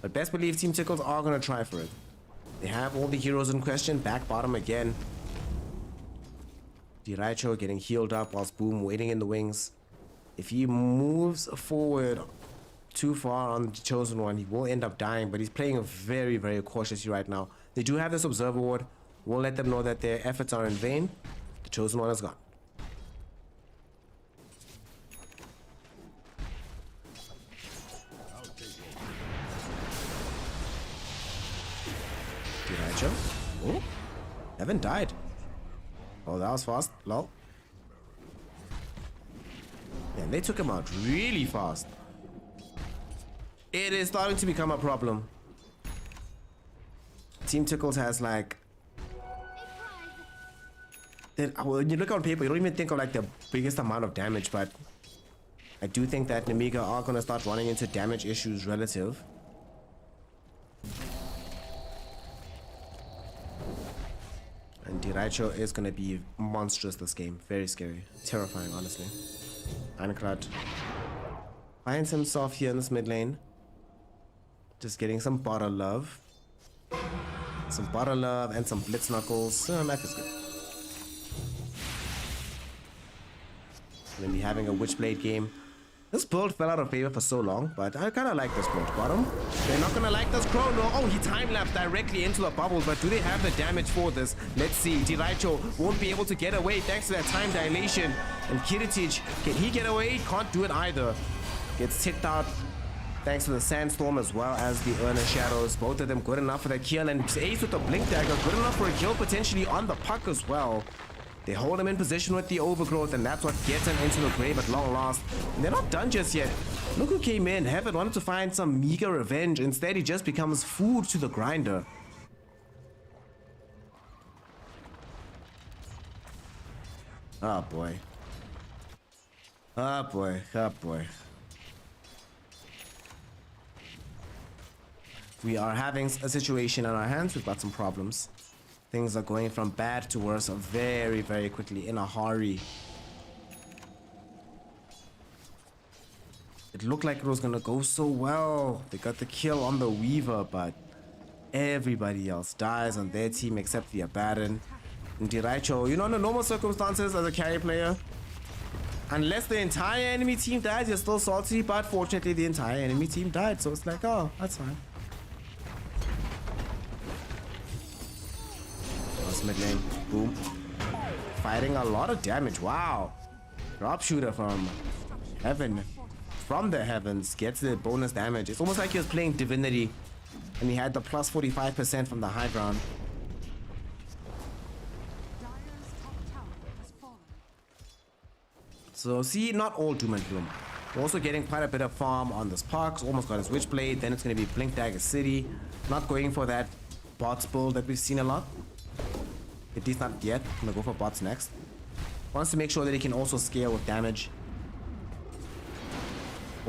But best believe Team Tickles are going to try for it. They have all the heroes in question, back bottom again. Diracho getting healed up whilst Boom waiting in the wings. If he moves forward too far on the chosen one, he will end up dying, but he's playing very, very cautiously right now. They do have this Observer Ward. We'll let them know that their efforts are in vain. The chosen one is gone. Did Oh, haven't died. Oh, that was fast. Lol. Yeah, they took him out really fast. It is starting to become a problem. Team Tickles has like... When you look on paper, you don't even think of like the biggest amount of damage, but I do think that Nemiga are going to start running into damage issues relative. And D2CL is going to be monstrous this game. Very scary. Terrifying, honestly. Ankrad finds himself here in this mid lane. Just getting some bottle love. Some bottle love and some blitz knuckles. Life is good. Gonna be having a Witchblade game. This build fell out of favor for so long, but I kind of like this build. Bottom. They're not gonna like this chrono. Oh, he time-lapsed directly into the bubble, but do they have the damage for this? Let's see. D2CL won't be able to get away thanks to that time dilation. And Kiritich, can he get away? Can't do it either. Gets ticked out thanks to the Sandstorm as well as the Earner Shadows. Both of them good enough for the kill, and Ace with the Blink Dagger good enough for a kill potentially on the puck as well. They hold him in position with the Overgrowth, and that's what gets him into the grave at long last. And they're not done just yet. Look who came in. Heaven wanted to find some meager revenge. Instead, he just becomes food to the grinder. Oh boy. Oh boy. Oh boy. We are having a situation on our hands. We've got some problems. Things are going from bad to worse very, very quickly, in a hurry. It looked like it was gonna go so well. They got the kill on the Weaver, but everybody else dies on their team except the Abaddon. And D2CL, you know, under normal circumstances as a carry player, unless the entire enemy team dies, you're still salty, but fortunately the entire enemy team died, so it's like, oh, that's fine. Mid lane, boom. Fighting a lot of damage. Wow. Drop shooter from heaven, from the heavens, gets the bonus damage. It's almost like he was playing Divinity and he had the plus 45% from the high ground. So see, not all doom and gloom. We're also getting quite a bit of farm on this Parks. Almost got his Witchblade. Then it's going to be Blink Dagger City. Not going for that bots build that we've seen a lot. At least not yet. I'm gonna go for bots next. Wants to make sure that he can also scale with damage.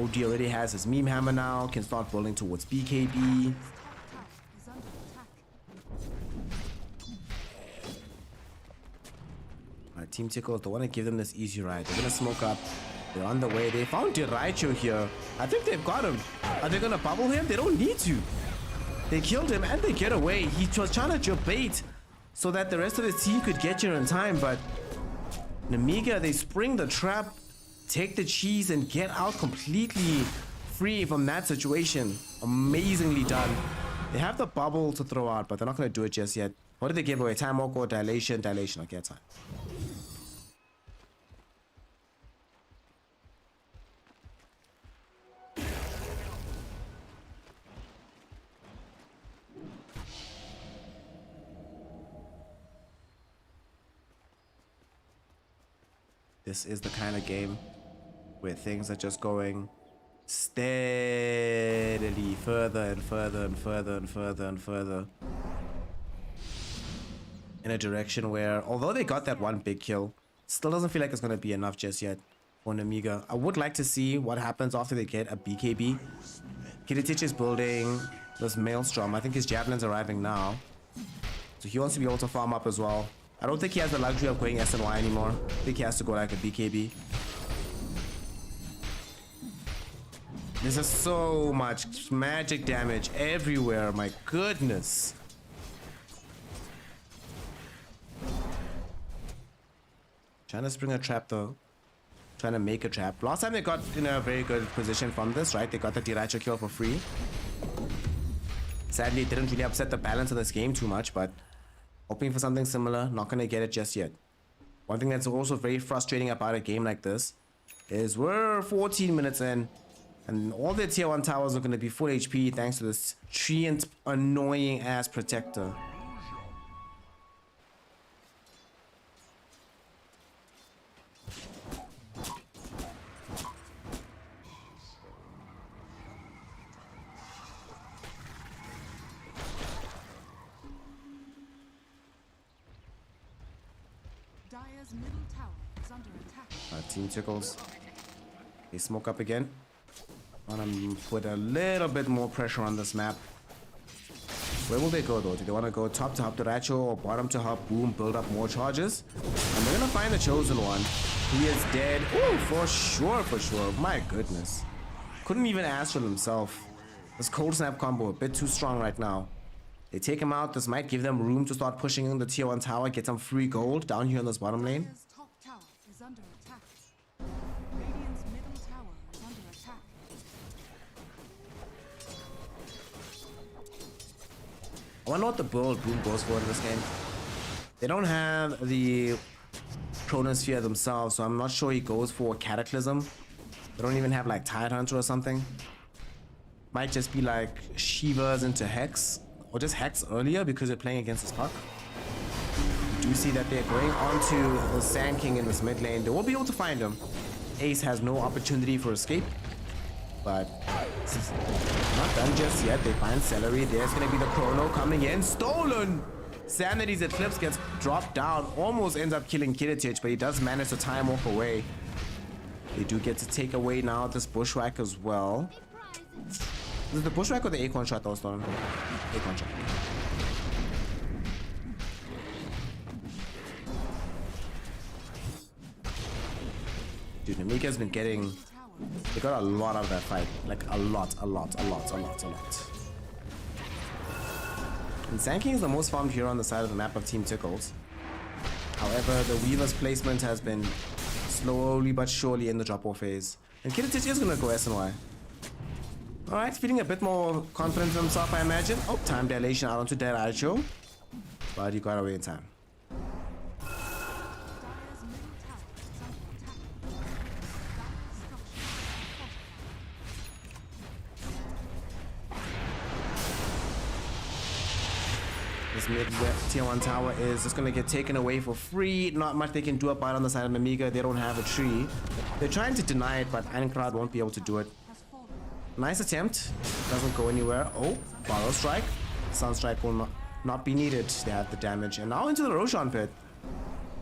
OD already has his meme hammer now. Can start building towards BKB. Alright, Team Tickles don't want to give them this easy ride. They're gonna smoke up. They're on the way. They found D2CL here. I think they've got him. Are they gonna bubble him? They don't need to. They killed him and they get away. He was trying to jump bait so that the rest of the team could get here in time, but Nemiga, they spring the trap, take the cheese, and get out completely free from that situation. Amazingly done. They have the bubble to throw out, but they're not going to do it just yet. What did they give away? Time walk or dilation? Dilation. Okay, that's fine. This is the kind of game where things are just going steadily further and further and further and further and further in a direction where, although they got that one big kill, still doesn't feel like it's going to be enough just yet for Nemiga. I would like to see what happens after they get a BKB. Kiritich is building this Maelstrom. I think his Javelin's arriving now, so he wants to be able to farm up as well. I don't think he has the luxury of going SNY anymore. I think he has to go like a BKB. There's just so much magic damage everywhere. My goodness. Trying to spring a trap though. Trying to make a trap. Last time they got in a very good position from this, right? They got the D2CL kill for free. Sadly, it didn't really upset the balance of this game too much, but Hoping for something similar, not gonna get it just yet. One thing that's also very frustrating about a game like this is we're 14 minutes in and all the tier 1 towers are gonna be full HP thanks to this treant annoying ass protector. Dire's middle tower is under attack. Team Tickles. They smoke up again. Wanna put a little bit more pressure on this map. Where will they go though? Do they want to go top to hub to Racho or bottom to hub boom, build up more charges? And they're gonna find the chosen one. He is dead. Oh, for sure, for sure. My goodness. Couldn't even astral himself. This cold snap combo a bit too strong right now. They take him out. This might give them room to start pushing in the tier 1 tower, get some free gold down here in this bottom lane. Dire's top tower is under attack. Radiant's middle tower is under attack. I wonder what the build Boom goes for in this game. They don't have the Chronosphere themselves, so I'm not sure he goes for Cataclysm. They don't even have like Tide Hunter or something. Might just be like Shivas into Hex, or just Hex earlier because they're playing against this puck. You do see that they're going onto the Sand King in this mid lane. They won't be able to find him. Ace has no opportunity for escape, but not done just yet. They find Celery. There's going to be the Chrono coming in. Stolen! Sanity's Eclipse gets dropped down. Almost ends up killing Kiritich, but he does manage to time off away. They do get to take away now this Bushwhack as well. Is it the Bushwhack or the Acorn shot that was stolen? Acorn shot. Dude, Nemiga's been getting... They got a lot out of that fight. Like, a lot. And Sand King is the most farmed hero on the side of the map of Team Tickles. However, the Weaver's placement has been slowly but surely in the drop-off phase. And Kiritich is gonna go SNY. Alright, feeling a bit more confident in himself, I imagine. Oh, time dilation out onto Dead Archo. But he got away in time. Dire's middle tower is under attack. This mid tier 1 tower is just gonna get taken away for free. Not much they can do about it on the side of Nemiga. They don't have a tree. They're trying to deny it, but Ironclad won't be able to do it. Has fallen. Nice attempt. Doesn't go anywhere. Oh, Borrow Strike. Sunstrike will not be needed. They have the damage. And now into the Roshan pit.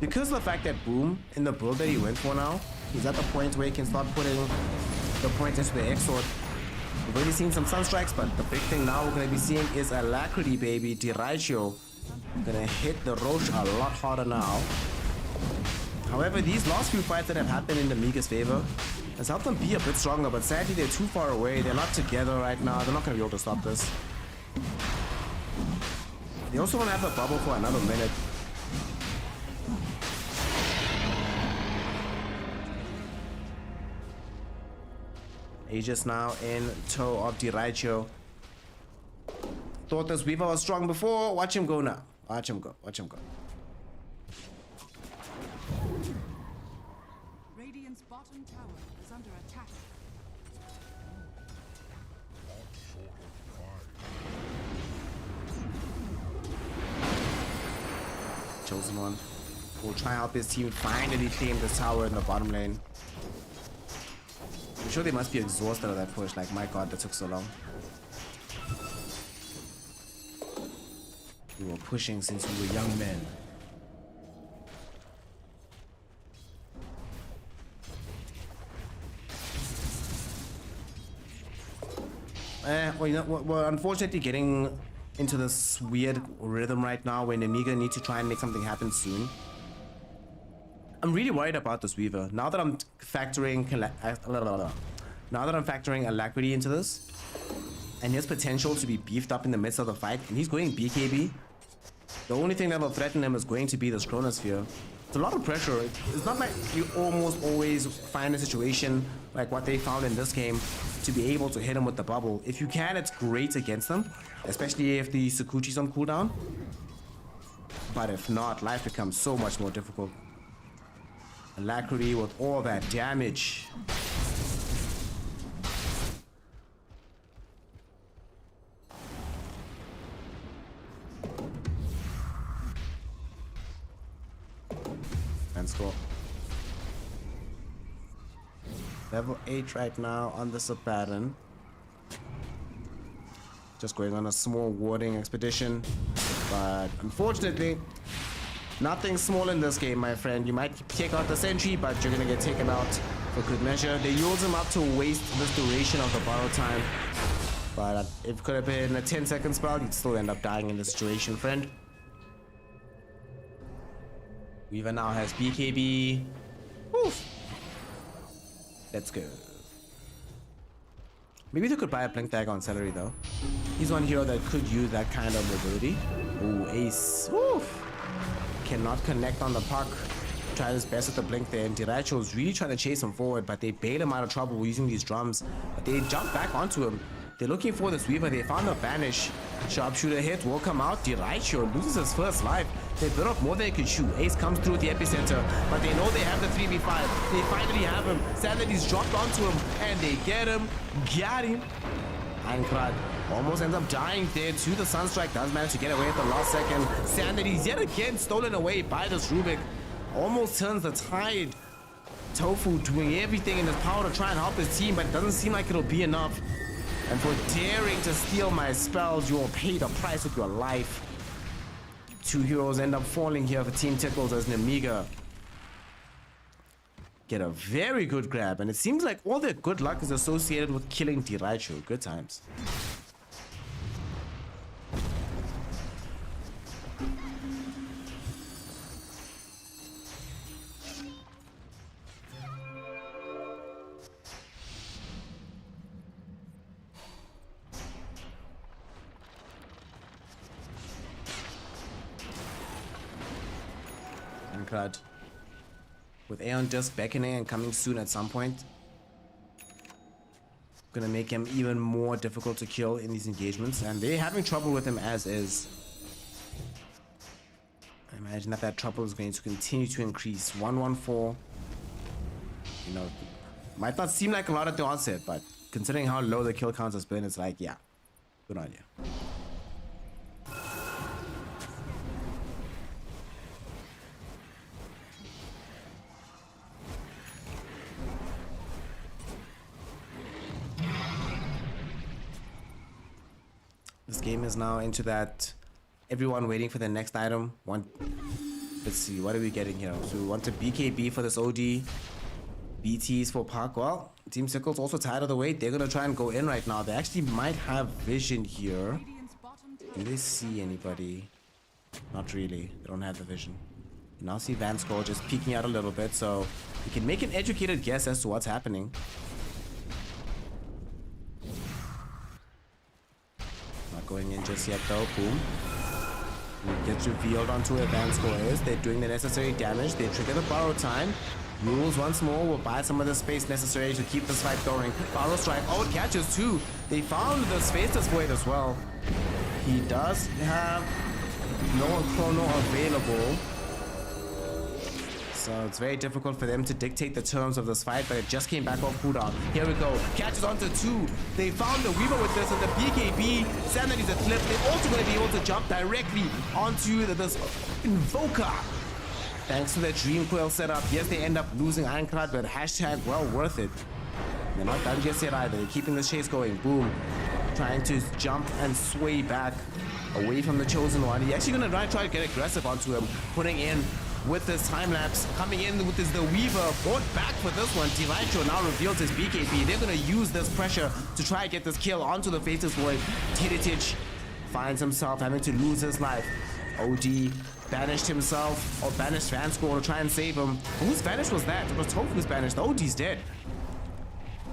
Because of the fact that Boom, in the build that he went for now, he's at the point where he can start putting the points into the X-Sword. We've already seen some Sunstrikes, but the big thing now we're going to be seeing is Alacrity, baby. Diracho gonna hit the Roche a lot harder now. However, these last few fights that have happened in Nemiga's favor has helped them be a bit stronger, but sadly they're too far away. They're not together right now. They're not going to be able to stop this. They also want to have a bubble for another minute. Aegis now in tow of Diracho. Thought this Weaver was strong before. Watch him go now. Watch him go. Watch him go. Radiant's bottom tower is under attack. Chosen one will try help his team finally claim this tower in the bottom lane. I'm sure they must be exhausted of that push. Like, my god, that took so long. We were pushing since we were young men. Well, you know, we're unfortunately getting into this weird rhythm right now where Nemiga needs to try and make something happen soon. I'm really worried about this Weaver. Now that I'm factoring Alacrity into this, and his potential to be beefed up in the midst of the fight, and he's going BKB. The only thing that will threaten him is going to be this Chronosphere. It's a lot of pressure. It's not like you almost always find a situation like what they found in this game to be able to hit him with the bubble. If you can, it's great against them, especially if the Sakuchi's on cooldown. But if not, life becomes so much more difficult. Alacrity with all that damage. And score. Level 8 right now on the Sabaton. Just going on a small warding expedition. But unfortunately, nothing small in this game, my friend. You might take out the sentry, but you're gonna get taken out for good measure. They use him up to waste this duration of the borrow time. But if it could have been a 10-second spell, you'd still end up dying in this situation, friend. Weaver now has BKB. Oof. Let's go. Maybe they could buy a Blink Dagger on Celery though. He's one hero that could use that kind of mobility. Ooh, Ace. Oof. Cannot connect on the puck. Tried his best with the blink there, and Diracho's really trying to chase him forward, but they bail him out of trouble using these drums. But they jump back onto him. They're looking for this Weaver. They found a Banish. Sharpshooter hit will come out. Diracho loses his first life. They bit off more than they could shoot. Ace comes through at the epicenter, but they know they have the 3v5. They finally have him. Sanity's dropped onto him, and they get him. Got him. Einkrad almost ends up dying there to the Sunstrike. Does manage to get away at the last second. Sanity's yet again stolen away by this Rubik. Almost turns the tide. Tofu doing everything in his power to try and help his team, but it doesn't seem like it'll be enough. And for daring to steal my spells, you will pay the price with your life. Two heroes end up falling here for Team Tickles as Nemiga get a very good grab, and it seems like all their good luck is associated with killing Diracho. Good times. Crud. With Aeon Disc beckoning and coming soon at some point, gonna make him even more difficult to kill in these engagements, and they're having trouble with him as is. I imagine that trouble is going to continue to increase. 114. You know, might not seem like a lot at the onset, but considering how low the kill count has been, it's like, yeah, good on you. This game is now into that everyone waiting for the next item. Let's see, what are we getting here? So we want a BKB for this OD. BTs for Park. Well, Team Tickles also tired of the wait. They're gonna try and go in right now. They actually might have vision here. Do they see anybody? Not really. They don't have the vision. You now see Vanskol just peeking out a little bit, so you can make an educated guess as to what's happening. Going in just yet though. Boom. It gets revealed onto where Vanskol is. They're doing the necessary damage. They trigger the borrow time. Rules once more will buy some of the space necessary to keep this fight going. Borrow strike. Oh, it catches too. They found the space void as well. He does have no chrono available, so it's very difficult for them to dictate the terms of this fight, but it just came back off cooldown. Here we go. Catches onto two. They found the Weaver with this, and the BKB. Sanity's a clip. They're also going to be able to jump directly onto this Invoker. Thanks to their Dream Coil setup. Yes, they end up losing Ironclad, but hashtag well worth it. They're not done just yet either. They're keeping the chase going. Boom. Trying to jump and sway back away from the Chosen One. He's actually going to try to get aggressive onto him, putting in with this time lapse, coming in with this the Weaver, brought back for this one. Diracho now reveals his BKB. They're gonna use this pressure to try and get this kill onto the Faceless Void. Tiritic finds himself having to lose his life. OD banished himself, or banished Vanskol to try and save him. Whose banish was that? It was Tofu's banished. The OD's dead.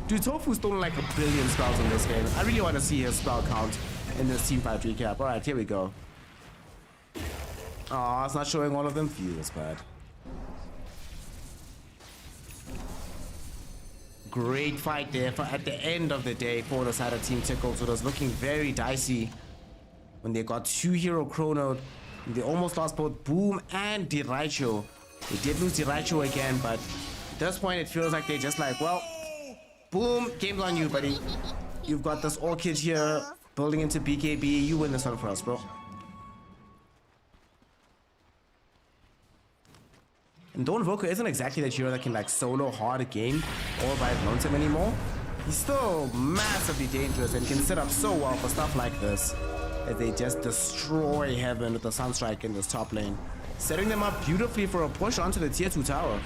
Dude, Tofu's stolen like 1 billion spells in this game. I really want to see his spell count in this Team 5 recap. Alright, here we go. Oh, it's not showing all of them. Feels bad. Great fight there at the end of the day for the side of Team Tickles. It was looking very dicey when they got 2 hero chronoed They almost lost both Boom and D2CL. They did lose D2CL again, but at this point it feels like they're just like, well, Boom, game's on you, buddy. You've got this Orchid here, building into BKB. You win this one for us, bro. And Dawn Invoker isn't exactly that hero that can like solo hard a game all by lonesome anymore. He's still massively dangerous and can set up so well for stuff like this, as they just destroy Heaven with the Sunstrike in this top lane, setting them up beautifully for a push onto the tier 2 tower.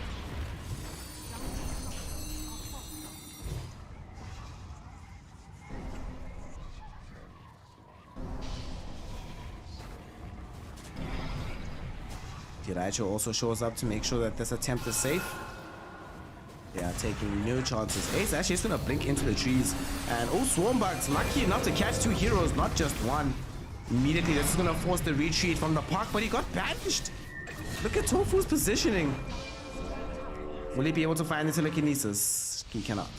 D2CL also shows up to make sure that this attempt is safe. They are taking no chances. Ace actually is going to blink into the trees. And oh, Swarmbug's lucky enough to catch 2 heroes, not just one. Immediately, this is going to force the retreat from the park, but he got banished. Look at Tofu's positioning. Will he be able to find the telekinesis? He cannot.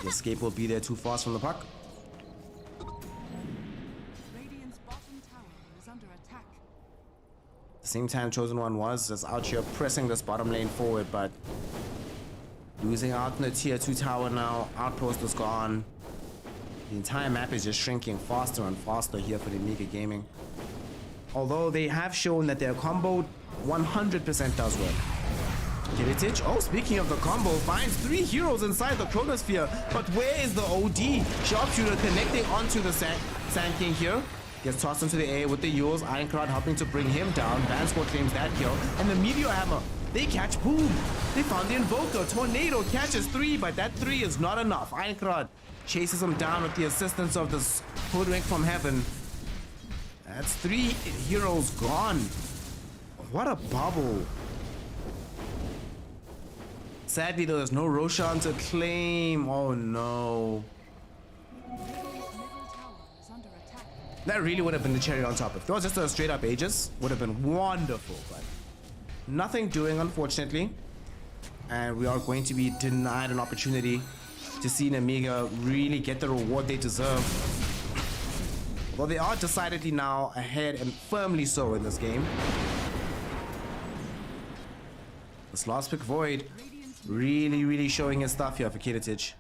The escape will be there too fast from the park. Radiant's bottom tower is under attack. At the same time, Chosen One was just out here pressing this bottom lane forward, but losing out in the tier 2 tower now. Outpost is gone. The entire map is just shrinking faster and faster here for the Nemiga Gaming. Although they have shown that their combo 100% does work. Kiritich, oh, speaking of the combo, finds 3 heroes inside the Chronosphere. But where is the OD? Sharpshooter connecting onto the Sand King here. Gets tossed into the air with the Yules. Ironcrad helping to bring him down. Vanscourt claims that kill. And the Meteor Hammer, they catch Boom. They found the Invoker. Tornado catches 3, but that 3 is not enough. Ironcrad chases him down with the assistance of this hoodwink from Heaven. That's 3 heroes gone. What a bubble. Sadly, there's no Roshan to claim. Oh no. That really would have been the cherry on top. If there was just a straight up Aegis, would have been wonderful, but nothing doing, unfortunately. And we are going to be denied an opportunity to see Nemiga really get the reward they deserve. Although they are decidedly now ahead, and firmly so, in this game. This last pick Void really showing his stuff here for Kiritich.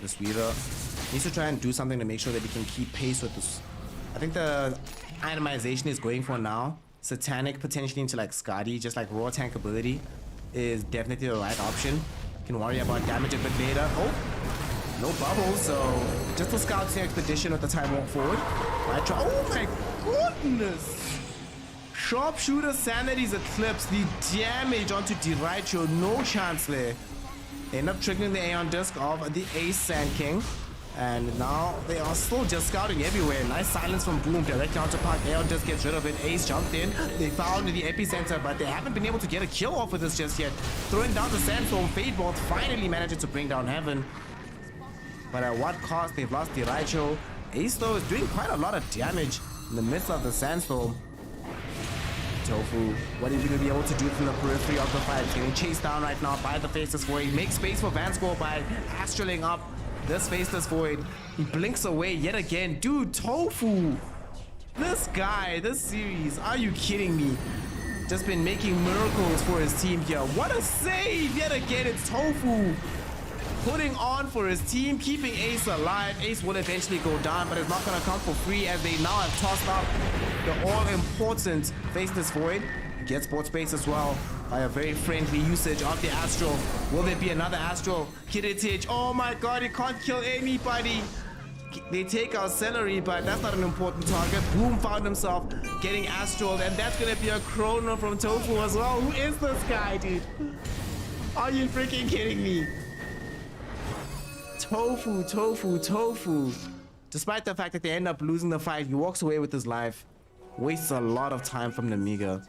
This Weaver needs to try and do something to make sure that he can keep pace with this. I think the itemization is going for now. Satanic potentially into like Skadi, just like raw tank ability, is definitely the right option. Can worry about damage a bit later. Oh, no bubbles, so just a scouting expedition with the time walk forward. Right try. Oh my goodness! Sharpshooter Sanity's Eclipse, the damage onto D2CL, no chance there. They end up triggering the Aeon Disc of the Ace Sand King. And now they are still just scouting everywhere. Nice silence from Boom. Direct counter park. Aeon Disc gets rid of it. Ace jumped in. They found the epicenter, but they haven't been able to get a kill off of this just yet. Throwing down the Sandstorm. Fade Bolt finally managed to bring down Heaven. But at what cost? They've lost D2CL. Ace, though, is doing quite a lot of damage in the midst of the Sandstorm. Tofu, what are you going to be able to do from the periphery of the fight? Getting chased down right now by the Faceless Void. Makes space for Vanscourt by astraling up this Faceless Void. He blinks away yet again. Dude, Tofu! This guy, this series, are you kidding me? Just been making miracles for his team here. What a save! Yet again, it's Tofu putting on for his team, keeping Ace alive. Ace will eventually go down, but it's not going to come for free as they now have tossed up the all-important Faceless Void. Gets board space as well by a very friendly usage of the Astral. Will there be another Astral? Kiritich, oh my god, he can't kill anybody. They take our Celery, but that's not an important target. Boom found himself getting Astral, and that's going to be a Chrono from Tofu as well. Who is this guy, dude? Are you freaking kidding me? Tofu. Despite the fact that they end up losing the fight, he walks away with his life. Wastes a lot of time from Nemiga.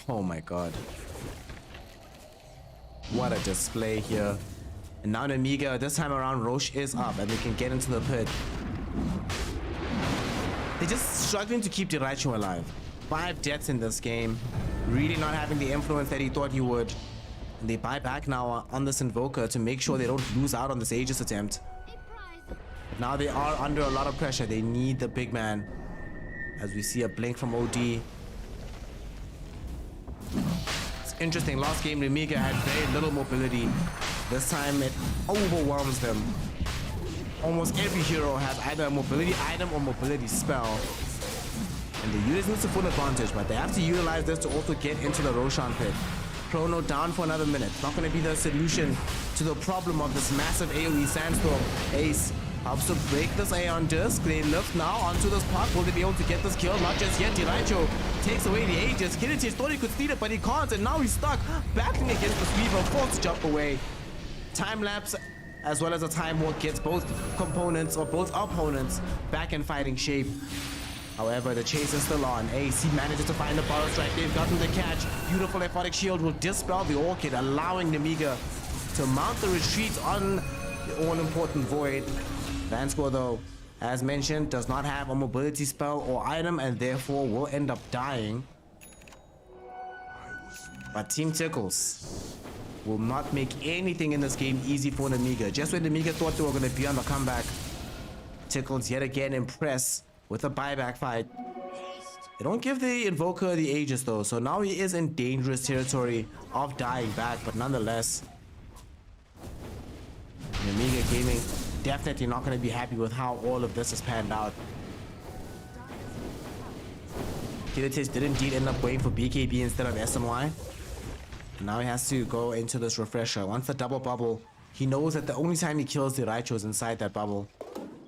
Oh my god. What a display here. And now Nemiga, this time around, Roche is up and they can get into the pit. they're just struggling to keep D2CL alive. 5 deaths in this game, really not having the influence that he thought he would. And they buy back now on this Invoker to make sure they don't lose out on this Aegis attempt. But now they are under a lot of pressure. They need the big man. As we see a blink from OD. It's interesting. Last game, Nemiga had very little mobility. This time it overwhelms them. Almost every hero has either a mobility item or mobility spell. And they use this to full advantage, but they have to utilize this to also get into the Roshan pit. Chrono down for another minute. It's not going to be the solution to the problem of this massive AoE sandstorm. Ace helps to break this Aeon disc. They lift now onto this park. Will they be able to get this kill? Not just yet. D2CL takes away the Aegis. Kiritich thought he could steal it, but he can't, and now he's stuck. Battling against the Weaver, forced to jump away. Time lapse as well as a time walk gets both components or both opponents back in fighting shape. However, the chase is still on. Ace, he manages to find the power strike. They've gotten the catch. Beautiful Aphotic Shield will dispel the Orchid, allowing Nemiga to mount the retreat on the all-important Void. Vanscore, though, as mentioned, does not have a mobility spell or item and therefore will end up dying. But Team Tickles will not make anything in this game easy for Nemiga. Just when Nemiga thought they were going to be on the comeback, Tickles yet again impress with a buyback fight. They don't give the Invoker the Aegis though, so now he is in dangerous territory of dying back, but nonetheless, Nemiga Gaming definitely not going to be happy with how all of this has panned out. Kiritich did indeed end up going for BKB instead of SNY. Now he has to go into this refresher. Once the double bubble, he knows that the only time he kills the D2CL is inside that bubble.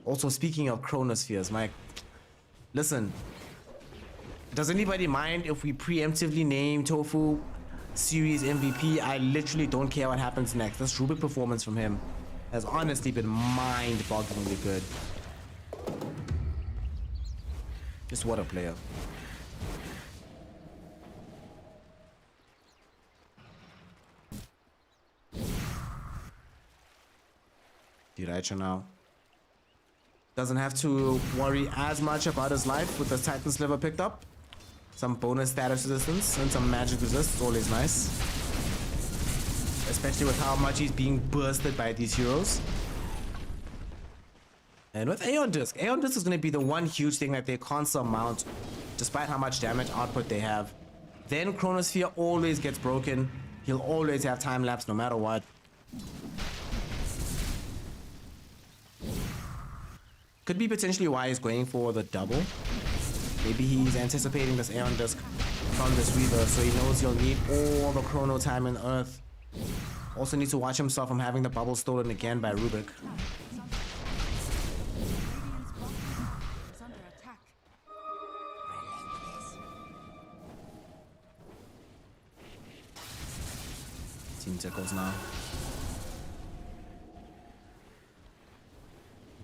Also, speaking of Chronospheres, Mike, listen, does anybody mind if we preemptively name Tofu Series MVP? I literally don't care what happens next. This Rubik performance from him has honestly been mind-bogglingly good. Just what a player. D2CL now doesn't have to worry as much about his life with the Titan Sliver picked up. Some bonus status resistance and some magic resist. It's always nice. Especially with how much he's being bursted by these heroes. And with Aeon Disc. Aeon Disc is going to be the one huge thing that they can't surmount despite how much damage output they have. Then Chronosphere always gets broken. He'll always have time lapse no matter what. Could be potentially why he's going for the double. Maybe he's anticipating this Aeon Disc from this Weaver, so he knows he'll need all the chrono time in Earth. Also needs to watch himself from having the bubble stolen again by Rubik. Is under attack. Team Tickles now.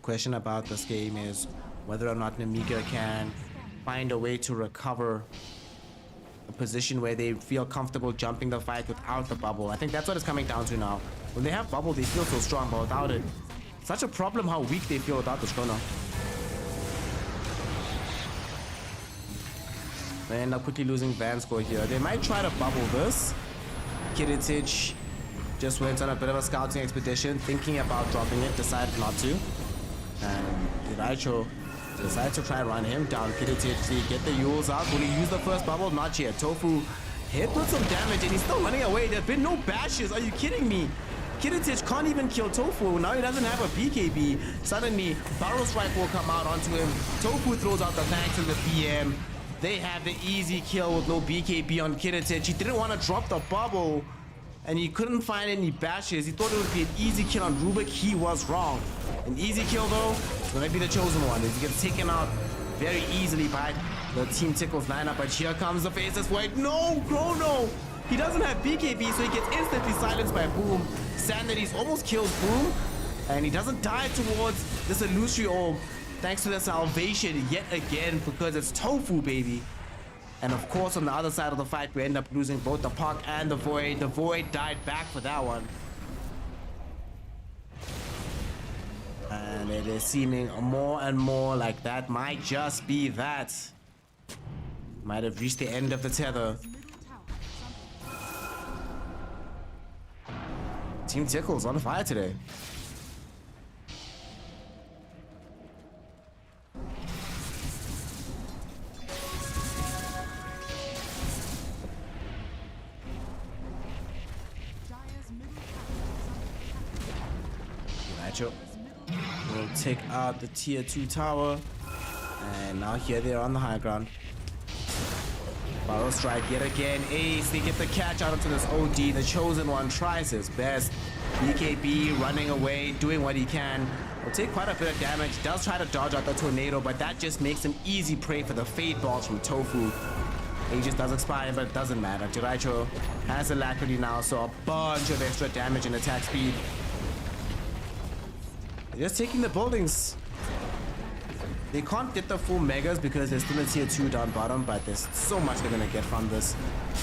Question about this game is whether or not Nemiga can find a way to recover a position where they feel comfortable jumping the fight without the bubble. I think that's what it's coming down to now. When they have bubble, they feel so strong, but without it, such a problem how weak they feel without this chrono. They end up quickly losing Vanscore here. They might try to bubble this. Kiritich just went on a bit of a scouting expedition, thinking about dropping it, decided not to. And D2CL decides to try and run him down. Kiritich, get the Yules out. Will he use the first bubble? Not yet. Tofu hit with some damage and he's still running away. There's been no bashes. Are you kidding me? Kiritich can't even kill Tofu. Now he doesn't have a BKB. Suddenly, Barrel Strike will come out onto him. Tofu throws out the thanks and the PM. They have the easy kill with no BKB on Kiritich. He didn't want to drop the bubble and he couldn't find any bashes. He thought it would be an easy kill on Rubik. He was wrong. An easy kill though, it's gonna be the chosen one. He gets taken out very easily by the Team Tickles lineup. But here comes the Faceless Void. No, Chrono! He doesn't have BKB, so he gets instantly silenced by Boom. Sanity's almost kills Boom, and he doesn't die towards this illusory orb thanks to the salvation yet again because it's Tofu, baby. And of course, on the other side of the fight, we end up losing both the Puck and the Void. The Void died back for that one. And And it is seeming more and more like that might just be that. Might have reached the end of the tether. Team Tickles on fire today. Nacho will take out the tier 2 tower. And now here they are on the high ground. Barrow strike yet again. Ace, they get the catch out onto this OD. The chosen one tries his best. BKB running away, doing what he can. Will take quite a bit of damage. Does try to dodge out the tornado, but that just makes him easy prey for the fade balls from Tofu. Aegis does expire, but it doesn't matter. Jiraicho has alacrity now, so a bunch of extra damage and attack speed. They're just taking the buildings. They can't get the full megas because there's still a tier 2 down bottom, but there's so much they're gonna get from this,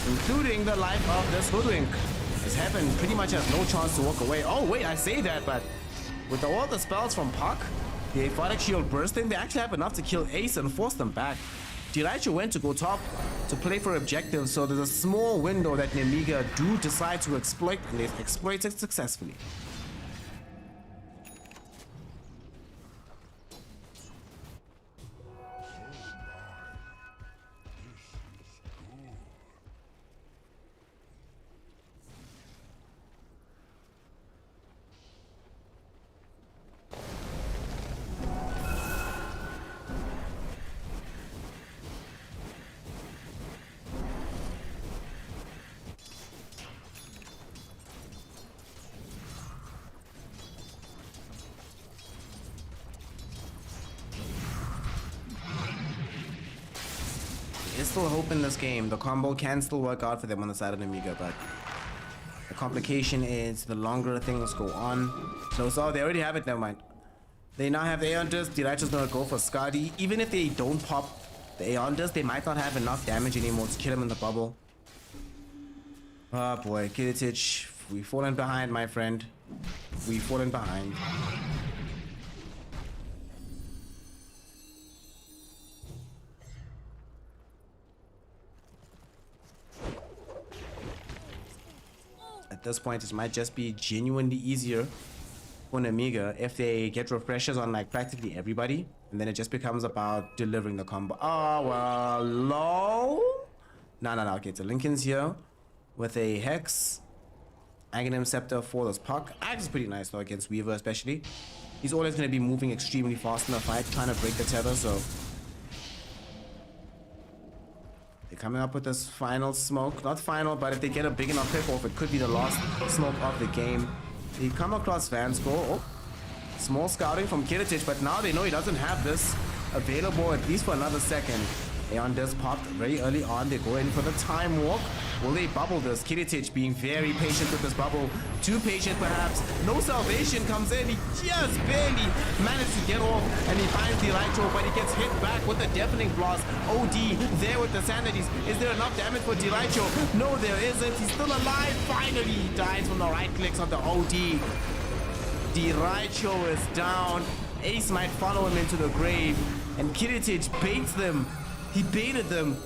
including the life of this hoodwink. As Heaven pretty much has no chance to walk away. Oh wait, I say that, but with all the spells from Puck, the Aphotic Shield bursting, they actually have enough to kill Ace and force them back. Jiraicho went to go top to play for objectives, so there's a small window that Nemiga do decide to exploit, and they exploit it successfully. There's still hope in this game. The combo can still work out for them on the side of Nemiga, but the complication is the longer things go on. So they already have it, never mind. They now have Aeon Disc. Jiraicho's gonna go for Skadi. Even if they don't pop the Aeon Disc, they might not have enough damage anymore to kill him in the bubble. Oh boy, Kiritich, we've fallen behind, my friend. We've fallen behind. At this point, it might just be genuinely easier for Nemiga if they get refreshers on like practically everybody, and then it just becomes about delivering the combo. Oh well, lol. No. Okay, so Lincoln's here with a Hex, Aghanim Scepter for this Puck. Axe is pretty nice though against Weaver, especially. He's always going to be moving extremely fast in the fight, trying to break the tether. So they're coming up with this final smoke. Not final, but if they get a big enough pick off, it could be the last smoke of the game. They come across Vansco. Oh, small scouting from Kiritich, but now they know he doesn't have this available at least for another second. Aeon Disc popped very early on. They go in for the time walk. Will they bubble this? Kiritich being very patient with this bubble. Too patient perhaps. No salvation comes in. He just barely managed to get off, and he finds the Electro, but he gets hit back with the deafening blast. OD there with the Sanities. Is there enough damage for Delicho? No, there isn't. He's still alive. Finally, he dies from the right clicks on the OD. Delicho is down. Ace might follow him into the grave, and Kiritich baits them. He baited them.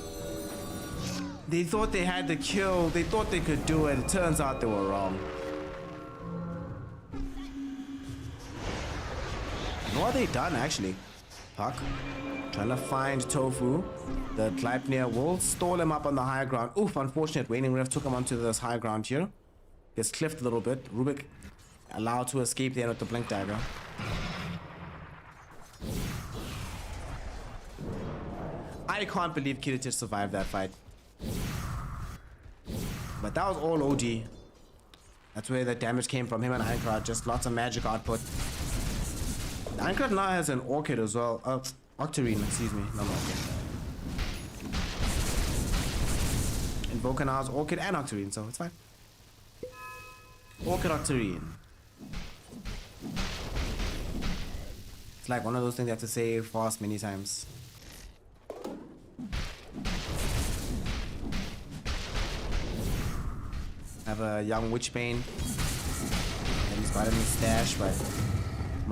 They thought they had the kill. They thought they could do it. It turns out they were wrong. What are they done actually? Puck trying to find Tofu. The Gleipnir will stall him up on the high ground. Oof, unfortunate. Waning Rift took him onto this high ground here. Gets cliffed a little bit. Rubik allowed to escape there with the Blink Dagger. I can't believe Kiritich survived that fight. But that was all OD. That's where the damage came from, him and Aincrad. Just lots of magic output. Aincrad now has an Orchid as well. Octarine, excuse me. No more Orchid. Invoker now has Orchid and Octarine, so it's fine. Orchid Octarine. It's like one of those things you have to say fast many times. Have a young Witchbane. And he's got him in stash, but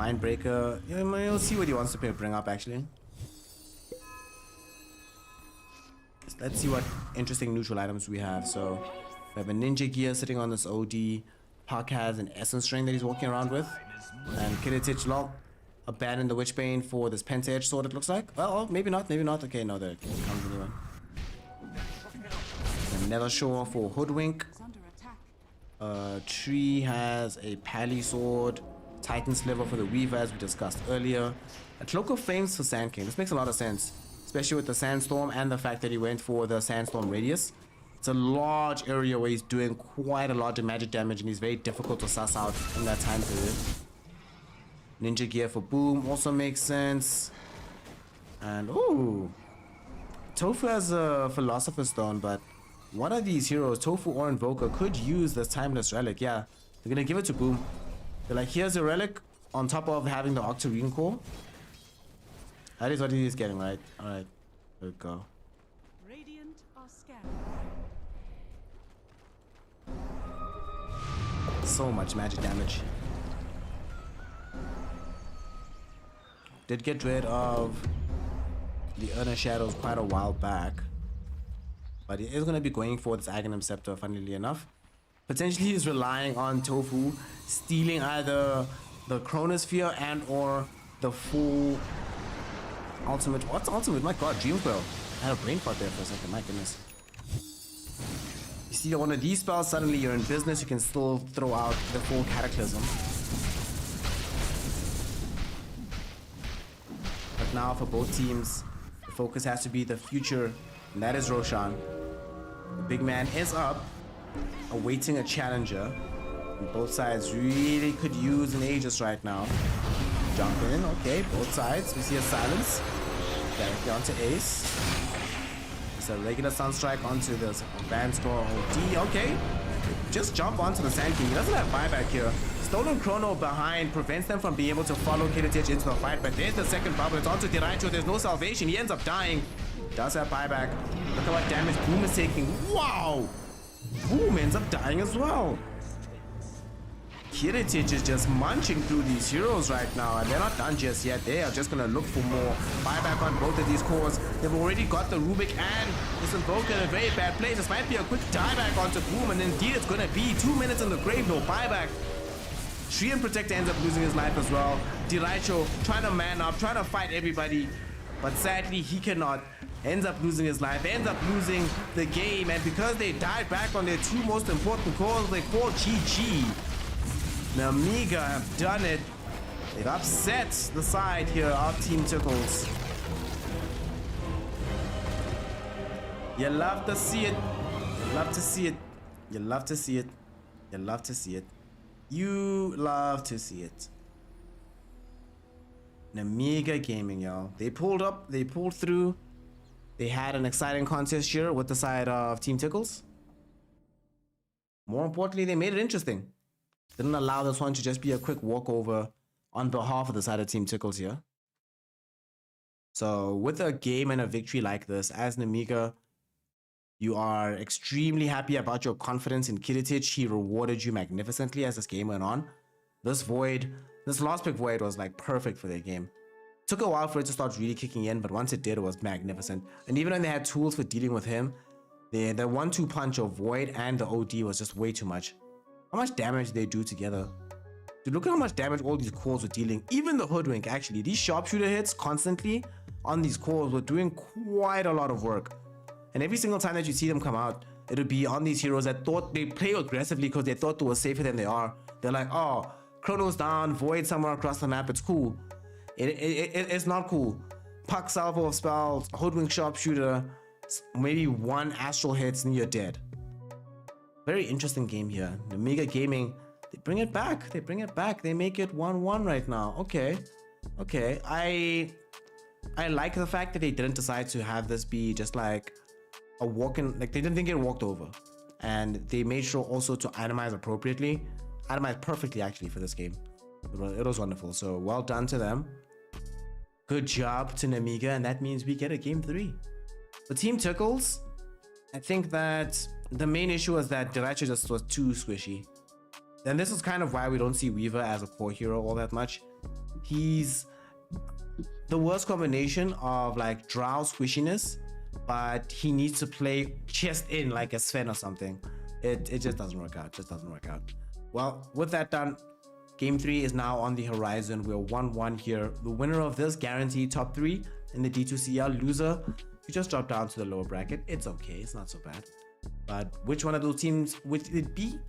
Mindbreaker. Yeah, we'll see what he wants to bring up actually. Let's see what interesting neutral items we have. So we have a ninja gear sitting on this OD. Puck has an essence string that he's walking around with. And Kiritich Lol abandoned the Witchbane for this Penta Edge sword, it looks like. Oh, maybe not, maybe not. Okay, no, there comes anyway. Nether Shore for Hoodwink. Is under attack. Tree has a Pally sword. Titan Sliver for the Weaver, as we discussed earlier. A Cloak of Flames for Sand King. This makes a lot of sense, especially with the Sandstorm and the fact that he went for the Sandstorm radius. It's a large area where he's doing quite a lot of magic damage, and he's very difficult to suss out in that time period. Ninja Gear for Boom also makes sense. And ooh, Tofu has a Philosopher's Stone, but one of these heroes, Tofu or Invoker, could use this Timeless Relic. Yeah, they're gonna give it to Boom. They're like, here's a relic on top of having the Octarine core. That is what he is getting, right? Alright, there we go. Radiant are scared. So much magic damage. Did get rid of the Urna Shadows quite a while back. But he is going to be going for this Aghanim Scepter, funnily enough. Potentially he's relying on Tofu stealing either the Chronosphere and or the full ultimate. What's ultimate? My god, Dreamquell. I had a brain fart there for a second, my goodness. You see one of these spells, suddenly you're in business, you can still throw out the full Cataclysm. But now for both teams, the focus has to be the future, and that is Roshan. The big man is up, awaiting a challenger. And both sides really could use an Aegis right now. Jump in, okay, both sides. We see a silence. Directly onto Ace. It's a regular Sunstrike onto the Advanced Door OD, okay. Just jump onto the Sand King. He doesn't have buyback here. Stolen Chrono behind prevents them from being able to follow Kiritich into the fight, but there's the second bubble. It's onto Diraicho. There's no salvation. He ends up dying. Does have buyback. Look at what damage Boom is taking. Wow! Boom ends up dying as well. Kiritich is just munching through these heroes right now, and they're not done just yet. They are just gonna look for more buyback on both of these cores. They've already got the Rubik and this Invoker in a very bad place. This might be a quick dieback onto Boom, and indeed it's gonna be 2 minutes in the grave, no buyback. Shrien Protector ends up losing his life as well. Diraicho trying to man up, trying to fight everybody, but sadly he cannot. Ends up losing his life, ends up losing the game, and because they died back on their two most important cores, they call GG. Nemiga have done it. They've upset the side here of Team Tickles. You love to see it. You love to see it. You love to see it. You love to see it. You love to see it. Nemiga Gaming, y'all. They pulled up, they pulled through. They had an exciting contest here with the side of Team Tickles. More importantly, they made it interesting. Didn't allow this one to just be a quick walkover on behalf of the side of Team Tickles here. So with a game and a victory like this, as Nemiga, you are extremely happy about your confidence in Kiritich. He rewarded you magnificently as this game went on. This Void, this last pick Void was like perfect for their game. Took a while for it to start really kicking in, but once it did, it was magnificent. And even when they had tools for dealing with him, the 1-2 punch of Void and the OD was just way too much. How much damage did they do together? Dude, look at how much damage all these cores were dealing. Even the Hoodwink, actually. These sharpshooter hits constantly on these cores were doing quite a lot of work. And every single time that you see them come out, it would be on these heroes that thought they play aggressively because they thought they were safer than they are. They're like, oh, Chrono's down, Void somewhere across the map, it's cool. It's not cool. Puck salvo of spells, Hoodwink sharpshooter, maybe one astral hits and you're dead. Very interesting game here. Nemiga Gaming, they bring it back. They bring it back. They make it 1-1 right now. Okay. Okay. I like the fact that they didn't decide to have this be just like a walk-in, like they didn't think it walked over. And they made sure also to itemize appropriately. Itemized perfectly actually for this game. It was wonderful. So well done to them. Good job to Nemiga, and that means we get a game 3. For Team Tickles, I think that the main issue was that Diraicho just was too squishy. And this is kind of why we don't see Weaver as a core hero all that much. He's the worst combination of like drow squishiness, but he needs to play chest in like a Sven or something. It just doesn't work out. Just doesn't work out. Well, with that done, game 3 is now on the horizon. We're 1-1 here. The winner of this guaranteed top 3 in the D2CL. Loser, you just drop down to the lower bracket. It's okay. It's not so bad. But which one of those teams would it be?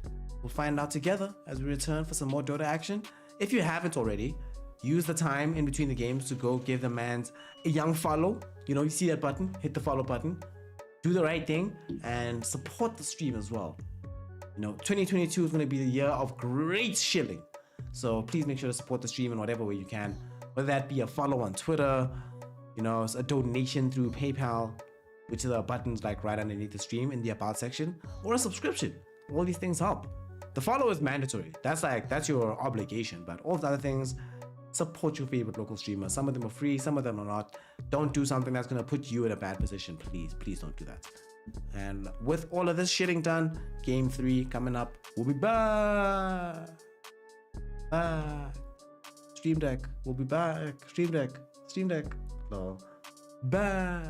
We'll find out together as we return for some more Dota action. If you haven't already, use the time in between the games to go give the man a young follow. You know, you see that button, hit the follow button, do the right thing, and support the stream as well. You know, 2022 is going to be the year of great shilling. So please make sure to support the stream in whatever way you can, whether that be a follow on Twitter, you know, a donation through PayPal, which are buttons like right underneath the stream in the about section, or a subscription. All these things help. The follow is mandatory. That's your obligation, but all the other things, support your favorite local streamers. Some of them are free, some of them are not. Don't do something that's gonna put you in a bad position. Please don't do that. And with all of this shitting done, game 3 coming up. We'll be back. Stream Deck. We'll be back. Stream Deck. So, back.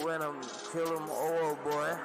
when I'm kill 'em all, boy.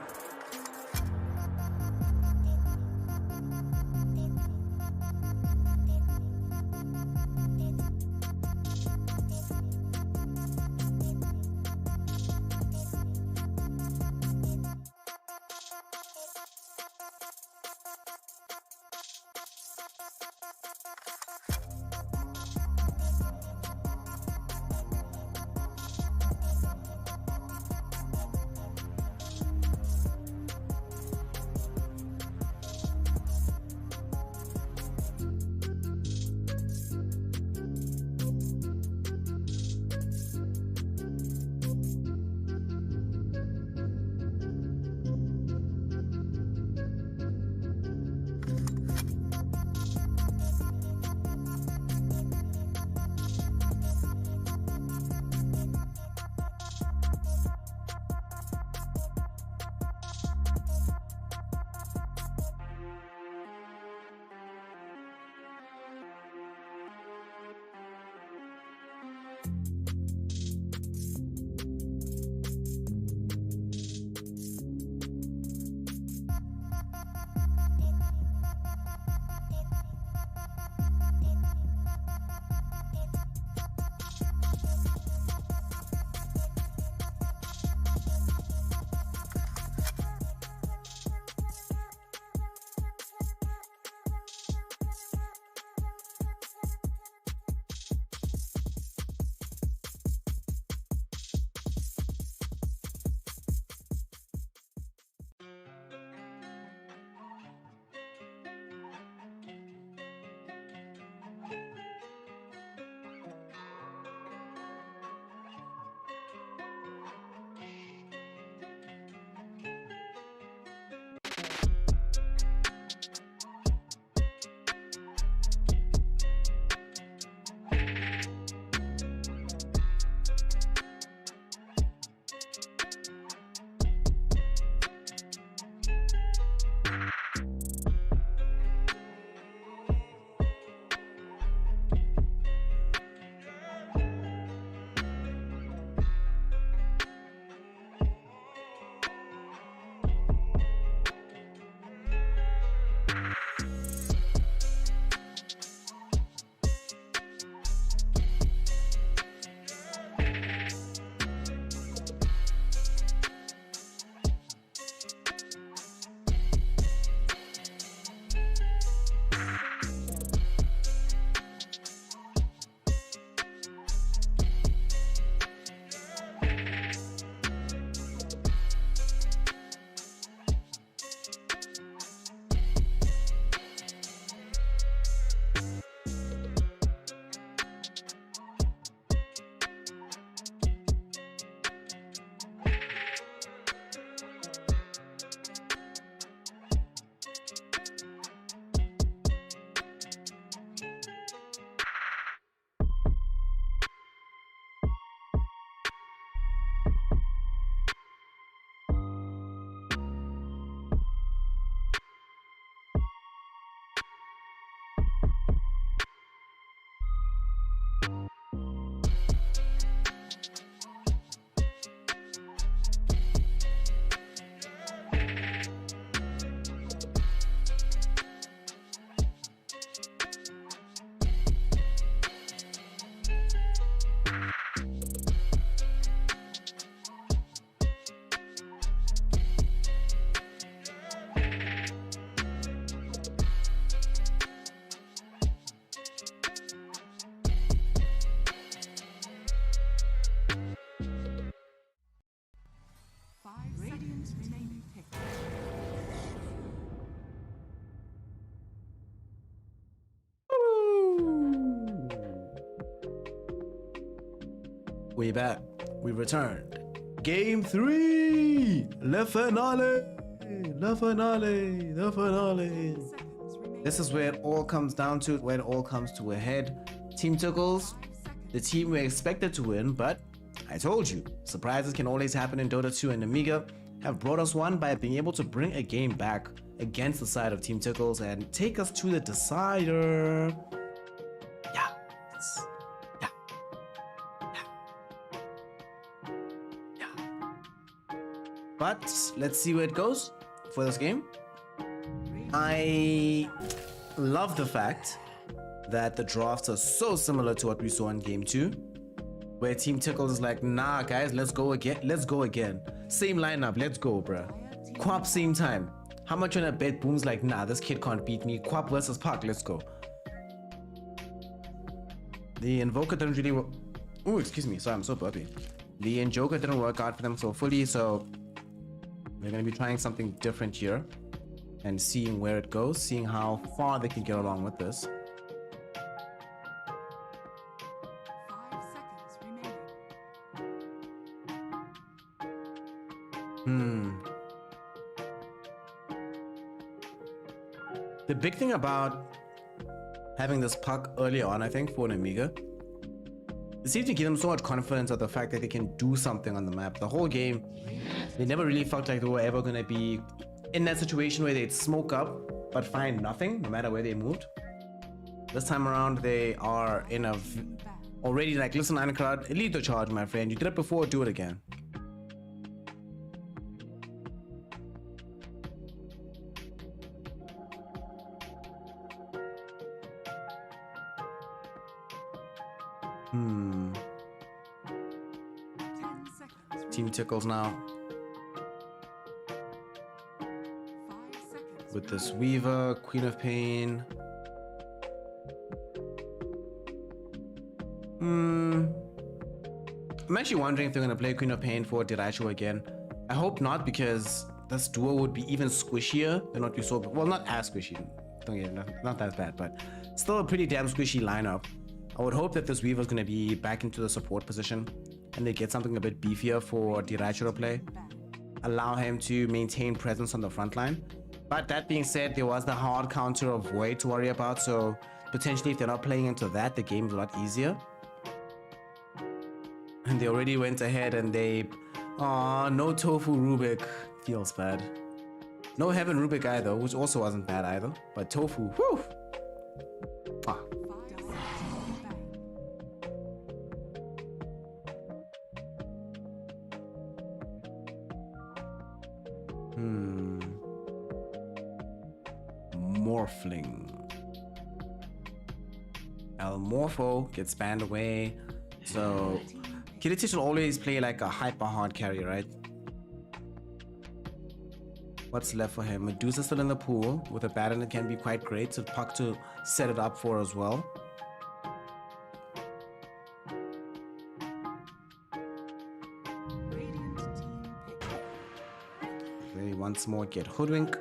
We back. We returned. Game 3! Le finale! Le finale! The finale! This is where it all comes down to, where it all comes to a head. Team Tickles, the team we expected to win, but I told you, surprises can always happen in Dota 2, and Nemiga have brought us one by being able to bring a game back against the side of Team Tickles and take us to the decider. Yeah. Yeah. Yeah. Yeah. But let's see where it goes for this game. I love the fact that the drafts are so similar to what we saw in game 2, where Team Tickles is like, nah guys, let's go again. Same lineup, let's go, bruh. Quap same time. How much on a bet? Boom's like, nah, this kid can't beat me. Quap versus Park, let's go. The Invoker didn't really work. Oh, excuse me, sorry, I'm so burpy. The Invoker didn't work out for them so fully, so we're gonna be trying something different here and seeing where it goes, seeing how far they can get along with this. 5 seconds remaining. The big thing about having this puck early on, I think, for Nemiga, it seems to give them so much confidence of the fact that they can do something on the map. The whole game, they never really felt like they were ever going to be in that situation where they'd smoke up but find nothing, no matter where they moved. This time around, they are in a already like, listen, Anacrad, lead the charge, my friend. You did it before, do it again. Hmm. 10 seconds Team Tickles now. 5 seconds With this Weaver, Queen of Pain. I'm actually wondering if they're going to play Queen of Pain for Diracho again. I hope not, because this duo would be even squishier than what we saw. Well, not as squishy. Don't get it, not that bad, but still a pretty damn squishy lineup. I would hope that this Weaver is going to be back into the support position and they get something a bit beefier for Diracho to play. Allow him to maintain presence on the front line. But that being said, there was the hard counter of Void to worry about, so potentially if they're not playing into that, the game's a lot easier. And they already went ahead and they... Aw, no Tofu Rubik. Feels bad. No Heaven Rubik either, which also wasn't bad either. But Tofu, whew! Ah. 5 seconds Morphling. El Morpho gets banned away. So Kiritich will always play like a hyper hard carry, right? What's left for him? Medusa's still in the pool with a Baron that can be quite great, so Puck to set it up for as well. Radiant team pick. They once more get Hoodwink.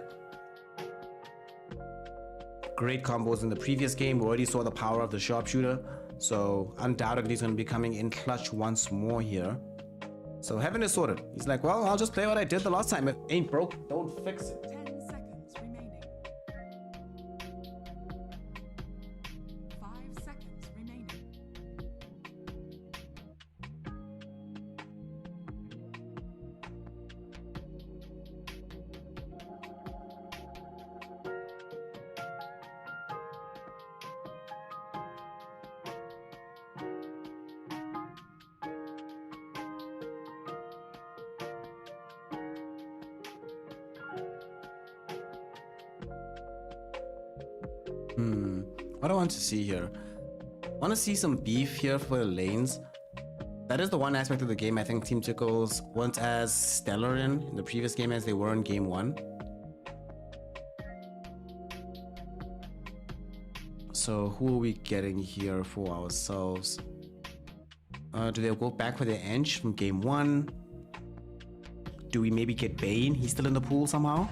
Great combos in the previous game. We already saw the power of the sharpshooter, so undoubtedly he's going to be coming in clutch once more here. So Heaven is sorted. He's like, well, I'll just play what I did the last time. It ain't broke, don't fix it. 10 seconds remaining. 5 seconds remaining. What do I want to see here? I want to see some beef here for the lanes. That is the one aspect of the game I think Team Tickles weren't as stellar in the previous game as they were in game 1. So who are we getting here for ourselves? Do they go back for their ENG from game 1? Do we maybe get Bane? He's still in the pool somehow?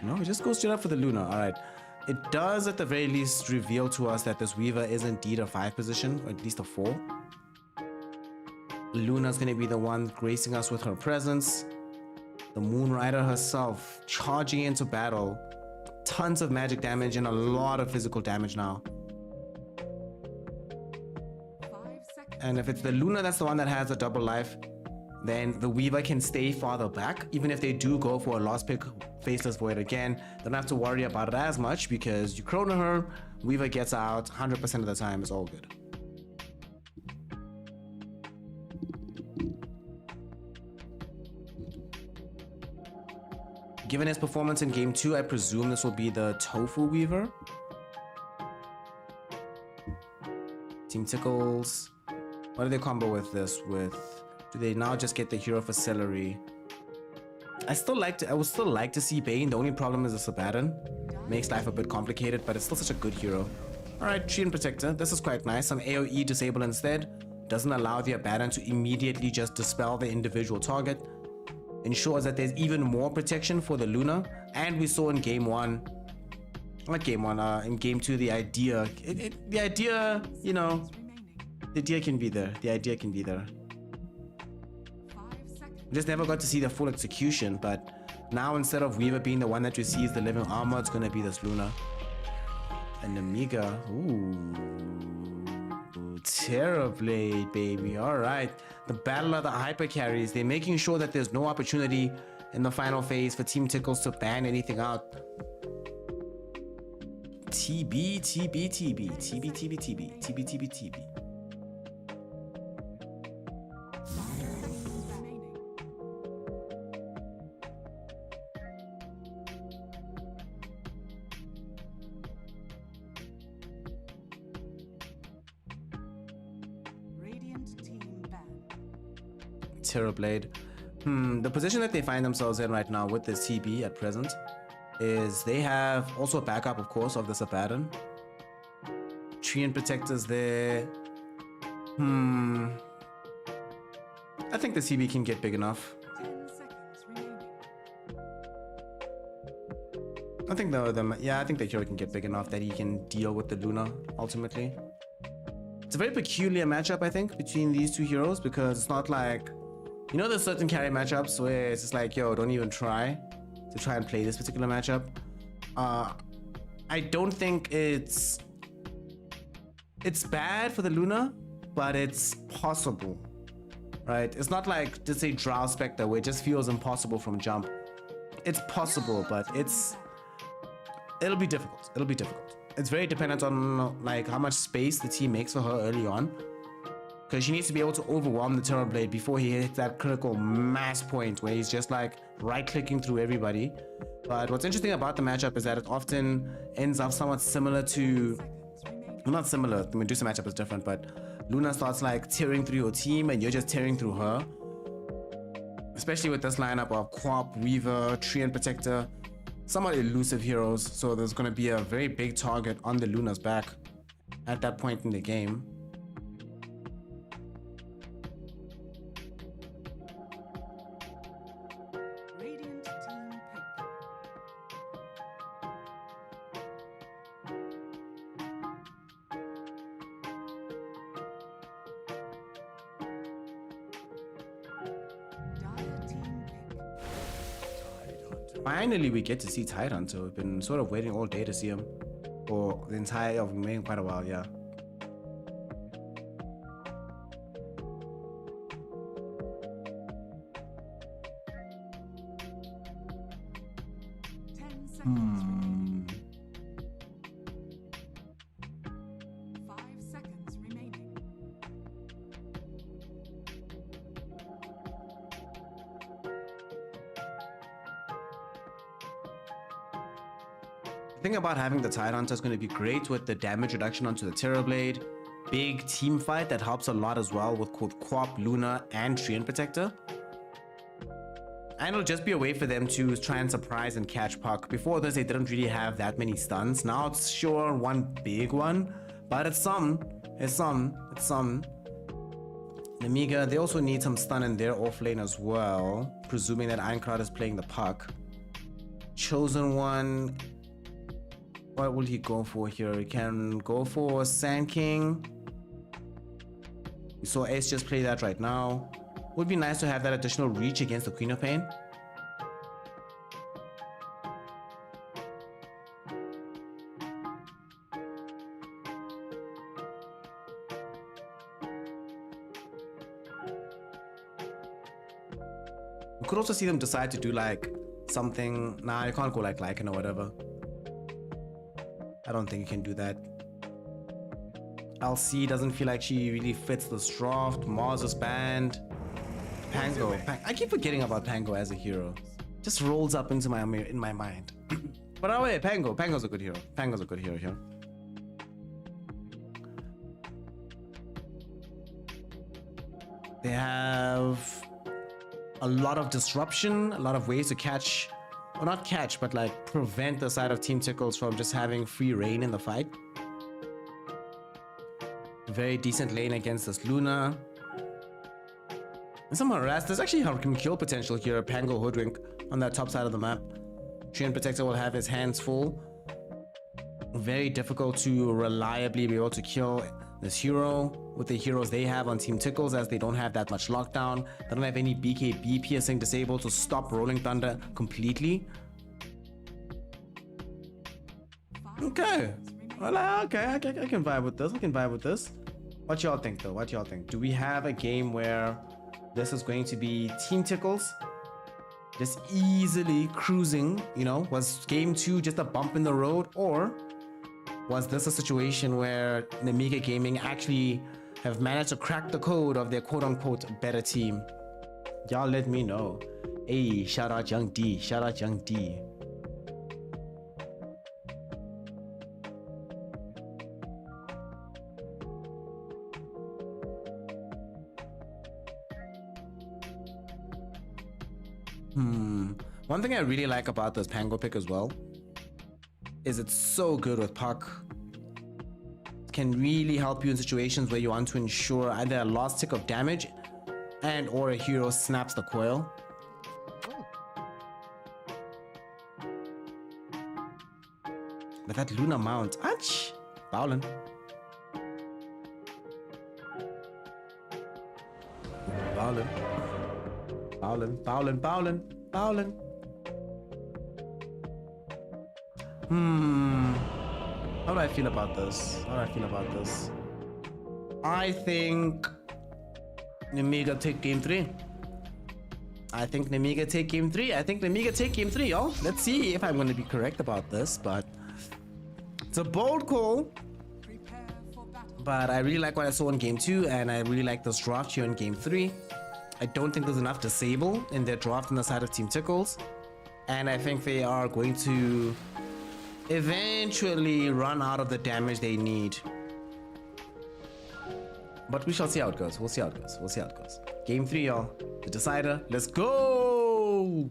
No, he just goes straight up for the Luna. Alright. It does at the very least reveal to us that this Weaver is indeed a 5 position, or at least a 4. Luna's going to be the one gracing us with her presence. The Moonrider herself charging into battle. Tons of magic damage and a lot of physical damage now. 5 seconds. And if it's the Luna that's the one that has a double life, then the Weaver can stay farther back. Even if they do go for a last pick Faceless Void again, they don't have to worry about it as much because you chrono her, Weaver gets out 100% of the time, it's all good. given his performance in game 2, I presume this will be the Tofu Weaver. Team Tickles. What do they combo with this with? Do they now just get the hero for celery? I would still like to see Bane. The only problem is the Sabaton. Makes life a bit complicated, but it's still such a good hero. Alright, Treant Protector. This is quite nice. Some AoE disable instead. Doesn't allow the Abaddon to immediately just dispel the individual target. Ensures that there's even more protection for the Luna. And we saw in game 1, not game 1, in game 2, the idea, the idea, you know, the idea can be there. The idea can be there. 5 seconds. We just never got to see the full execution, but now instead of Weaver being the one that receives the living armor, it's gonna be this Luna. And Nemiga, ooh, Terrorblade, baby. All right, the battle of the hyper carries. They're making sure that there's no opportunity in the final phase for Team Tickles to ban anything out. TB, TB, TB, TB, TB, TB, TB, TB, TB. Radiant team banned. Terrorblade. The position that they find themselves in right now with this TB at present is they have also a backup, of course, of the Abaddon. Treant Protectors there. I think the CB can get big enough. 10 seconds remaining. I think I think the hero can get big enough that he can deal with the Luna ultimately. It's a very peculiar matchup, I think, between these two heroes, because it's not like, you know, there's certain carry matchups where it's just like, yo, don't even try and play this particular matchup. I don't think it's bad for the Luna, but it's possible, right? It's not like, just say, Drow Spectre, where it just feels impossible from jump. It's possible, but it'll be difficult. It'll be difficult. It's very dependent on like how much space the team makes for her early on, because she needs to be able to overwhelm the Terrorblade before he hits that critical mass point where he's just like right-clicking through everybody. But what's interesting about the matchup is that it often ends up somewhat similar to, well, not similar, the Medusa matchup is different, but Luna starts like tearing through your team and you're just tearing through her. Especially with this lineup of Quap, Weaver, Treant Protector, somewhat elusive heroes, so there's going to be a very big target on the Luna's back at that point in the game. Radiant team pick. Dire team pick. Finally, we get to see Tidehunter. We've been sort of waiting all day to see him. For the entire, we've been waiting quite a while, yeah. Seconds remaining. 5 seconds remaining. The thing about having the Tidehunter is going to be great with the damage reduction onto the Terrorblade. Big team fight that helps a lot as well with Quap, Luna, and Treant Protector. And it'll just be a way for them to try and surprise and catch Puck. Before this, they didn't really have that many stuns. Now it's sure one big one, but it's some. It's some. Nemiga, they also need some stun in their off lane as well, presuming that Ironclad is playing the Puck. Chosen One, what will he go for here? He can go for Sand King. We saw Ace just play that right now. Would be nice to have that additional reach against the Queen of Pain. We could also see them decide to do like something. Nah, you can't go like Lycan or whatever. I don't think you can do that. LC doesn't feel like she really fits this draft. Mars is banned. Pango. I keep forgetting about Pango as a hero. just rolls up into my mind. But oh wait, Pango's a good hero. Pango's a good hero here. They have a lot of disruption, a lot of ways to catch, or not catch, but like prevent the side of Team Tickles from just having free reign in the fight. Very decent lane against this Luna. And some harass. There's actually kill potential here. Pango Hoodwink on that top side of the map. Treant Protector will have his hands full. Very difficult to reliably be able to kill this hero with the heroes they have on Team Tickles, as they don't have that much lockdown. They don't have any BKB piercing disabled to stop Rolling Thunder completely. Okay. Well, okay, I can vibe with this. I can vibe with this. What y'all think though? What y'all think? Do we have a game where this is going to be Team Tickles just easily cruising? You know, was game 2 just a bump in the road, or was this a situation where Nemiga Gaming actually have managed to crack the code of their quote-unquote better team? Y'all let me know. Hey, shout out Young D. Shout out Young D. One thing I really like about this Pango pick as well is it's so good with puck. It can really help you in situations where you want to ensure either a last tick of damage and or a hero snaps the coil. But that Luna mount, ouch! Bowlin. Bowlin. Bowlin, Bowlin, Bowlin, Bowlin. How do I feel about this? I think Nemiga take game 3. I think Nemiga take game 3, y'all. Let's see if I'm going to be correct about this, but it's a bold call. But I really like what I saw in game 2, and I really like this draft here in game 3. I don't think there's enough disable in their draft on the side of Team Tickles, and I think they are going to eventually run out of the damage they need. But we shall see how it goes. We'll see how it goes. Game 3, y'all. The decider. Let's go.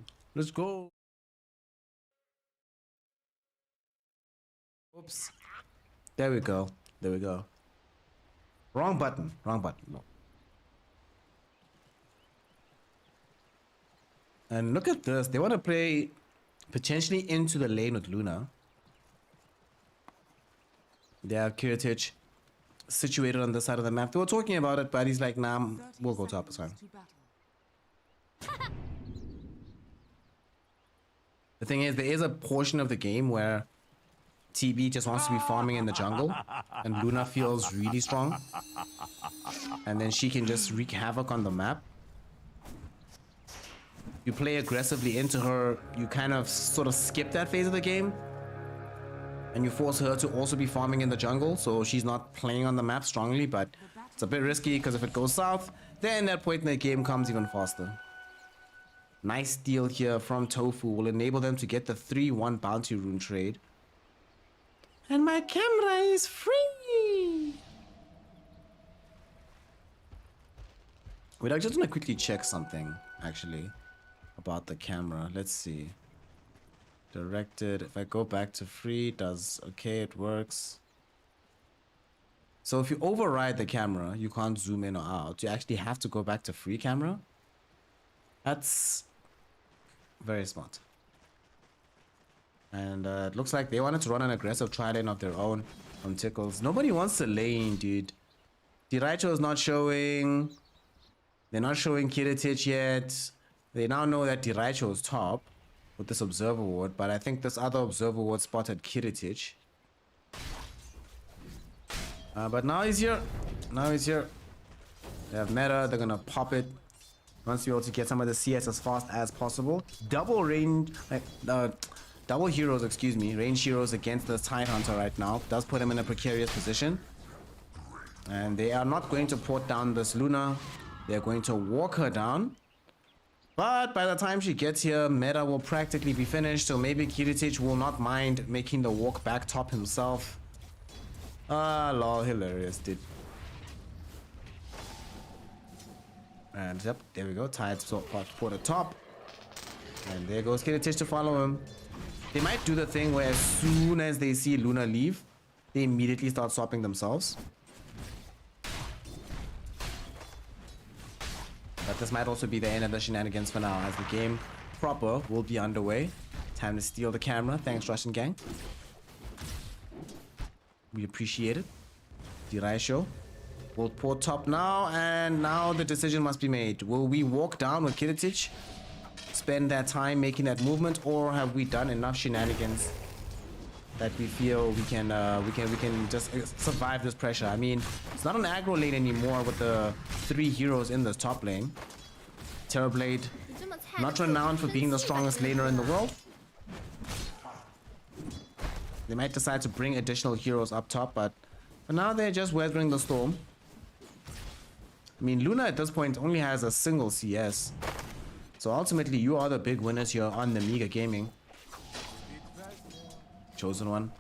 Oops. There we go. Wrong button. No. And look at this. They want to play potentially into the lane with Luna. They have Kiritich situated on this side of the map. They were talking about it, but he's like, nah, we'll go top. It's fine. The thing is, there is a portion of the game where TB just wants to be farming in the jungle, and Luna feels really strong. And then she can just wreak havoc on the map. You play aggressively into her, you kind of sort of skip that phase of the game, and you force her to also be farming in the jungle, so she's not playing on the map strongly. But it's a bit risky, because if it goes south, then that point in the game comes even faster. Nice steal here from Tofu will enable them to get the 3-1 bounty rune trade. And my camera is free! Wait, I just want to quickly check something, actually, about the camera. Let's see. Directed. If I go back to free, it does. Okay, it works. So if you override the camera, you can't zoom in or out. You actually have to go back to free camera. That's very smart. And it looks like they wanted to run an aggressive tri-lane of their own on Tickles. Nobody wants to lane, dude. Diraicho is not showing. They're not showing Kiritich yet. They now know that Diraicho is top with this Observer Ward, but I think this other Observer Ward spotted Kiritich. But now he's here. They have meta. They're gonna pop it. Once you're able to get some of the CS as fast as possible. Double heroes, excuse me. Range heroes against the Tide Hunter right now. Does put him in a precarious position. And they are not going to port down this Luna. They're going to walk her down. But by the time she gets here, meta will practically be finished, so maybe Kiritich will not mind making the walk back top himself. Ah, lol, hilarious, dude. And yep, there we go. Tied for the top. And there goes Kiritich to follow him. They might do the thing where as soon as they see Luna leave, they immediately start swapping themselves. But this might also be the end of the shenanigans for now, as the game proper will be underway. Time to steal the camera. Thanks, Russian gang. We appreciate it. D2CL show. We'll port top now, and now the decision must be made. Will we walk down with Kiritich, spend that time making that movement, or have we done enough shenanigans that we feel we can just survive this pressure? I mean, it's not an aggro lane anymore with the 3 heroes in this top lane. Terrorblade, not renowned for being the strongest laner in the world. They might decide to bring additional heroes up top, but for now they're just weathering the storm. I mean, Luna at this point only has a single CS. So ultimately, you are the big winners here on Nemiga Gaming. Chosen one.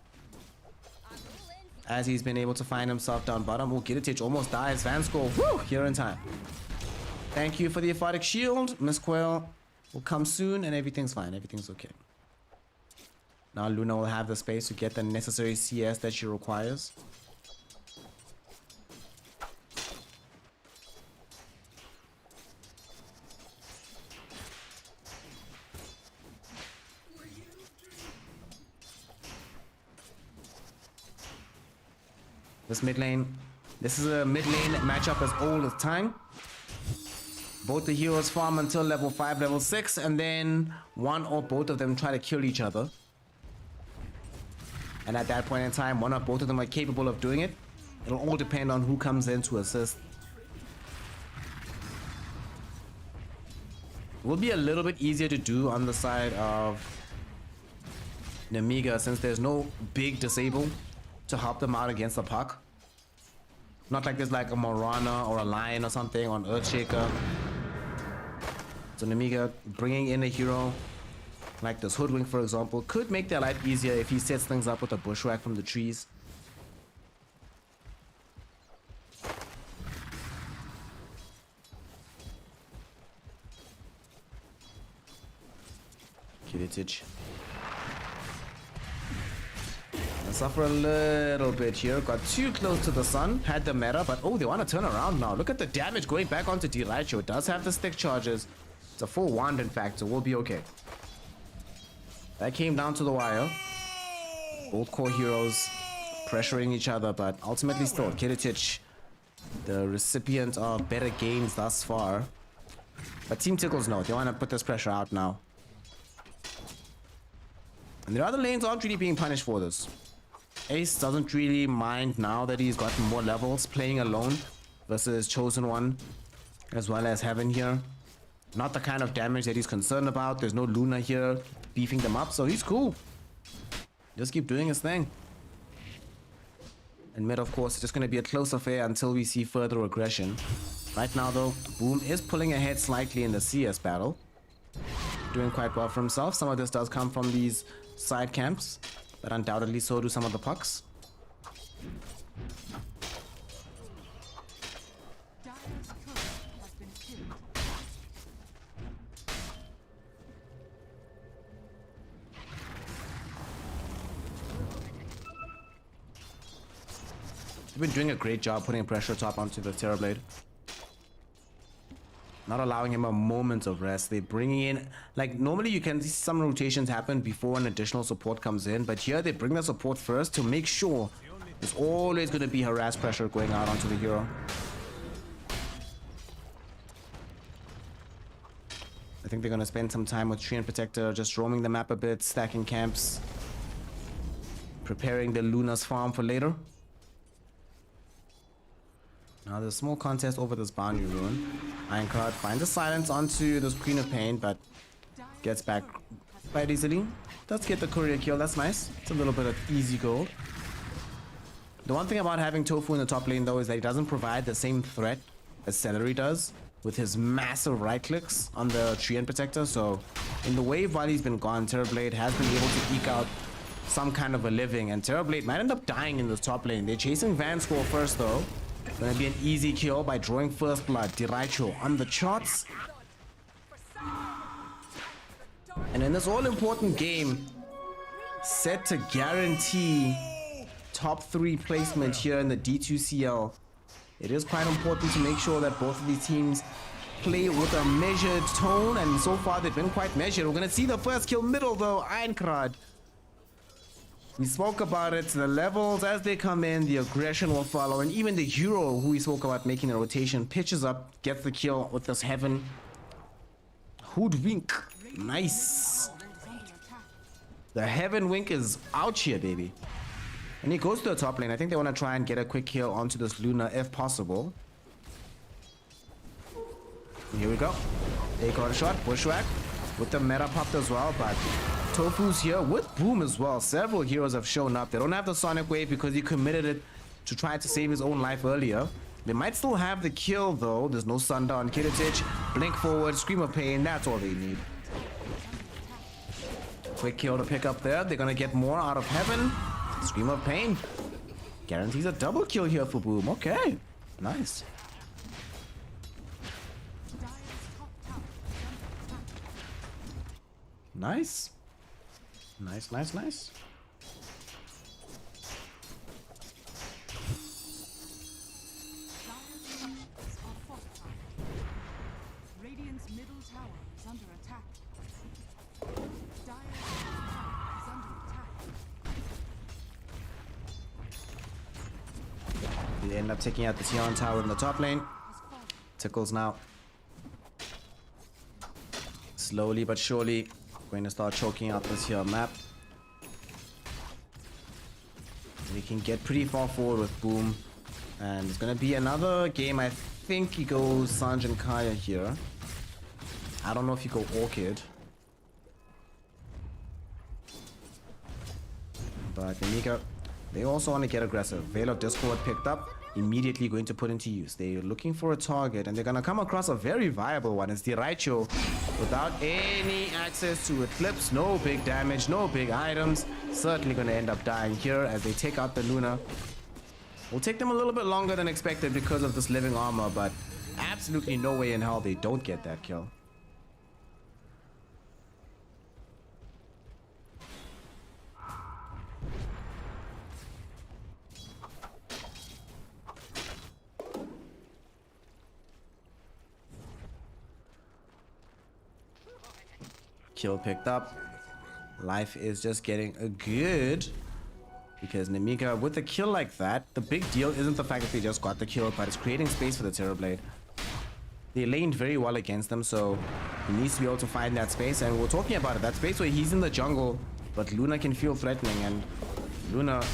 As he's been able to find himself down bottom. Oh, Kiritich almost dies. Van score. Woo! Here in time. Thank you for the aphotic shield. Miss Quail will come soon and everything's fine. Everything's okay. Now Luna will have the space to get the necessary CS that she requires. This mid lane, this is a mid lane matchup as old as time. Both the heroes farm until level 5, level 6, and then one or both of them try to kill each other. And at that point in time, one or both of them are capable of doing it. It'll all depend on who comes in to assist. It will be a little bit easier to do on the side of Nemiga since there's no big disable to help them out against the puck. Not like there's like a Morana or a Lion or something on Earthshaker. So Nemiga bringing in a hero like this Hoodwink, for example, could make their life easier if he sets things up with a bushwhack from the trees. Kiritich. Suffer a little bit here. Got too close to the sun. Had the meta, but oh, they want to turn around now. Look at the damage going back onto D2CL. It does have the stick charges. It's a full wand, in fact, so we'll be okay. That came down to the wire. Both core heroes pressuring each other, but ultimately still, Kiritich, the recipient of better games thus far. But Team Tickles know. They want to put this pressure out now. And the other lanes aren't really being punished for this. Ace doesn't really mind now that he's gotten more levels playing alone versus Chosen One as well as Heaven here. Not the kind of damage that he's concerned about. There's no Luna here beefing them up, so he's cool. Just keep doing his thing. And mid, of course, it's just going to be a close affair until we see further aggression. Right now, though, Boom is pulling ahead slightly in the CS battle. Doing quite well for himself. Some of this does come from these side camps, but undoubtedly so do some of the pucks. Dire's turret has been killed. They've been doing a great job putting pressure top onto the Terrorblade. Not allowing him a moment of rest. They're bringing in, like, normally you can see some rotations happen before an additional support comes in, but here they bring the support first to make sure there's always going to be harass pressure going out onto the hero. I think they're going to spend some time with Tree and Protector, just roaming the map a bit, stacking camps, preparing the Luna's farm for later. Now there's a small contest over this boundary ruin. Ironclad finds a silence onto this Queen of Pain, but gets back quite easily. Does get the courier kill, that's nice. It's a little bit of easy gold. The one thing about having Tofu in the top lane though is that he doesn't provide the same threat as Celery does. with his massive right clicks on the Treant Protector. So in the wave while he's been gone, Terrorblade has been able to eke out some kind of a living, and Terrorblade might end up dying in this top lane. They're chasing Vanscore first though. Gonna be an easy kill by drawing first blood. Diraicho on the charts. And in this all-important game, set to guarantee top 3 placement here in the D2CL, it is quite important to make sure that both of these teams play with a measured tone, and so far they've been quite measured. We're gonna see the first kill middle though. Ironcrad. We spoke about it. The levels as they come in, the aggression will follow, and even the hero who we spoke about making a rotation pitches up, gets the kill with this heaven. Hoodwink. Nice. The heaven wink is out here, baby. And he goes to the top lane. I think they want to try and get a quick kill onto this Luna if possible. And here we go. Take on a shot. Bushwhack with the meta popped as well, but Tofu's here with Boom as well. Several heroes have shown up. They don't have the Sonic Wave because he committed it to try to save his own life earlier. They might still have the kill though. There's no Sunder on Kiritich. Blink forward, Scream of Pain. That's all they need. Quick kill to pick up there. They're gonna get more out of Heaven. Scream of Pain guarantees a double kill here for Boom. Okay, nice. Nice. Nice, nice, nice. Radiant's middle tower is under attack. Dire's tower is under attack. They end up taking out the Sion tower in the top lane. Tickles now. Slowly but surely going to start choking out this here map. We can get pretty far forward with Boom. And it's gonna be another game. I think he goes Sanj and Kaya here. I don't know if he go Orchid. But Nemiga, they also want to get aggressive. Veil of Discord picked up, immediately going to put into use. They're looking for a target, and they're going to come across a very viable one. It's Diraicho without any access to Eclipse. No big damage, no big items. Certainly going to end up dying here as they take out the Luna. Will take them a little bit longer than expected because of this living armor, but absolutely no way in hell they don't get that kill. Kill picked up. Life is just getting a good, because Nemiga with a kill like that, the big deal isn't the fact that they just got the kill, but it's creating space for the Terrorblade. They laned very well against them, so he needs to be able to find that space, and we're talking about it, that space where he's in the jungle, but Luna can feel threatening, and Luna,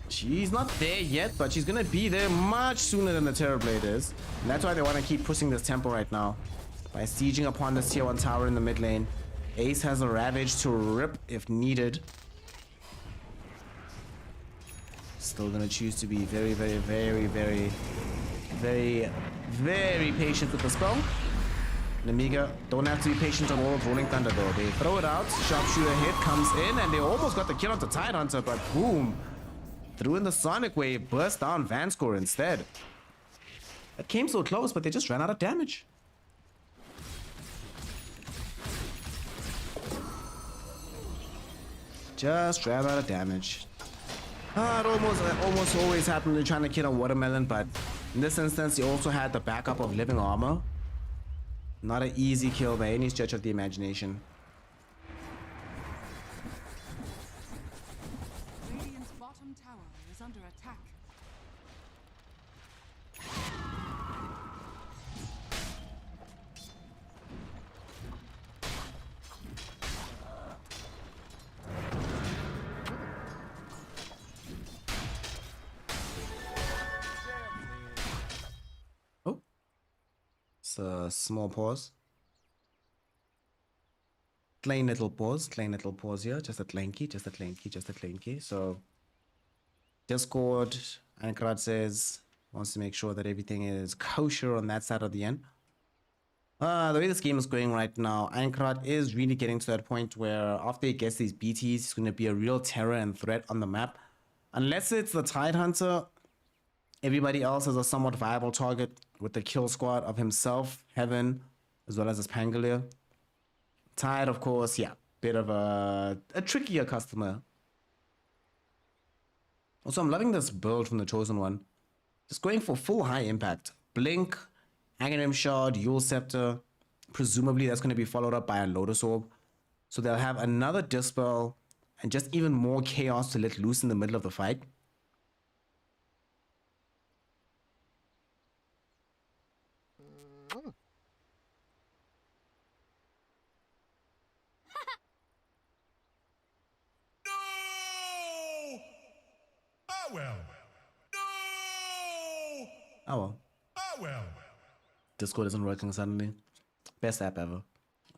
she's not there yet, but she's gonna be there much sooner than the Terrorblade is, and that's why they want to keep pushing this tempo right now by sieging upon this tier 1 tower in the mid lane. Ace has a Ravage to rip if needed. Still gonna choose to be very, very, very, very, very, very patient with the spell. Nemiga don't have to be patient on all of Rolling Thunder though. They throw it out, Sharpshooter hit comes in, and they almost got the kill onto Tidehunter, but boom! Threw in the Sonic Wave, burst down Vanscore instead. That came so close, but they just ran out of damage. Just ran out of damage. It almost always happened when trying to kill a watermelon, but in this instance, he also had the backup of living armor. Not an easy kill by any stretch of the imagination. Radiant's bottom tower is under attack. It's a small pause. Plain little pause here. Just a clanky, just a clanky, just a clanky. So, Discord, Ankrad says, wants to make sure that everything is kosher on that side of the end. The way this game is going right now, Eintracht is really getting to that point where after he gets these BTs, he's going to be a real terror and threat on the map. Unless it's the Tide Hunter, everybody else is a somewhat viable target with the kill squad of himself, Heaven, as well as his Pangolier. Tide, of course, yeah, bit of a trickier customer. Also, I'm loving this build from the Chosen One. Just going for full high impact. Blink, Aghanim Shard, Yule Scepter. Presumably that's going to be followed up by a Lotus Orb. So they'll have another Dispel and just even more chaos to let loose in the middle of the fight. Well. No! Oh well. Oh well. Discord isn't working suddenly. Best app ever.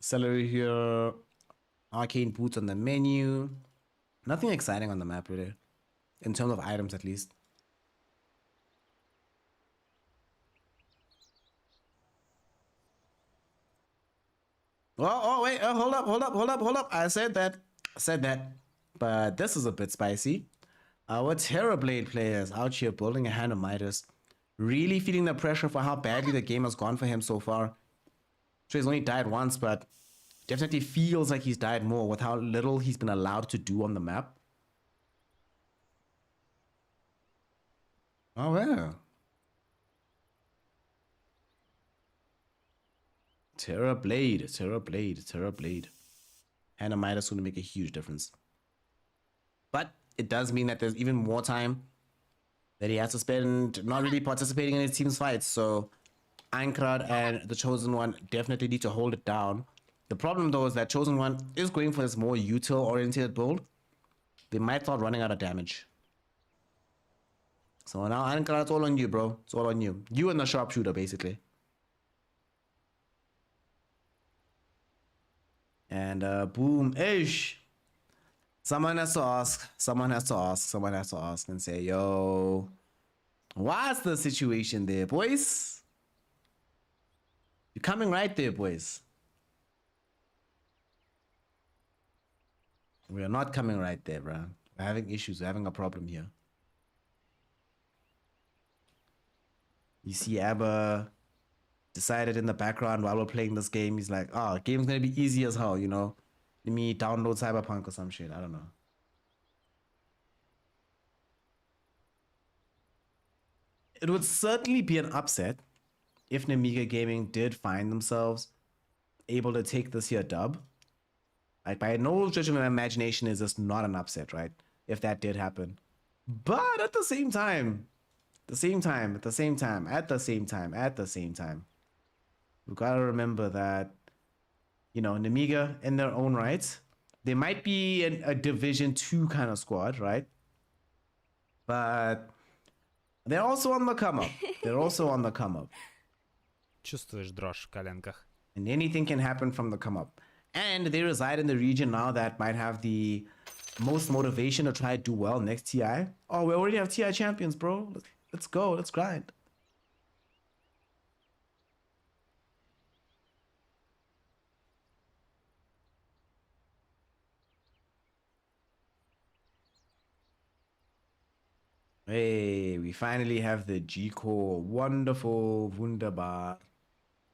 Celery here. Arcane boots on the menu. Nothing exciting on the map really. In terms of items at least. Oh wait, hold up. I said that. But this is a bit spicy. Our Terrorblade players out here building a hand of Midas. Really feeling the pressure for how badly the game has gone for him so far. Sure, he's only died once, but definitely feels like he's died more with how little he's been allowed to do on the map. Oh, well. Terrorblade. Hand of Midas going to make a huge difference. But it does mean that there's even more time that he has to spend not really participating in his team's fights. So Eintracht and the Chosen One definitely need to hold it down. The problem though is that Chosen One is going for this more util oriented build. They might start running out of damage. So now Eintracht, it's all on you, bro. It's all on you. You and the sharpshooter, basically. And boom, ish. Someone has to ask and say, yo, what's the situation there, boys? You're coming right there, boys. We are not coming right there, bro. We're having issues. We're having a problem here. You see Abba decided in the background while we're playing this game, he's like, oh, game's gonna be easy as hell, you know? Let me download Cyberpunk or some shit. I don't know. It would certainly be an upset if Nemiga Gaming did find themselves able to take this here dub. Like, by no stretch of my imagination is this not an upset, right? If that did happen. But at the same time, we've got to remember that, you know, Nemiga in their own right, they might be a Division 2 kind of squad, right? But they're also on the come up. Чувствуешь дрожь в коленках. And anything can happen from the come up. And they reside in the region now that might have the most motivation to try to do well next TI. Oh, we already have TI champions, bro. Let's go. Let's grind. Hey, we finally have the G-Core. Wonderful. Wunderbar.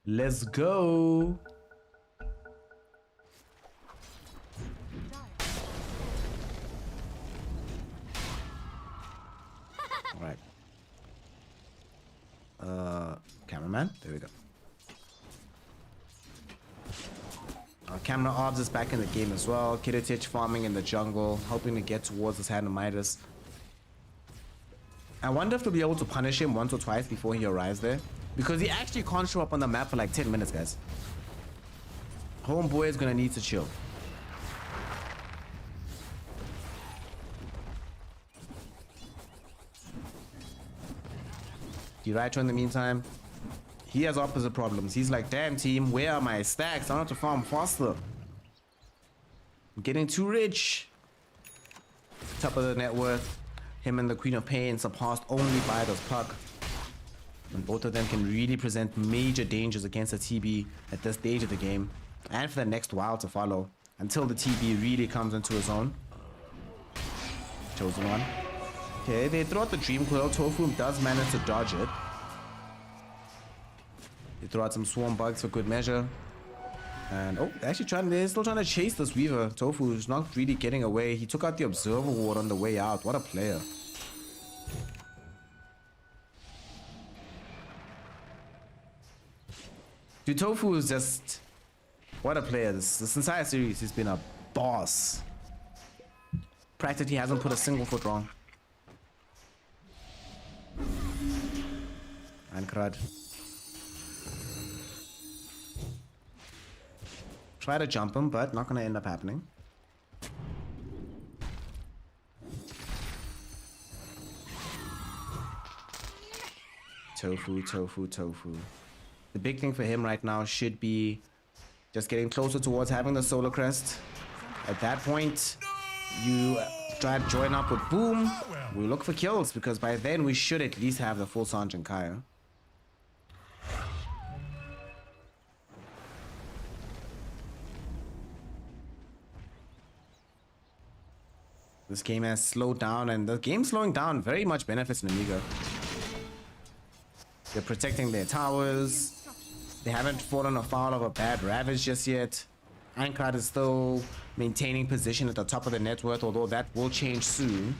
Let's go. All right. Cameraman. There we go. Camera Orbs is back in the game as well. Kiritich farming in the jungle, hoping to get towards this hand of Midas. I wonder if they'll be able to punish him once or twice before he arrives there. Because he actually can't show up on the map for like 10 minutes, guys. Homeboy is gonna need to chill. Diracho in the meantime, he has opposite problems. He's like, damn team, where are my stacks? I want to farm faster. I'm getting too rich. Top of the net worth. Him and the Queen of Pain surpassed only by this puck. And both of them can really present major dangers against the TB at this stage of the game. And for the next while to follow. Until the TB really comes into his own. Chosen one. Okay, they throw out the Dream Coil. Tofu does manage to dodge it. They throw out some Swarm Bugs for good measure. And oh, they're still trying to chase this Weaver. Tofu is not really getting away. He took out the Observer Ward on the way out. What a player. Dude, Tofu is just... What a player. This entire series, he's been a boss. Practically hasn't put a single foot wrong. And crud. Try to jump him, but not gonna end up happening. Tofu, Tofu, Tofu. The big thing for him right now should be just getting closer towards having the Solar Crest. At that point, you try to join up with Boom. We look for kills because by then we should at least have the full Sergeant Kaya. This game has slowed down, and the game slowing down very much benefits Nemiga. They're protecting their towers. They haven't fallen afoul of a bad Ravage just yet. Ankrat is still maintaining position at the top of the net worth, although that will change soon.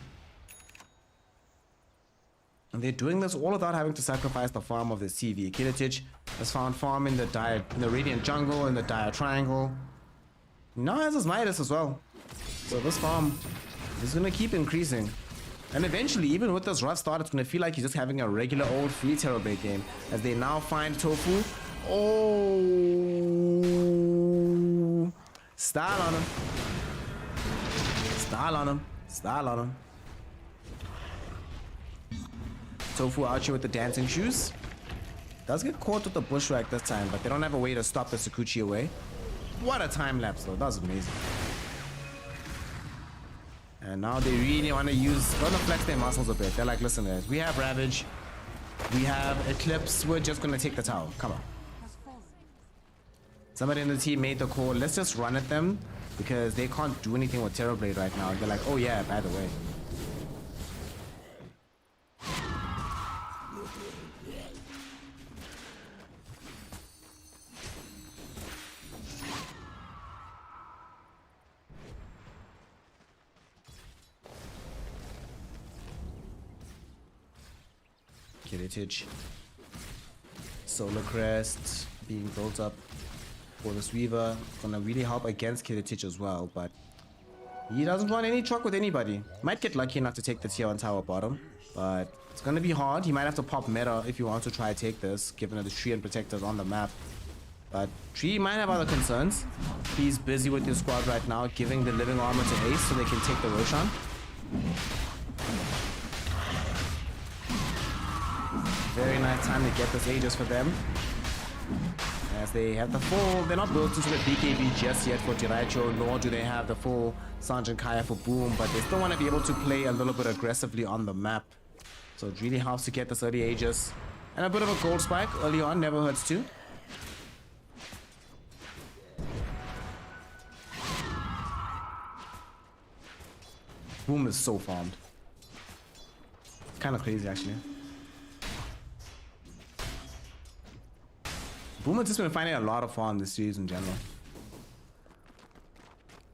And they're doing this all without having to sacrifice the farm of the CV. Kiritich has found farm in the Radiant Jungle, in the Dire Triangle. Now has his Midas as well. So this farm is going to keep increasing. And eventually, even with this rough start, it's going to feel like he's just having a regular old free Terrorblade game. As they now find Tofu. Oh! Style on him. Style on him. Style on him. Tofu out here with the dancing shoes. Does get caught with the bushwhack this time, but they don't have a way to stop the Sakuchi away. What a time lapse though. That was amazing. And now they really want to flex their muscles a bit. They're like, listen guys, we have Ravage. We have Eclipse. We're just going to take the tower. Come on. Somebody in the team made the call. Let's just run at them because they can't do anything with Terrorblade right now. They're like, oh yeah, by the way. Kiritich. Solar Crest being built up for this Weaver. Gonna really help against Kiritich as well, but he doesn't want any truck with anybody. Might get lucky enough to take the tier 1 tower bottom, but it's gonna be hard. He might have to pop meta if he wants to try to take this, given that the tree and protectors on the map. But Tree might have other concerns. He's busy with his squad right now, giving the living armor to Ace so they can take the Roshan. Very nice time to get this Aegis for them. As they have the full, they're not built into the BKB just yet for Jiraicho, nor do they have the full Sanjin Kaya for Boom, but they still want to be able to play a little bit aggressively on the map. So it really helps to get this early Aegis. And a bit of a gold spike early on, never hurts too. Boom is so farmed. Kind of crazy actually. Boom has just been finding a lot of fun this series in general.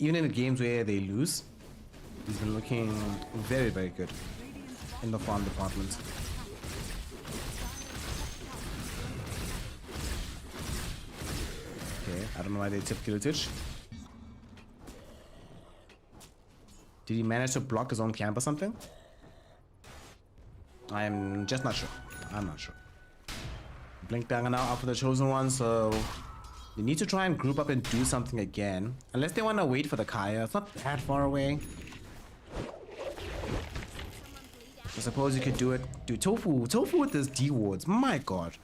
Even in the games where they lose, he's been looking very, very good in the farm department. Okay, I don't know why they tipped Kiritich. Did he manage to block his own camp or something? I'm just not sure. I'm not sure. Blink Bang are now out for the Chosen One, so they need to try and group up and do something again. Unless they want to wait for the Kaya. It's not that far away. I suppose you could do it. Dude, Tofu with his D wards. My god.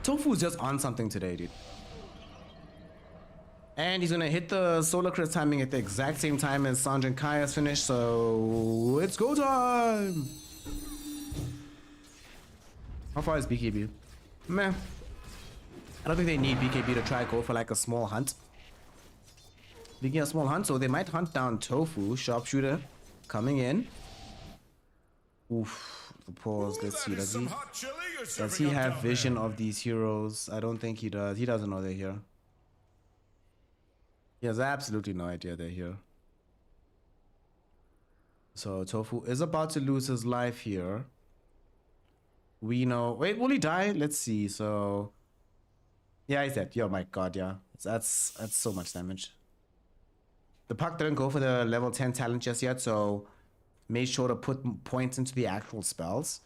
Tofu's just on something today, dude. And he's gonna hit the Solar Crest timing at the exact same time as Sanjin Kaya's finished, so it's go time! How far is BKB? Meh. I don't think they need BKB to try go for like a small hunt. Begin a small hunt, so they might hunt down Tofu, sharpshooter, coming in. Oof, the pause. Let's see. Does he have vision of these heroes? I don't think he does. He doesn't know they're here. He has absolutely no idea they're here. So Tofu is about to lose his life here. We know. Wait, will he die? Let's see. So yeah, he's dead. Oh my god, yeah. That's so much damage. The puck didn't go for the level 10 talent just yet, so made sure to put points into the actual spells.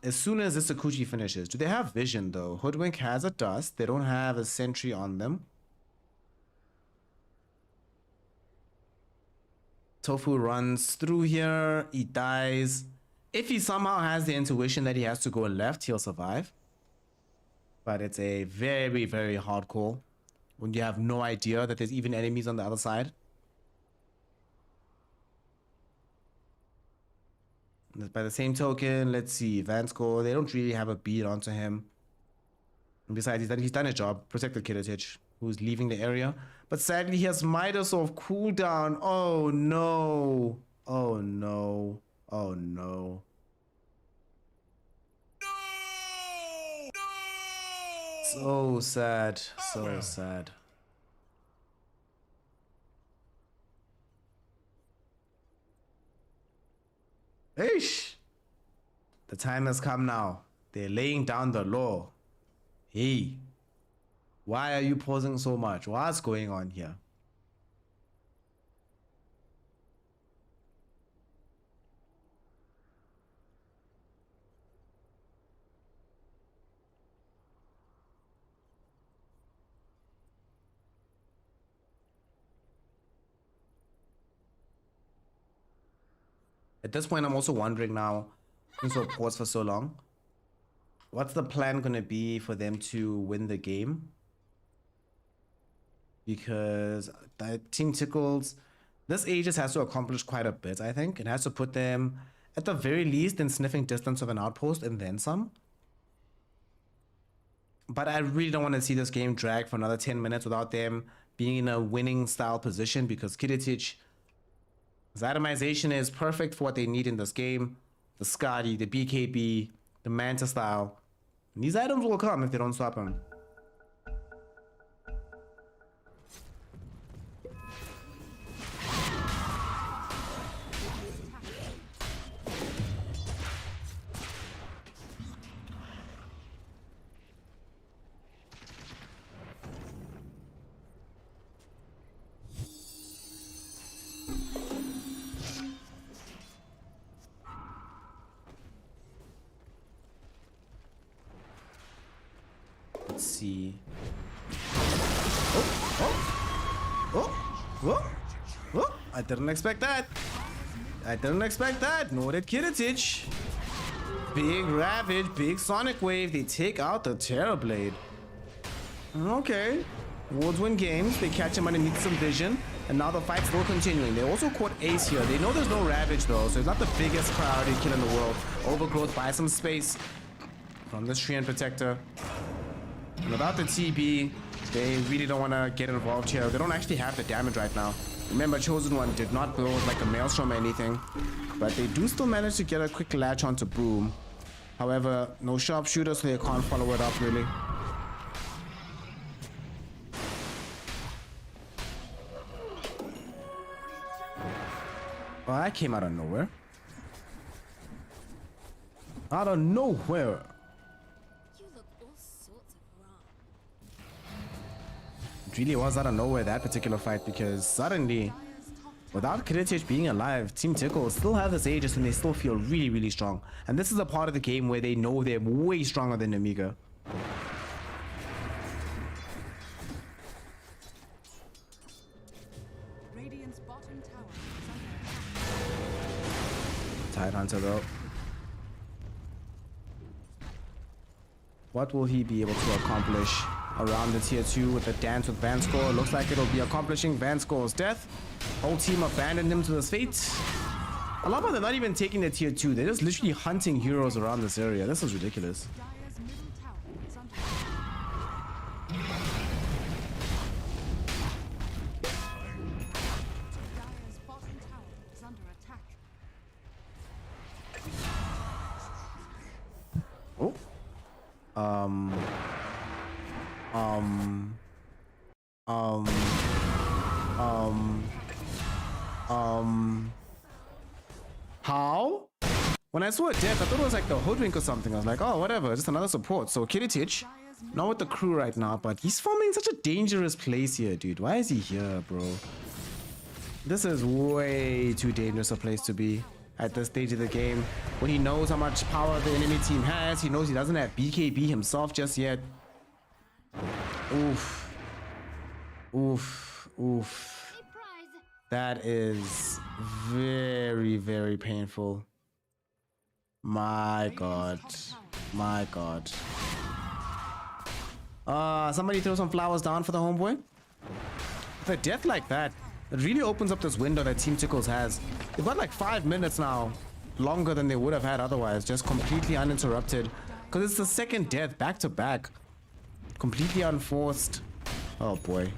As soon as this Akuchi finishes, do they have vision though? Hoodwink has a dust. They don't have a sentry on them. Tofu runs through here. He dies. If he somehow has the intuition that he has to go left, he'll survive. But it's a very, very hard call when you have no idea that there's even enemies on the other side. By the same token, let's see, Vansko, they don't really have a beat onto him. And besides, he's done his job, protected Kiritich, who's leaving the area. But sadly, he has Midas of cooldown. Oh no. Oh no. Oh no. So sad. So sad. Eish. The time has come now. They're laying down the law. Hey. Why are you pausing so much? What's going on here? At this point, I'm also wondering now, since we're paused for so long, what's the plan going to be for them to win the game? Because Team Tickles, this Aegis has to accomplish quite a bit, I think. It has to put them, at the very least, in sniffing distance of an outpost and then some. But I really don't want to see this game drag for another 10 minutes without them being in a winning style position, because Kiritich, his itemization is perfect for what they need in this game. The Scotty, the BKB, the Manta style. And these items will come if they don't swap him. Let's see. Oh, I didn't expect that. I didn't expect that. Nor did Kiritich. Big Ravage, big Sonic Wave. They take out the Terrorblade. Okay. Wards win games. They catch him underneath some vision. And now the fight's still continuing. They also caught Ace here. They know there's no Ravage though, so it's not the biggest priority kill in the world. Overgrowth buys some space from this Treant Protector. Without the TB, they really don't want to get involved here. They don't actually have the damage right now. Remember, Chosen One did not build like a Maelstrom or anything, but they do still manage to get a quick latch onto Boom. However, no sharpshooter, so they can't follow it up really. Oh, that came out of nowhere. Out of nowhere. It really was out of nowhere, that particular fight, because suddenly, without Kiritich being alive, Team Tickles still have this Aegis and they still feel really, really strong. And this is a part of the game where they know they're way stronger than Nemiga. Radiant's bottom tower is Tide Hunter though. What will he be able to accomplish around the tier 2 with the dance with Vanscore? Looks like it'll be accomplishing Vanscore's death. Whole team abandoned him to his fate. I love how they're not even taking the tier 2. They're just literally hunting heroes around this area. This is ridiculous. Dire's middle tower is under Dire's bottom tower is under attack. Oh. Um. How? When I saw a death, I thought it was like the hoodwink or something. I was like, oh, whatever, just another support. So Kiritich, not with the crew right now, but he's farming in such a dangerous place here, dude. Why is he here, bro? This is way too dangerous a place to be at this stage of the game. When he knows how much power the enemy team has, he knows he doesn't have BKB himself just yet. Oof. Oof. Oof. That is very, very painful. My God. My God. Somebody throw some flowers down for the homeboy. With a death like that, it really opens up this window that Team Tickles has. They've got like 5 minutes now. Longer than they would have had otherwise. Just completely uninterrupted. Because it's the second death back to back. Completely unforced. Oh boy.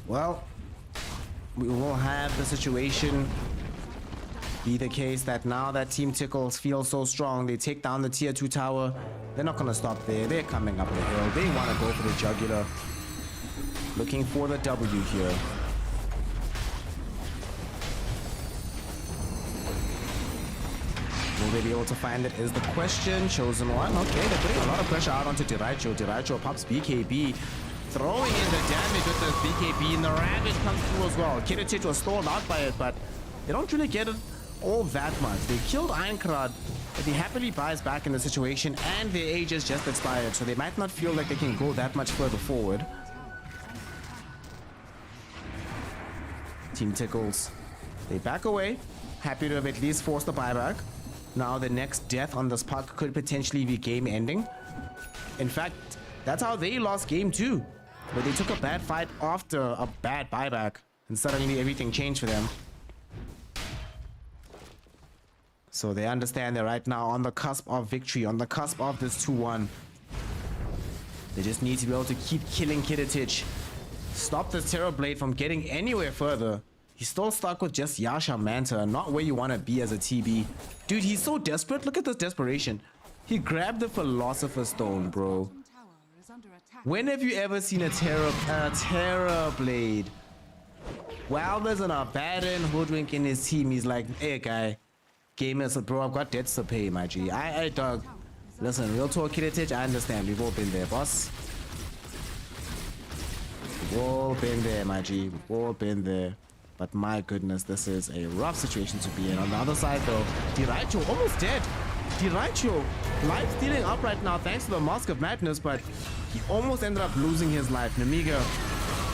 Well, we will have the situation be the case that now that Team Tickles feels so strong, they take down the tier 2 tower. They're not going to stop there. They're coming up the hill. They want to go for the jugular. Looking for the W here. Will they be able to find it is the question. Chosen one. Okay, they're putting a lot of pressure out onto Diraicho. Diraicho pops BKB. Throwing in the damage with the BKB, and the Ravage comes through as well. Kiritich was stalled out by it, but they don't really get it all that much. They killed Einkrad, but he happily buys back in the situation, and their age is just expired, so they might not feel like they can go that much further forward. Team Tickles, they back away, happy to have at least forced the buyback. Now the next death on this puck could potentially be game ending. In fact, that's how they lost game 2. But they took a bad fight after a bad buyback, and suddenly everything changed for them. So they understand they're right now on the cusp of victory, on the cusp of this 2-1. They just need to be able to keep killing Kiritich. Stop this Terror Blade from getting anywhere further. He's still stuck with just Yasha Manta, not where you want to be as a TB. Dude, he's so desperate. Look at this desperation. He grabbed the Philosopher's Stone, bro. Tower is under attack. When have you ever seen a Terror Blade? Wilder's an Abaddon hoodwink in his team. He's like, hey guy, gamers, bro, I've got debts to pay, my G. I dog. Listen, real talk, Kiritich, I understand. We've all been there, boss. We've all been there, my G. We've all been there. But my goodness, this is a rough situation to be in. On the other side, though, Diraicho almost dead. Diraicho, life stealing up right now thanks to the Mask of Madness, but he almost ended up losing his life. Nemiga,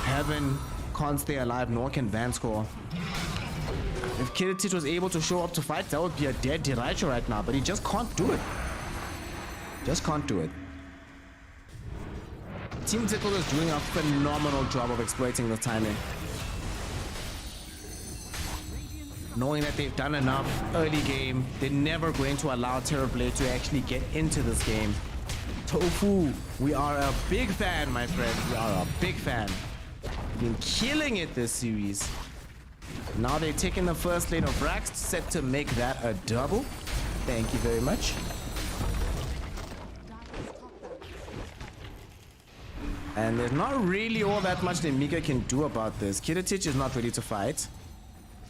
Heaven can't stay alive, nor can Vanscore. If Kiritich was able to show up to fight, that would be a dead Diraicho right now, but he just can't do it. Just can't do it. Team Tickles is doing a phenomenal job of exploiting the timing. Knowing that they've done enough early game, they're never going to allow Terrorblade to actually get into this game. Tofu, we are a big fan, my friend. We are a big fan. Been killing it this series. Now they're taking the first lane of Rax, set to make that a double. Thank you very much. And there's not really all that much Nemiga can do about this. Kiritich is not ready to fight.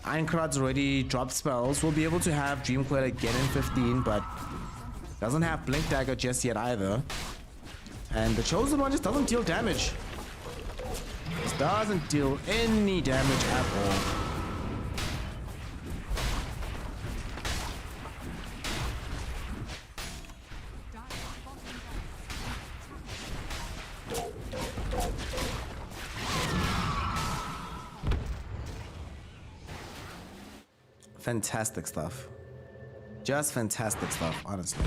Einkrad's already dropped spells. We'll be able to have Dream Coil again in 15, but doesn't have Blink Dagger just yet either. And the Chosen One just doesn't deal damage. Just doesn't deal any damage at all. fantastic stuff. Just fantastic stuff, honestly.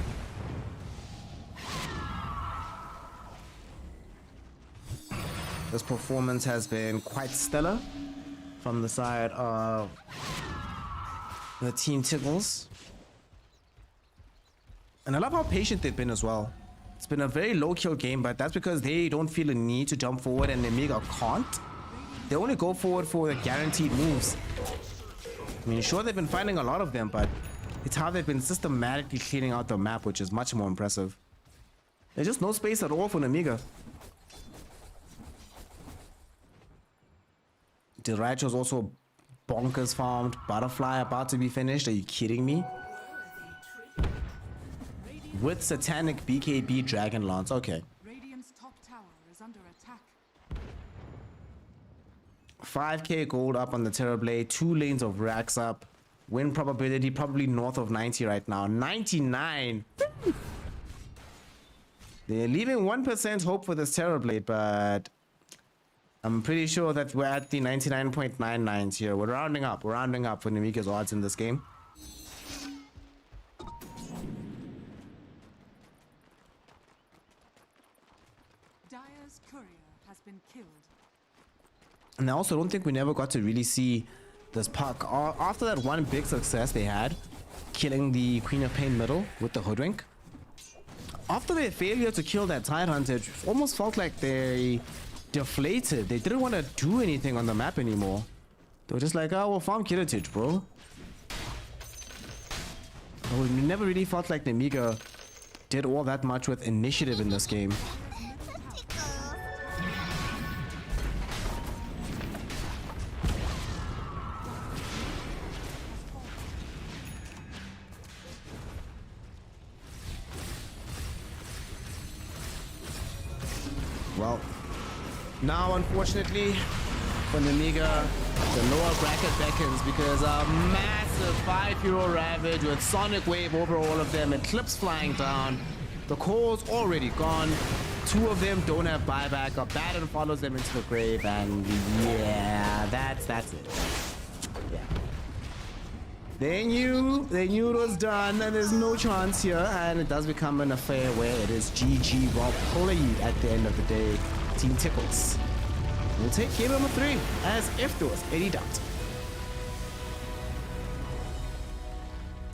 This performance has been quite stellar from the side of the Team Tickles. And I love how patient they've been as well. It's been a very low kill game, but that's because they don't feel a need to jump forward and Nemiga can't. They only go forward for the guaranteed moves. I mean, sure, they've been finding a lot of them, but it's how they've been systematically cleaning out the map, which is much more impressive. There's just no space at all for Nemiga. Diracho's also bonkers farmed. Butterfly about to be finished. Are you kidding me? With Satanic BKB Dragon Lance. Okay. Radiant's top tower is under attack. 5k gold up on the Terrorblade. 2 lanes of racks up. Win probability probably north of 90 right now. 99. They're leaving 1% hope for this Terrorblade, but I'm pretty sure that we're at the 99.99s here. We're rounding up. We're rounding up for Nemiga's odds in this game. Dire's courier has been killed. And I also don't think we never got to really see this puck. After that one big success they had, killing the Queen of Pain middle with the Hoodwink. After their failure to kill that Tidehunter, it almost felt like they deflated. They didn't want to do anything on the map anymore. They were just like, oh, well, farm Kiritich, bro. We never really felt like Nemiga did all that much with initiative in this game. Well, now unfortunately for Nemiga, the lower bracket beckons because a massive 5-hero Ravage with Sonic Wave over all of them, Eclipse flying down, the core's already gone, 2 of them don't have buyback, Abaddon follows them into the grave, and yeah, that's it. Yeah. They knew it was done and there's no chance here, and it does become an affair where it is GG Rob Pulley at the end of the day. Team Tickles will take game number 3 as if there was any doubt.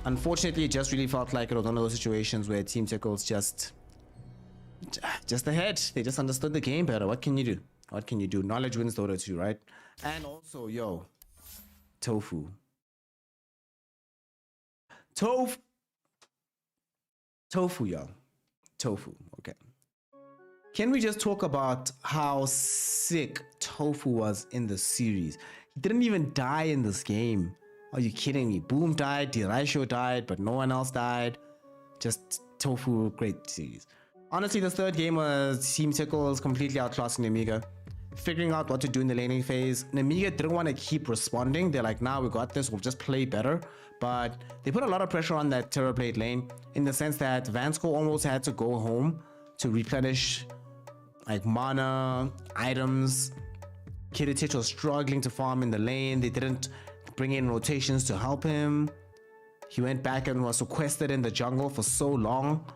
Unfortunately, it just really felt like it was one of those situations where Team Tickles just ahead. They just understood the game better. What can you do? What can you do? Knowledge wins Dota 2, right? And also, yo, Tofu, yo. Tofu, okay. Can we just talk about how sick Tofu was in the series? He didn't even die in this game. Are you kidding me? Boom died, Diraisho died, but no one else died. Just Tofu, great series. Honestly, this third game was Team Tickles completely outclassing Nemiga. Figuring out what to do in the laning phase. Nemiga didn't want to keep responding. They're like, nah, we got this, we'll just play better. But they put a lot of pressure on that Terrorblade lane in the sense that Vansko almost had to go home to replenish like mana, items. Kiritich was struggling to farm in the lane. They didn't bring in rotations to help him. He went back and was sequestered in the jungle for so long.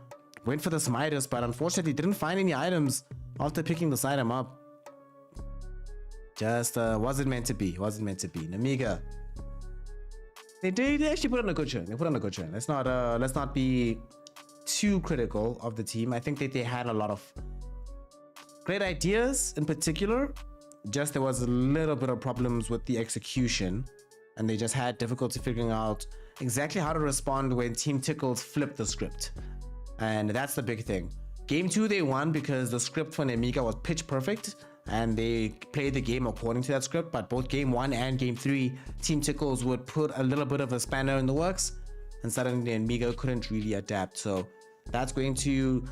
Went for the Smitus, but unfortunately didn't find any items after picking the item up. Just wasn't meant to be. Wasn't meant to be. Nemiga, they actually put on a good trend. They put on a good trend. Let's not be too critical of the team. I think that they had a lot of great ideas in particular. Just there was a little bit of problems with the execution, and they just had difficulty figuring out exactly how to respond when Team Tickles flipped the script. And that's the big thing. Game 2 they won because the script for Nemiga was pitch perfect and they played the game according to that script. But both game 1 and game 3, Team Tickles would put a little bit of a spanner in the works, and suddenly Nemiga couldn't really adapt. So that's going to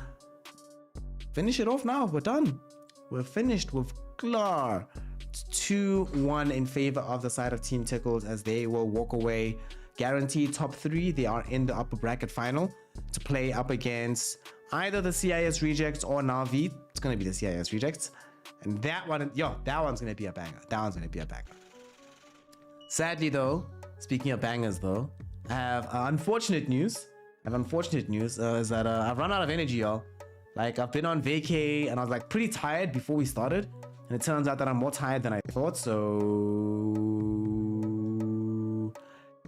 finish it off now. We're done. We're finished with Klar. 2-1 in favor of the side of Team Tickles as they will walk away guaranteed top 3. They are in the upper bracket final to play up against either the CIS Rejects or Navi. It's going to be the CIS Rejects. And that one, that one's going to be a banger. That one's going to be a banger. Sadly though, Speaking of bangers, though, I have unfortunate news. Is that I've run out of energy, y'all. Like, I've been on vacay and I was like pretty tired before we started, and it turns out that I'm more tired than I thought. So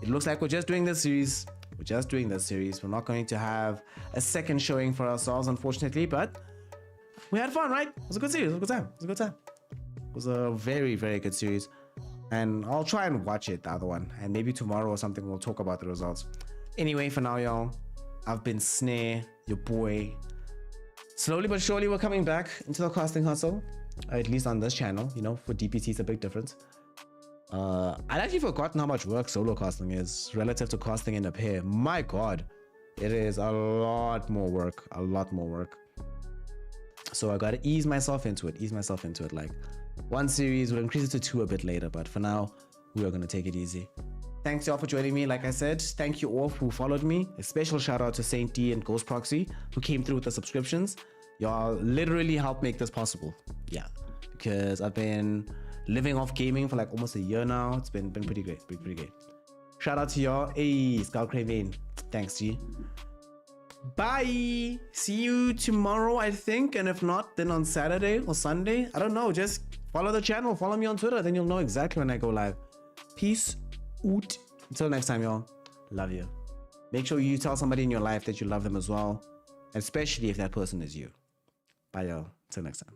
it looks like we're just doing this series. We're not going to have a second showing for ourselves, unfortunately, but we had fun, right? It was a good series. It was a good time. It was a very, very good series. And I'll try and watch it, the other one. And maybe tomorrow or something, we'll talk about the results. Anyway, for now, y'all, I've been Snare, your boy. Slowly but surely, we're coming back into the casting hustle. At least on this channel, you know, for DPT, it's a big difference. I'd actually forgotten how much work solo casting is relative to casting in a pair. My God, it is a lot more work. So I gotta ease myself into it. Like, one series will increase it to 2 a bit later, but for now, we are gonna take it easy. Thanks y'all for joining me. Like I said, thank you all who followed me. A special shout out to Saint D and Ghost Proxy who came through with the subscriptions. Y'all literally helped make this possible. Yeah, because I've been living off gaming for like almost a year now. It's been pretty great, pretty great. Shout out to y'all. Hey, Scout Craven. Thanks, G. Bye. See you tomorrow, I think. And if not, then on Saturday or Sunday. I don't know. Just follow the channel. Follow me on Twitter. Then you'll know exactly when I go live. Peace out. Until next time, y'all. Love you. Make sure you tell somebody in your life that you love them as well. Especially if that person is you. Bye, y'all. Until next time.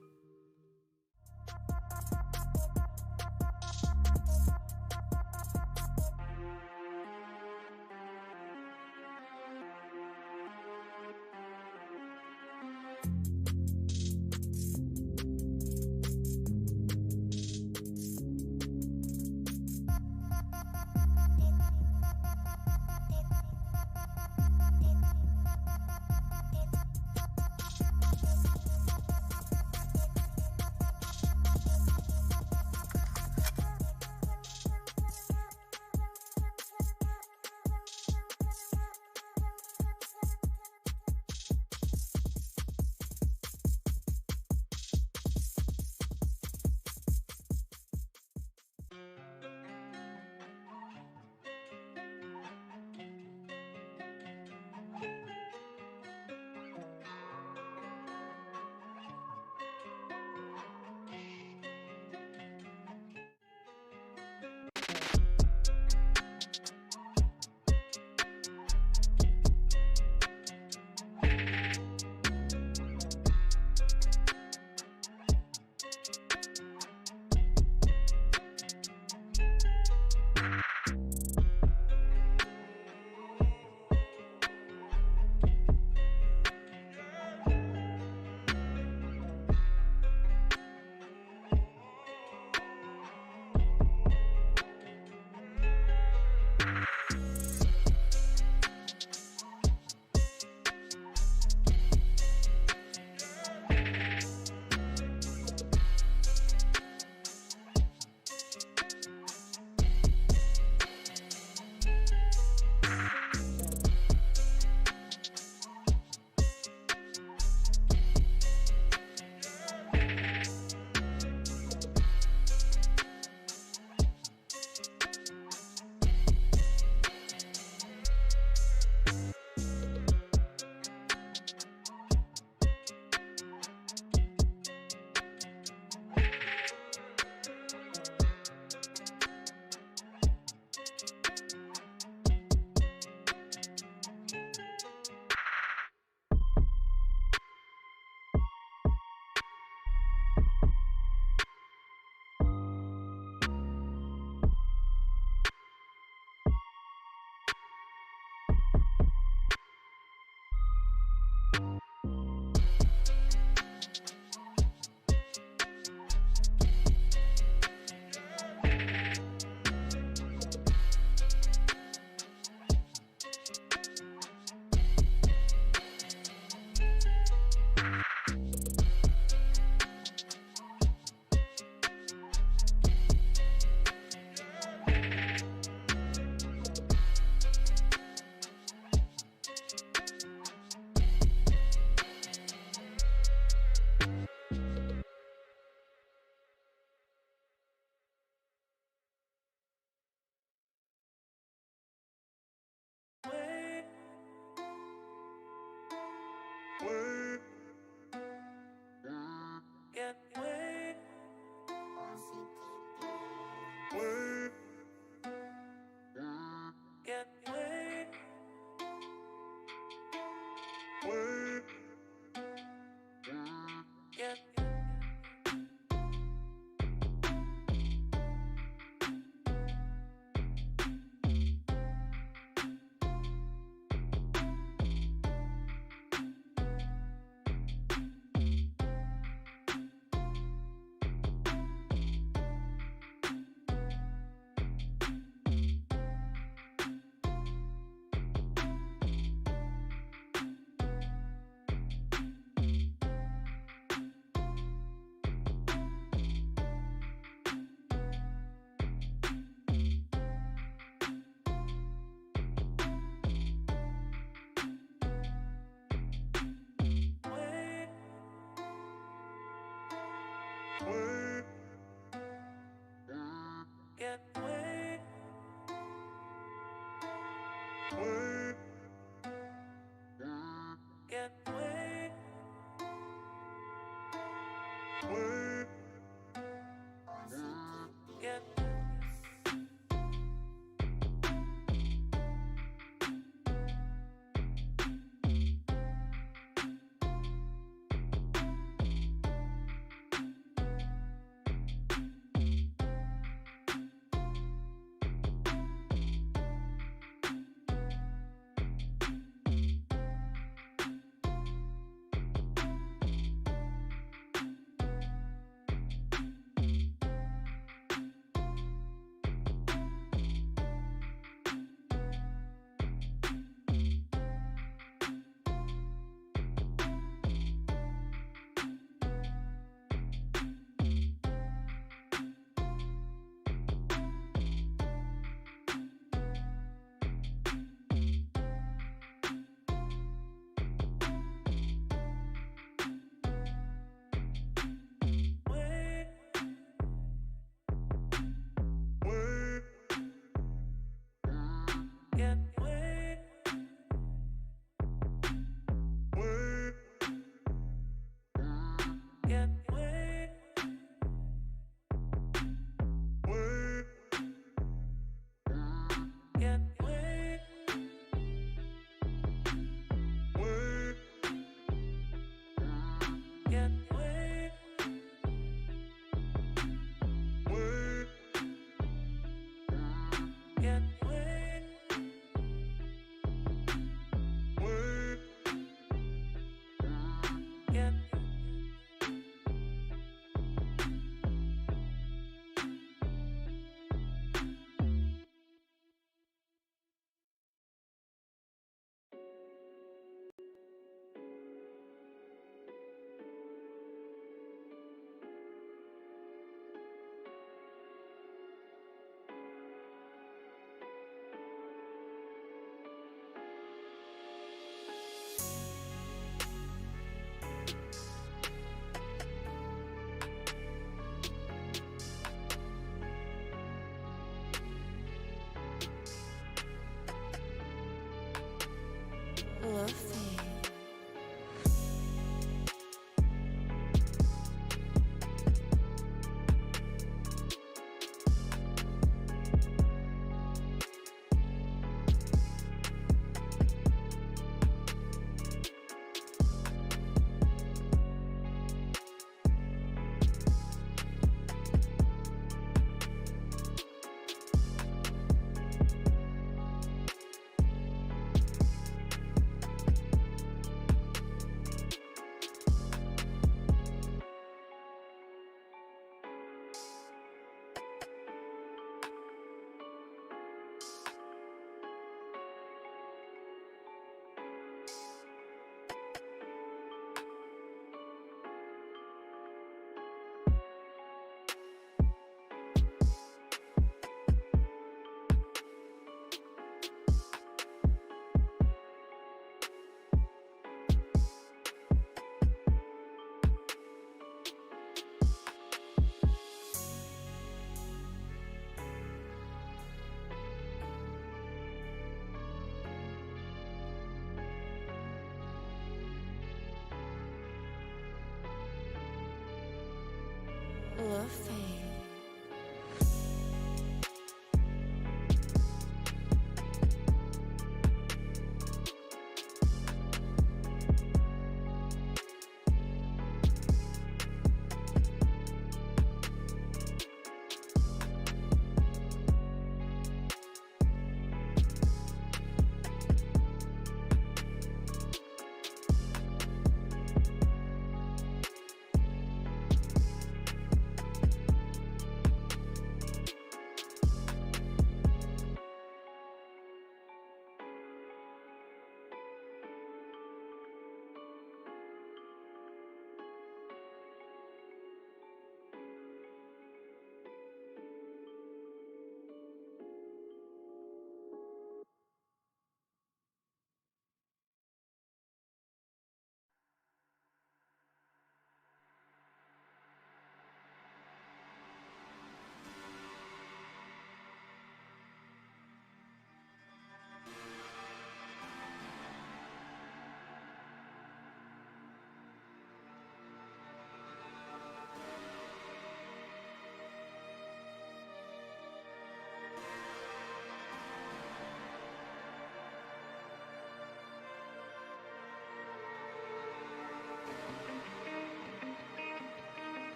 your face.